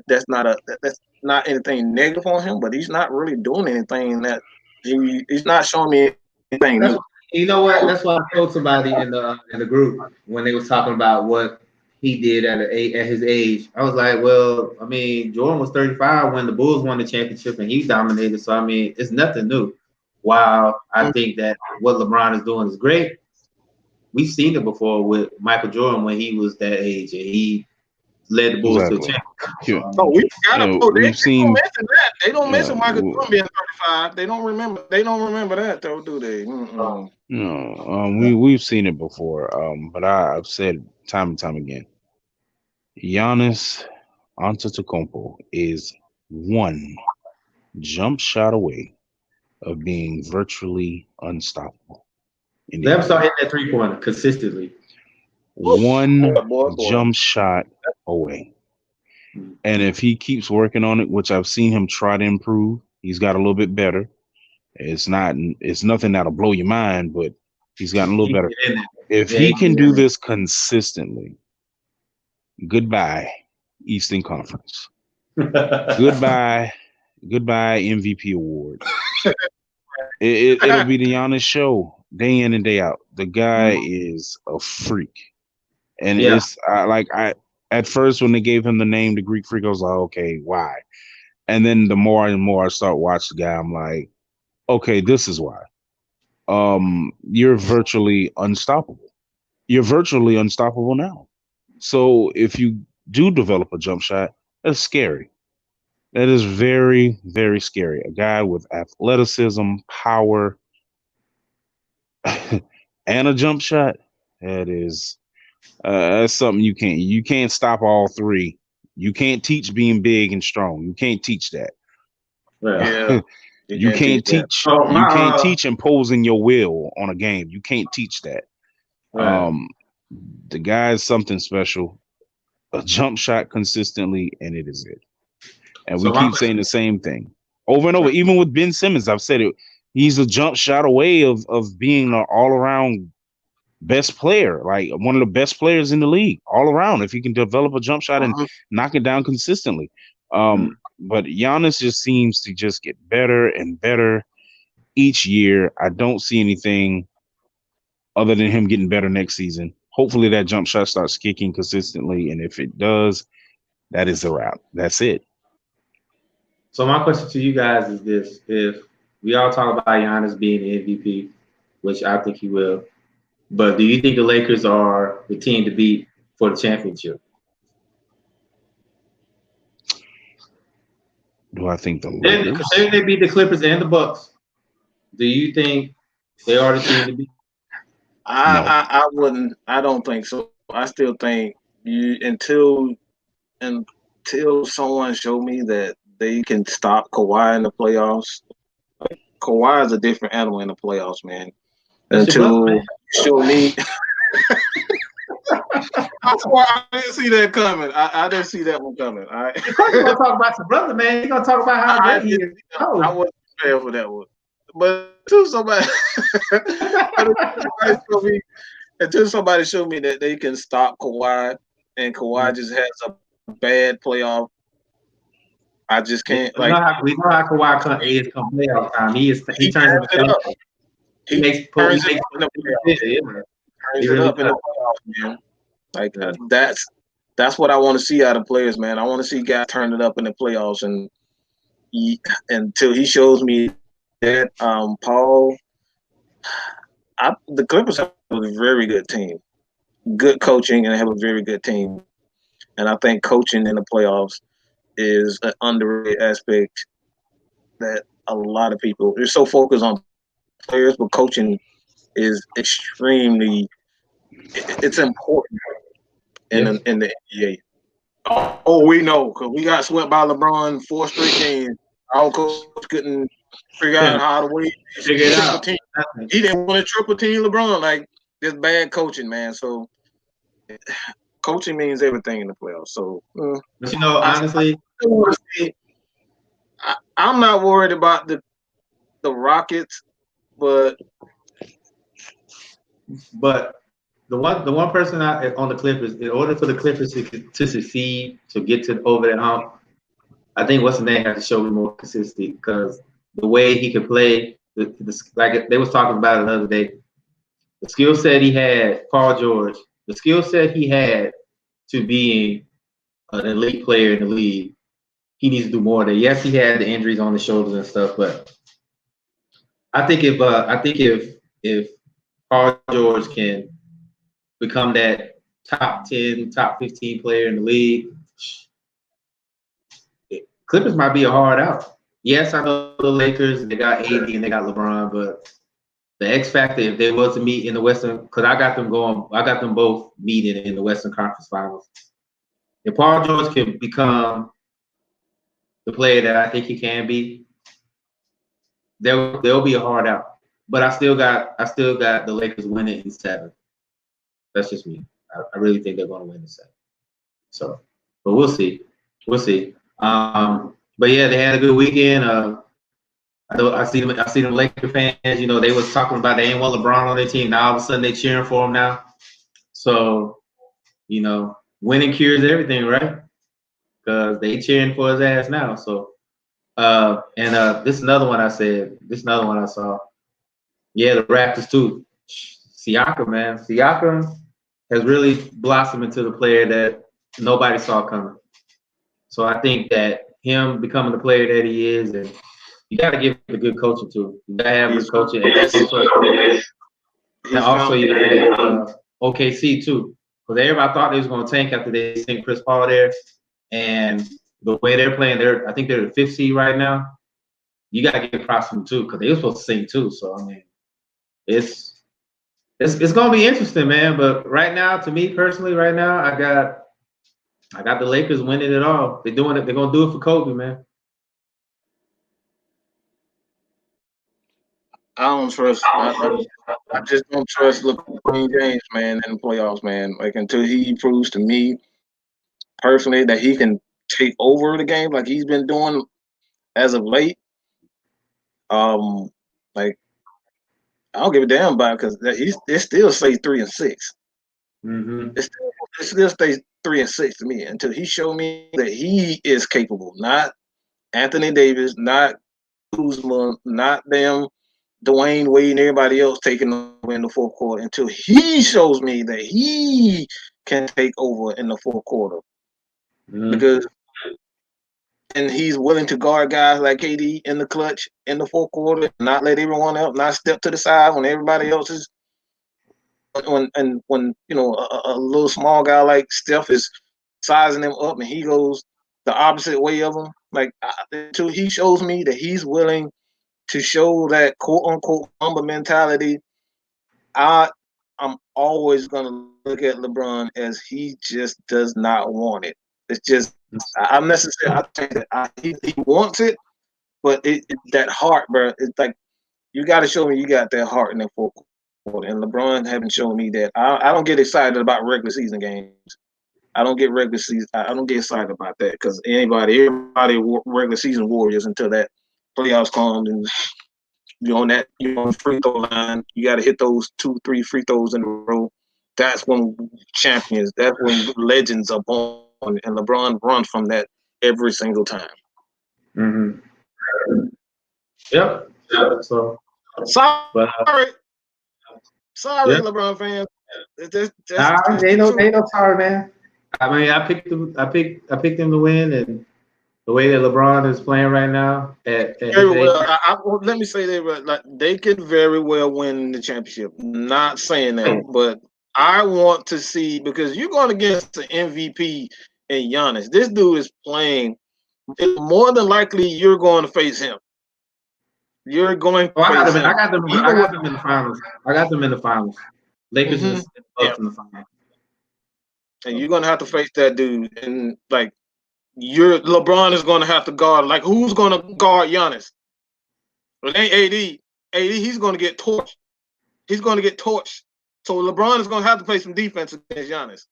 anything negative on him. But he's not really doing anything that he's not showing me anything new. You know what? That's what I told somebody in the group when they was talking about what he did at his age. I was like, well, I mean, Jordan was 35 when the Bulls won the championship and he dominated. So I mean, it's nothing new. While I think that what LeBron is doing is great, we've seen it before with Michael Jordan when he was that age and he led the Bulls to the championship. No, we they don't mention Michael Jordan being 35. They don't remember that though, do they? No, we've seen it before. But I've said time and time again, Giannis Antetokounmpo is one jump shot away of being virtually unstoppable. Let him start hitting that 3-pointer consistently. One jump shot away. And if he keeps working on it, which I've seen him try to improve, he's got a little bit better. It's nothing that'll blow your mind, but he's gotten a little better. If he can do this consistently, goodbye, Eastern Conference. Goodbye MVP award. It'll be the Giannis show day in and day out. The guy is a freak. And it's at first when they gave him the name, the Greek Freak, I was like, okay, why? And then the more and more I start watching the guy, I'm like, okay, this is why. You're virtually unstoppable. You're virtually unstoppable now. So if you do develop a jump shot, that's scary. That is very, very scary. A guy with athleticism, power, and a jump shot, that's something you can't stop all three. You can't teach being big and strong. You can't teach that. Yeah. You can't teach imposing your will on a game. You can't teach that. Right. The guy is something special. A jump shot consistently, and it is it. And we keep saying the same thing over and over. Even with Ben Simmons, I've said it. He's a jump shot away of being an all-around best player, like one of the best players in the league all around. If he can develop a jump shot and knock it down consistently. But Giannis just seems to just get better and better each year. I don't see anything other than him getting better next season. Hopefully that jump shot starts kicking consistently. And if it does, that is a wrap. That's it. So my question to you guys is this. If we all talk about Giannis being the MVP, which I think he will, but do you think the Lakers are the team to beat for the championship? Do I think the Lakers? Say they beat the Clippers and the Bucks. Do you think they are the team to beat? I wouldn't. I don't think so. I still think until someone show me that they can stop Kawhi in the playoffs. Like, Kawhi is a different animal in the playoffs, man. Until you show me. That's why I didn't see that coming. I didn't see that one coming. All right. You're gonna talk about your brother, man. You're gonna talk about how great he is. I wasn't prepared for that one. But until somebody showed me that they can stop Kawhi and Kawhi just has a bad playoff, I just can't. We know how Kawhi is come playoff time. He turns it up. He turns it up in the playoffs, man. Like that's what I want to see out of players, man. I want to see guys turn it up in the playoffs, and until he shows me that, Paul, the Clippers have a very good team, good coaching, and have a very good team. And I think coaching in the playoffs is an underrated aspect that a lot of people are so focused on players, but coaching is extremely it's important in the NBA. Oh, we know because we got swept by LeBron 4 straight games. Our coach couldn't figure out how to win. Figure it out. Team. He didn't want to triple team LeBron. Like, just bad coaching, man. So coaching means everything in the playoffs. So, but honestly, I'm not worried about the Rockets, but the one person on the Clippers, in order for the Clippers to succeed, to get to over that hump, I think what's the name has to show more consistency because the way he could play, like they was talking about it the other day, the skill set he had, Paul George, the skill set he had to being an elite player in the league, he needs to do more of that. Yes, he had the injuries on the shoulders and stuff, but I think if Paul George can become that top 10, top 15 player in the league, Clippers might be a hard out. Yes, I know the Lakers, they got AD and they got LeBron, but the X factor, if they was to meet in the Western, because I got them both meeting in the Western Conference Finals. If Paul George can become the player that I think he can be, there'll be a hard out. But I still got the Lakers winning in 7. That's just me. I really think they're going to win in 7. So, but we'll see. But yeah, they had a good weekend. I see them Laker fans. They was talking about they ain't want LeBron on their team. Now all of a sudden they cheering for him now. So, winning cures everything, right? Because they cheering for his ass now. So, this is another one I said. This is another one I saw. Yeah, the Raptors too. Siakam, man. Siakam has really blossomed into the player that nobody saw coming. So I think that him becoming the player that he is, and you got to give the good coaching too. You got to have good coaching, and also you got OKC too, because everybody thought they was going to tank after they sent Chris Paul there, and the way they're playing, I think they're the 5th seed right now. You got to give props to them too, because they were supposed to sink too. So I mean, it's going to be interesting, man. But right now, to me personally, right now, I got the Lakers winning it all. They're doing it. They're going to do it for Kobe, man. I don't trust. I just don't trust LeBron James, man, in the playoffs, man. Like until he proves to me personally that he can take over the game like he's been doing as of late. Like I don't give a damn about it because it still stays 3-6. Mm-hmm. It still stays 3-6 to me until he showed me that he is capable. Not Anthony Davis, not Kuzma, not them. Dwayne Wade and everybody else taking over in the 4th quarter until he shows me that he can take over in the 4th quarter. Because and he's willing to guard guys like KD in the clutch in the 4th quarter, not let everyone else, not step to the side when everybody else is when a little small guy like Steph is sizing him up and he goes the opposite way of him. Like until he shows me that he's willing to show that quote unquote humble mentality, I'm always gonna look at LeBron as he just does not want it. It's just I'm necessarily. I think that he wants it, but that heart, bro. It's like you got to show me you got that heart in that 4th quarter. And LeBron haven't shown me that. I don't get excited about regular season games. I don't get regular season. I don't get excited about that because everybody regular season warriors until that playoffs comes and you're on that free throw line. You got to hit those 2-3 free throws in a row. That's when champions. That's when legends are born. And LeBron runs from that every single time. Mm-hmm. Yep. So sorry, yeah. LeBron fans. Ain't no sorry, man. I mean, I picked them to win, and The way that LeBron is playing right now, at Very his age, well. Let me say they could very well win the championship. Not saying that, but I want to see, because you're going against the MVP and Giannis. This dude is playing. More than likely, you're going to face him. You're going to face him. I got them in the finals. I got them in the finals. Lakers is in the finals. And you're going to have to face that dude. And like, LeBron is going to have to guard. Like, who's going to guard Giannis? It ain't AD. AD, he's going to get torched. He's going to get torched. So LeBron is going to have to play some defense against Giannis.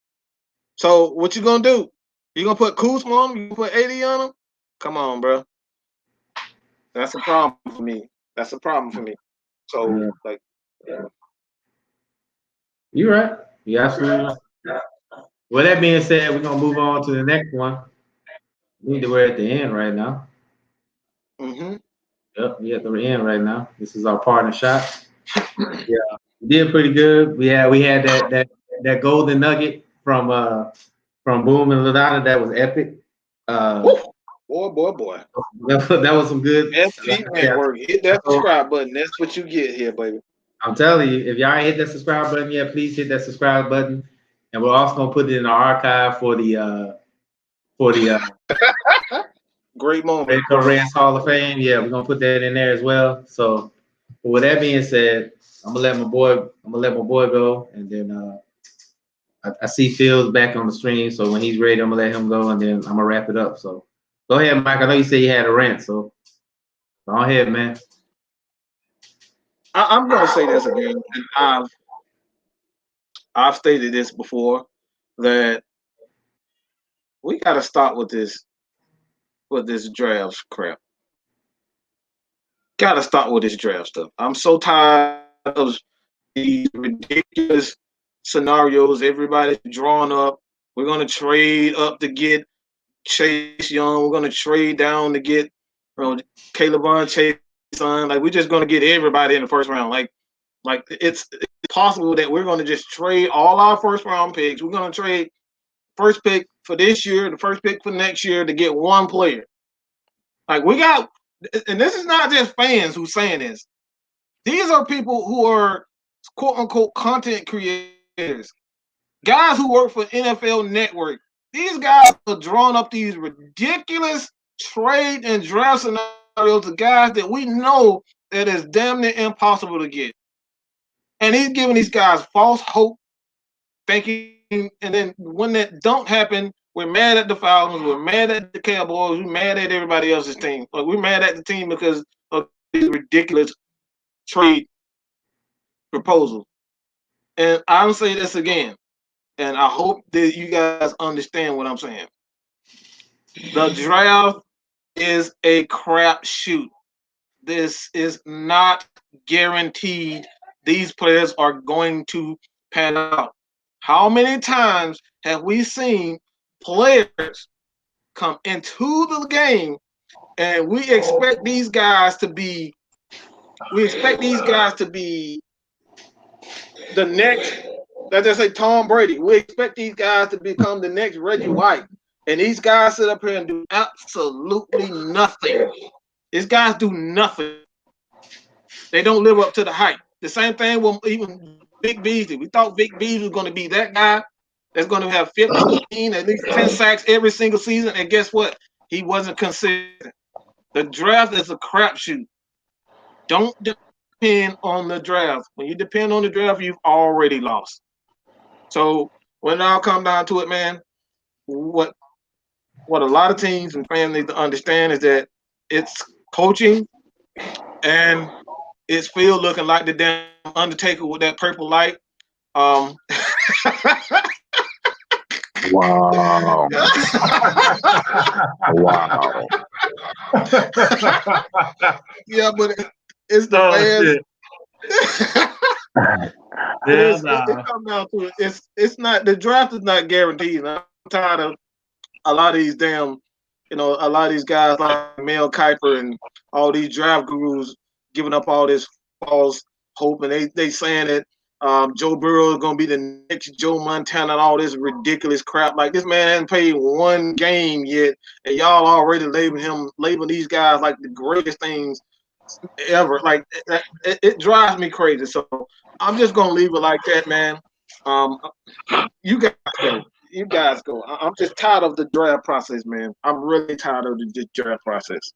So what you going to do? You going to put Kuzma on him? You put AD on him? Come on, bro. That's a problem for me. So, You're right. You absolutely right. Well, that being said, we're going to move on to the next one. We're at the end right now. Mm-hmm. Yep, we're at the end right now. This is our partner shot. Yeah, we did pretty good. We had that golden nugget from Boom and Ladonna. That was epic. Boy. That was some good. FP Network. Hit that subscribe button. That's what you get here, baby. I'm telling you, if y'all ain't hit that subscribe button yet, please hit that subscribe button. And we're also gonna put it in the archive for the great moment. Rants Hall of Fame. Yeah, we're gonna put that in there as well. So with that being said, I'm gonna let my boy go, and then I see Phil's back on the stream, so when he's ready, I'm gonna let him go, and then I'm gonna wrap it up. So go ahead, Mike. I know you said you had a rant, so go ahead, man. I'm gonna say this again, and I've stated this before, that we gotta stop with this draft crap. Gotta stop with this draft stuff. I'm so tired of these ridiculous scenarios. Everybody's drawing up. We're gonna trade up to get Chase Young. We're gonna trade down to get Caleb Chase son. Like, we're just gonna get everybody in the first round. Like it's possible that we're gonna just trade all our first round picks. We're gonna trade first pick for this year, the first pick for next year to get one player. Like, we got, and this is not just fans who's saying this. These are people who are quote unquote content creators, guys who work for NFL Network. These guys are drawing up these ridiculous trade and draft scenarios to guys that we know that is damn near impossible to get. And he's giving these guys false hope, thinking, and then when that don't happen, we're mad at the Falcons, we're mad at the Cowboys, we're mad at everybody else's team. Like, we're mad at the team because of these ridiculous trade proposals. And I'll say this again, and I hope that you guys understand what I'm saying. The draft is a crapshoot. This is not guaranteed these players are going to pan out. How many times have we seen players come into the game and we expect these guys to be the next, let's just say Tom Brady. We expect these guys to become the next Reggie White. And these guys sit up here and do absolutely nothing. These guys do nothing. They don't live up to the hype. The same thing with even Vic Beasley. We thought Vic Beasley was going to be that guy that's going to have 15, at least 10 sacks every single season. And guess what? He wasn't consistent. The draft is a crapshoot. Don't depend on the draft. When you depend on the draft, you've already lost. So when it all comes down to it, man, what a lot of teams and fans need to understand is that it's coaching, and it's Phil looking like the damn Undertaker with that purple light. Wow. Wow. Yeah, but it's the fans. It comes down to it. It's not, the draft is not guaranteed. I'm tired of a lot of these damn, a lot of these guys like Mel Kiper and all these draft gurus giving up all this false hope, and they saying that Joe Burrow is gonna be the next Joe Montana and all this ridiculous crap. Like this man hasn't played one game yet, and y'all already label these guys like the greatest things ever. Like it drives me crazy. So I'm just gonna leave it like that, man. You guys go. You guys go. I'm just tired of the draft process, man. I'm really tired of the draft process.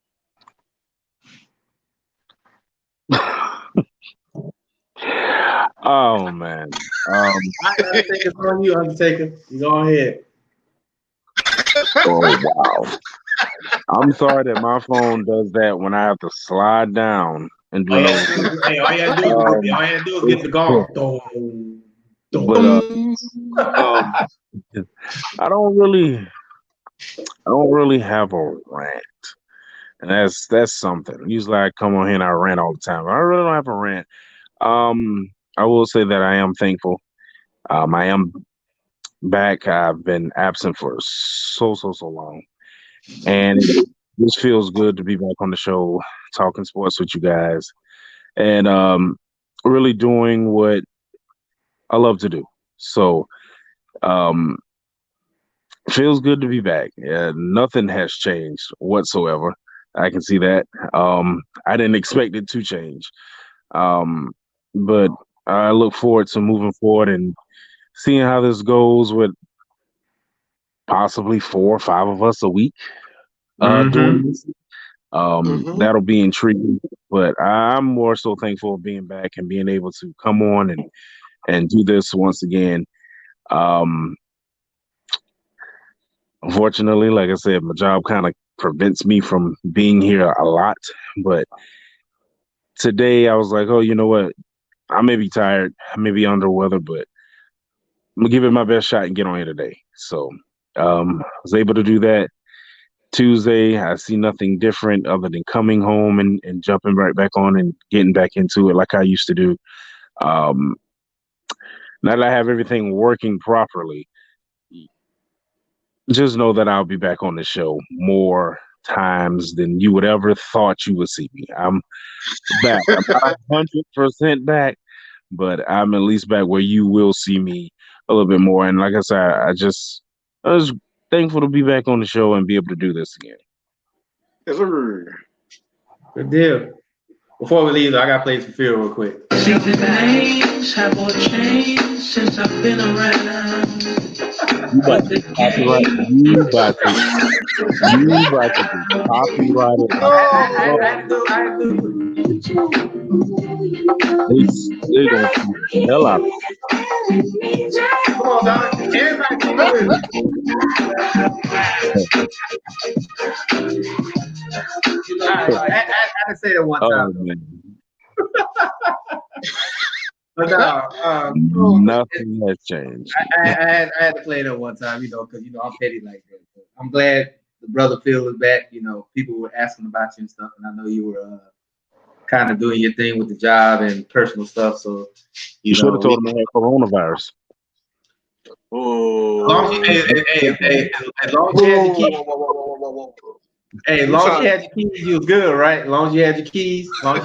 Oh man. Undertaker's on you, Undertaker. You go ahead. Oh wow. I'm sorry that my phone does that when I have to slide down and do all you gotta do is get the golf. But I don't really have a rant. And that's something. Usually I come on here and I rant all the time. I really don't have a rant. I will say that I am thankful. I am back. I've been absent for so long. And this feels good to be back on the show, talking sports with you guys. And really doing what I love to do. So feels good to be back. Yeah, nothing has changed whatsoever. I can see that. I didn't expect it to change. But I look forward to moving forward and seeing how this goes with possibly 4 or 5 of us a week doing this. That'll be intriguing. But I'm more so thankful of being back and being able to come on and do this once again. Unfortunately, like I said, my job kind of prevents me from being here a lot. But today I was like, oh, you know what? I may be tired, I may be under weather, but I'm gonna give it my best shot and get on here today. So I was able to do that. Tuesday, I see nothing different other than coming home and jumping right back on and getting back into it like I used to do. Now that I have everything working properly, just know that I'll be back on the show more times than you would ever thought you would see me. I'm back. I'm not 100% back, but I'm at least back where you will see me a little bit more. And like I said, I was thankful to be back on the show and be able to do this again. Yes, sir. Good deal. Before we leave, I gotta play some Phil real quick. See, the names have all changed since I've been around. You about to copyright. You about to copyright it. They're gonna keep the hell out of it. Come on, dog. Everybody keep it. I had to say that one time. Man. But Nothing has changed. I had to play that one time, because I'm petty like that. But I'm glad the brother Phil is back. People were asking about you and stuff, and I know you were kind of doing your thing with the job and personal stuff. So you should have told him I had coronavirus. Oh, as long as you had your keys. Hey, as long as you had your keys, you was good, right? As long as you had your keys, you was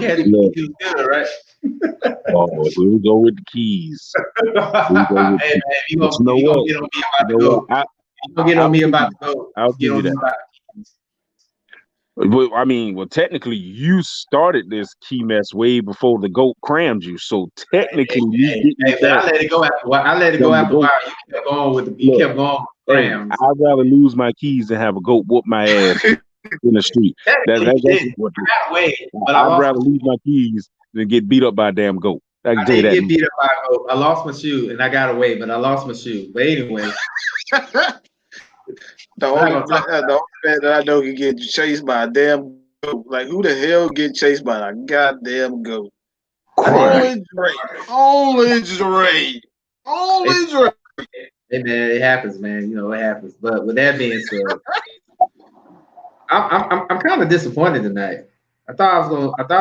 good, right? Oh, here we go with the keys. Hey man, you gonna get on me about to go. You gonna get on me about to go. I'll give you that. Well, technically, you started this key mess way before the goat crammed you. So technically, I let it go after a while. You kept going with crams. I'd rather lose my keys than have a goat whoop my ass in the street. That's what I'd rather lose my keys than get beat up by a damn goat. I can tell you that. Get beat up by a goat. I lost my shoe and I got away, but I lost my shoe. But anyway. The only man that I know can get chased by a damn goat. Like, who the hell get chased by a goddamn goat? Only Drake. Hey man, it happens, man. It happens. But with that being said, I'm kind of disappointed tonight. I thought I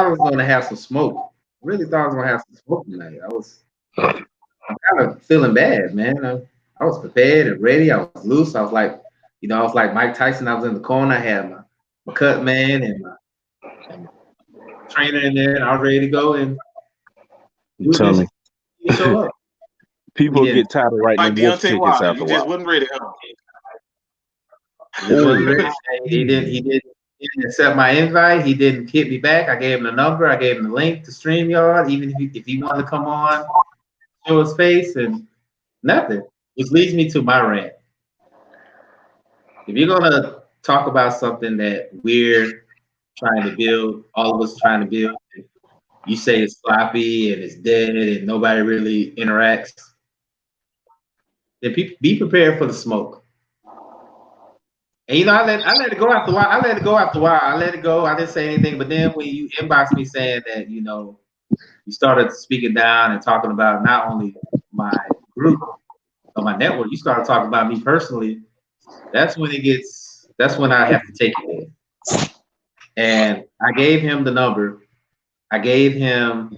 was gonna have some smoke. I really thought I was gonna have some smoke tonight. I'm kind of feeling bad, man. I was prepared and ready. I was loose. I was like Mike Tyson. I was in the corner. I had my cut man and my trainer in there, and I was ready to go. And tell me. You show up. People get tired of writing Like them wolf Deontay tickets Wilder, after you a just while. wasn't ready. Huh? He didn't accept my invite. He didn't hit me back. I gave him the number. I gave him the link to StreamYard. Even if he wanted to come on, show his face and nothing. Which leads me to my rant. If you're gonna talk about something that we're trying to build, all of us trying to build, you say it's sloppy and it's dead and nobody really interacts, then be prepared for the smoke. And you know, I let it go after a while. I let it go. I didn't say anything. But then when you inbox me saying that, you know, you started speaking down and talking about not only my group or my network, you started talking about me personally. That's when I have to take it in. And I gave him the number. I gave him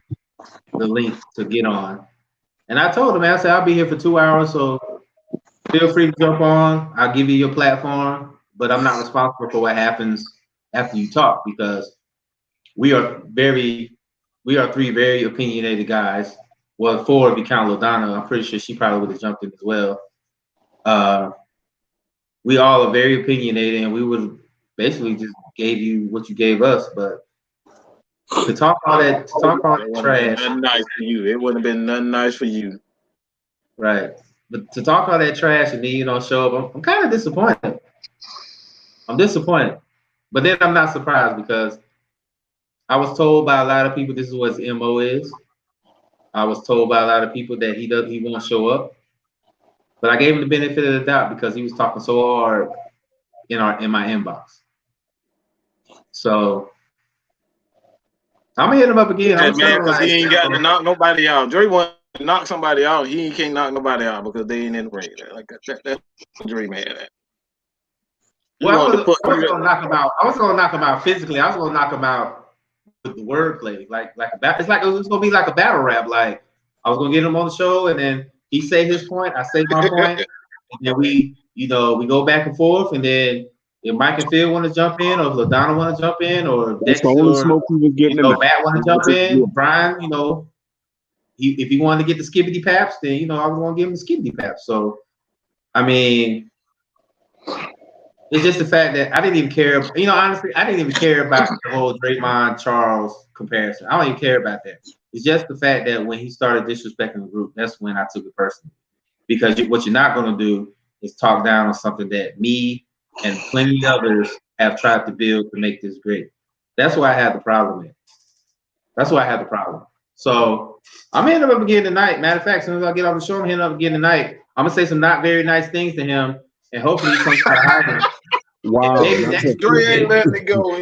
the link to get on. And I told him, I said, I'll be here for 2 hours, so feel free to jump on. I'll give you your platform, but I'm not responsible for what happens after you talk because we are three very opinionated guys. Well, 4 if you count LaDonna. I'm pretty sure she probably would have jumped in as well. We all are very opinionated, and we would basically just gave you what you gave us, but to talk all that trash. Nothing nice for you. It wouldn't have been nothing nice for you. Right. But to talk all that trash and then you don't show up, I'm kind of disappointed. I'm disappointed. But then I'm not surprised because I was told by a lot of people this is what his MO is. I was told by a lot of people that he won't show up. But I gave him the benefit of the doubt because he was talking so hard in my inbox. So I'm gonna hit him up again. Yeah, man, because he ain't got to knock nobody out. Dre want to knock somebody out. He can't knock nobody out because they ain't in the ring. Like that's Dre, man. Well, I was gonna knock him out physically. I was gonna knock him out with the wordplay, it's gonna be like a battle rap. Like I was gonna get him on the show, and then he say his point, I say my point, and then we go back and forth, and then if Mike and Phil want to jump in, or if LaDonna want to jump in, or Dexter, Matt want to jump in, Brian, if he wanted to get the skibbity paps, then I was gonna give him the skibbity paps. So, I mean. It's just the fact that I didn't even care. Honestly, I didn't even care about the whole Draymond Charles comparison. I don't even care about that. It's just the fact that when he started disrespecting the group, that's when I took it personally. Because what you're not going to do is talk down on something that me and plenty others have tried to build to make this great. That's why I had the problem. So I'm hitting him up again tonight. Matter of fact, as soon as I get off the show, I'm hitting him up again tonight. I'm gonna say some not very nice things to him. And hopefully he comes out hiding. Wow. Dre ain't letting it go.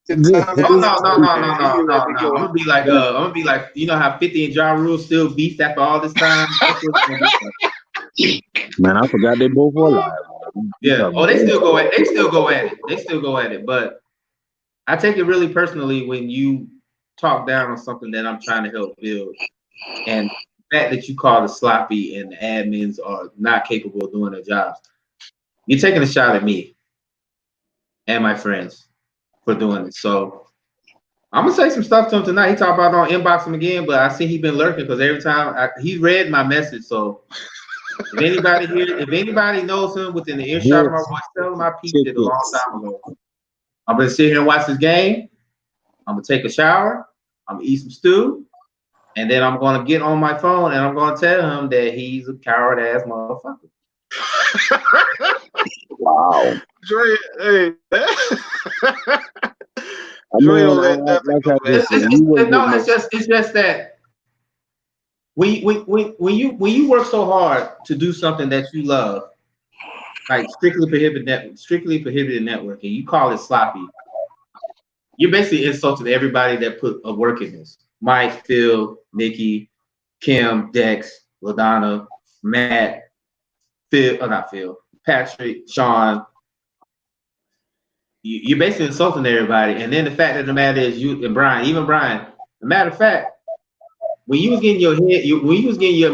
No. I'm gonna be like, how 50 and Ja Rule still beefed after all this time. Man, I forgot they both were alive. Yeah. Oh, they still go at it. But I take it really personally when you talk down on something that I'm trying to help build, and the fact that you call it sloppy and the admins are not capable of doing their jobs. You're taking a shot at me and my friends for doing it. So I'm gonna say some stuff to him tonight. He talked about inbox him again, but I see he been lurking because every time he read my message. So if anybody knows him within the earshot of my voice, tell him I peeped it a long time ago. I'm gonna sit here and watch this game. I'm gonna take a shower. I'm gonna eat some stew, and then I'm gonna get on my phone and I'm gonna tell him that he's a coward ass motherfucker. Wow. Dre, hey. It's just that when you work so hard to do something that you love, like strictly prohibited network, and you call it sloppy, you're basically insulting everybody that put a work in this. Mike, Phil, Nikki, Kim, Dex, LaDonna, Matt, Patrick, Sean. You're basically insulting everybody, and then the fact of the matter is, you and Brian, even Brian. As a matter of fact, when you was getting your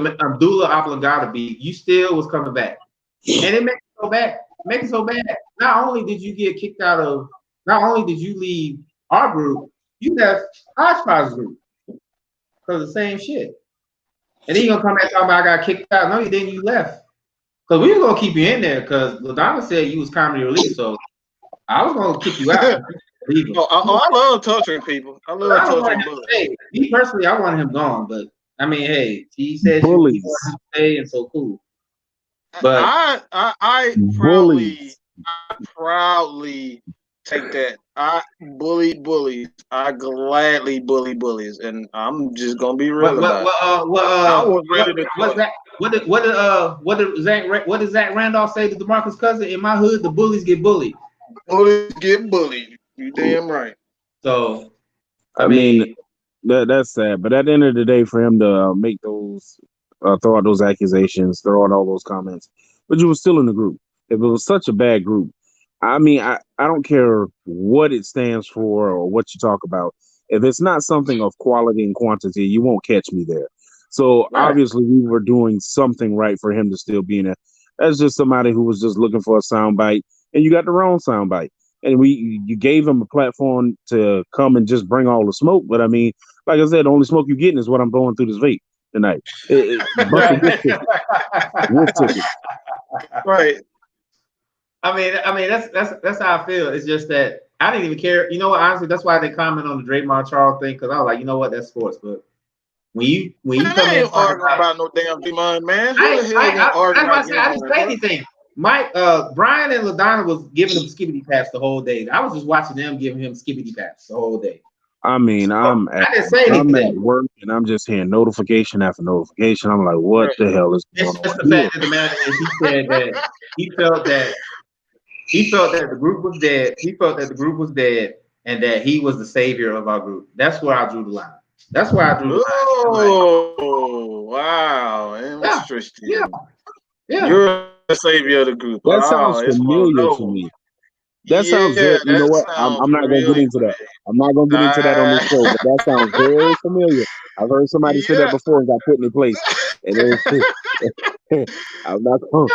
Abdullah Oblongata beat, you still was coming back, and it makes it so bad. Not only did you get kicked out of, not only did you leave our group, you left Hodgepodge's group because of the same shit. And then you gonna come back talking about I got kicked out. No, you didn't. You left. Because we were gonna keep you in there because LaDonna said you was comedy relief. So I was gonna kick you out. I love torturing people. I love torturing bullies. Hey, me personally, I wanted him gone, but I mean, hey, he said she wanted to stay, and so cool. But I proudly take that. I bully bullies. I gladly bully bullies, and I'm just gonna be real about it. I was ready to. What's that? What did Zach Randolph say to DeMarcus Cousins? In my hood, the bullies get bullied. Bullies get bullied. You damn right. So, I mean that's sad. But at the end of the day, for him to make those, throw out those accusations, throw out all those comments, but you were still in the group. If it was such a bad group, I mean, I don't care what it stands for or what you talk about. If it's not something of quality and quantity, you won't catch me there. So obviously we were doing something right for him to still be in it. That's just somebody who was just looking for a soundbite, and you got the wrong soundbite. And you gave him a platform to come and just bring all the smoke. But I mean, like I said, the only smoke you're getting is what I'm blowing through this vape tonight. Right. I mean, that's how I feel. It's just that I didn't even care. You know what? Honestly, that's why they comment on the Draymond Charles thing, because I was like, you know what? That's sports. But when you come in arguing about no damn Draymond, man. I didn't say anything. Mike, Brian and LaDonna was giving him skibbity pass the whole day. I was just watching them giving him skibbity pass the whole day. I mean, I'm at work and I'm just hearing notification after notification. I'm like, what the hell is going on? It's just the fact that the matter is he said that he felt that the group was dead. He felt that the group was dead and that he was the savior of our group. That's where I drew the line. That's where I drew the line. Oh, wow. Interesting. Yeah. You're the savior of the group. That sounds familiar to me. That sounds good. You know what? I'm not going to get into that. I'm not going to get into that on this show, but that sounds very familiar. I've heard somebody say that before and got put in their place. And I'm not going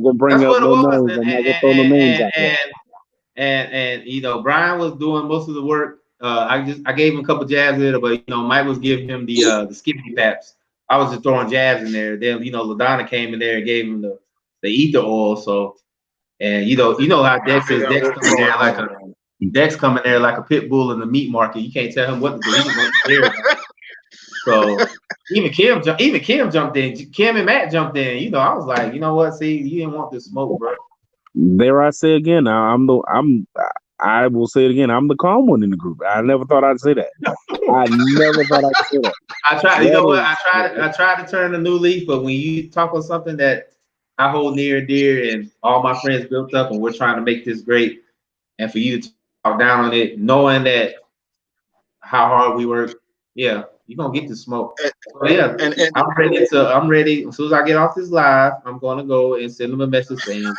to bring up no names. I'm not going to throw no names out there. And you know, Brian was doing most of the work. I gave him a couple jabs in, but you know, Mike was giving him the skippy paps. I was just throwing jabs in there. Then you know, LaDonna came in there and gave him the ether oil. So, and you know how Dex is. Dex coming there like a pit bull in the meat market. You can't tell him what to do. He's going to So even Kim jumped in. Kim and Matt jumped in. You know, I was like, you know what? See, you didn't want this smoke, bro. There I say again. I will say it again. I'm the calm one in the group. I never thought I'd say that. I never thought I'd say that. I tried. You know what? I tried to turn a new leaf, but when you talk on something that I hold near and dear, and all my friends built up, and we're trying to make this great, and for you to talk down on it, knowing that how hard we work, yeah, you're gonna get the smoke. So yeah, and I'm ready. As soon as I get off this live, I'm gonna go and send them a message saying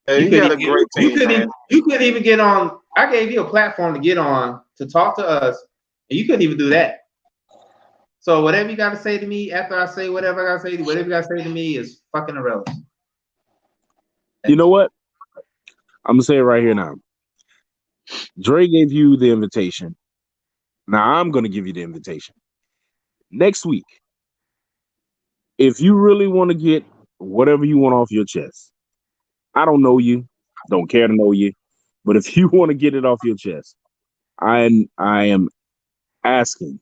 you got a great team. You couldn't even get on. I gave you a platform to get on to talk to us, and you couldn't even do that. So whatever you got to say to me after I say whatever I got to say, whatever you got to say to me is fucking irrelevant. You know what? I'm gonna say it right here now. Dre gave you the invitation. Now I'm gonna give you the invitation. Next week, if you really want to get whatever you want off your chest, I don't know you, don't care to know you, but if you want to get it off your chest, I am asking.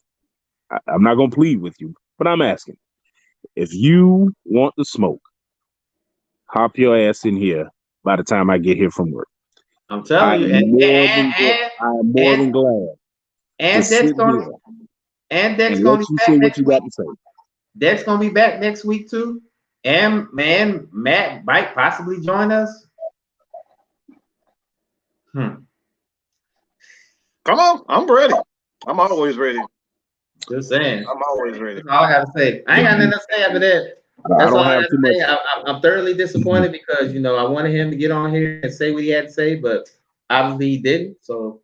I'm not gonna plead with you, but I'm asking. If you want the smoke, hop your ass in here by the time I get here from work. I'm telling you, I'm more than glad. And Dex gonna be back next week. Dex gonna be back next week too. And man, Matt might possibly join us. Come on, I'm ready. I'm always ready. Just saying. I'm always ready. That's all I gotta say. I ain't got nothing to say after that. That's all I gotta say. I'm thoroughly disappointed because you know I wanted him to get on here and say what he had to say, but obviously he didn't. So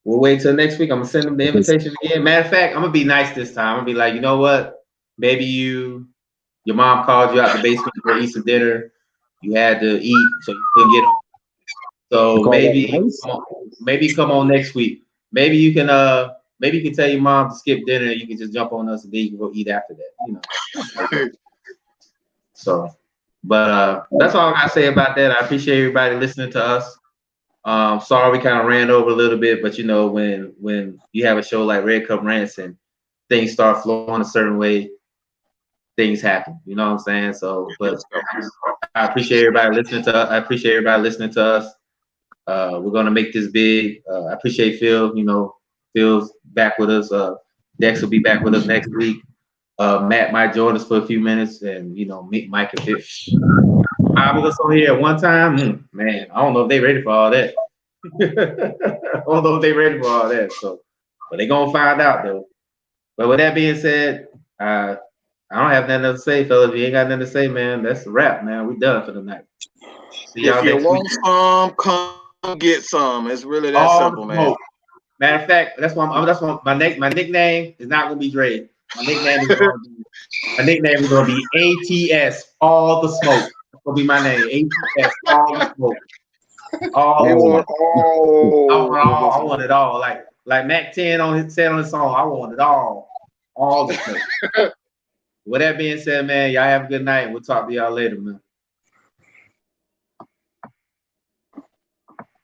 we'll wait till next week. I'm gonna send him the invitation again. Matter of fact, I'm gonna be nice this time. I'm gonna be like, you know what? Maybe your mom called you out the basement for Easter dinner. You had to eat, so you couldn't get on. So maybe come on next week. Maybe you can maybe you can tell your mom to skip dinner and you can just jump on us and then you can go eat after that, you know. So, but that's all I gotta say about that. I appreciate everybody listening to us. Sorry we kind of ran over a little bit, but you know, when you have a show like Red Cup Rants and things start flowing a certain way, things happen. You know what I'm saying? So, but I appreciate everybody listening to us. I appreciate everybody listening to us. We're gonna make this big. I appreciate Phil. You know, Phil's back with us. Dex will be back with us next week. Matt might join us for a few minutes, and you know, meet Mike and Fish. I was on here at one time. Man, I don't know if they ready for all that. I don't know if they ready for all that. So, but they gonna find out though. But with that being said, I don't have nothing else to say, fellas. If you ain't got nothing to say, man, that's a wrap, man. We done for the night. See y'all if you next want week. some, come get some. It's really that simple, man. Matter of fact, that's why my nickname is not gonna be Dre. My nickname is gonna be ATS, all the smoke. That's gonna be my name. ATS, all the smoke. All the smoke. I want it all. Like Mac 10 said on his song, I want it all. All the smoke. With that being said, man, y'all have a good night. We'll talk to y'all later, man.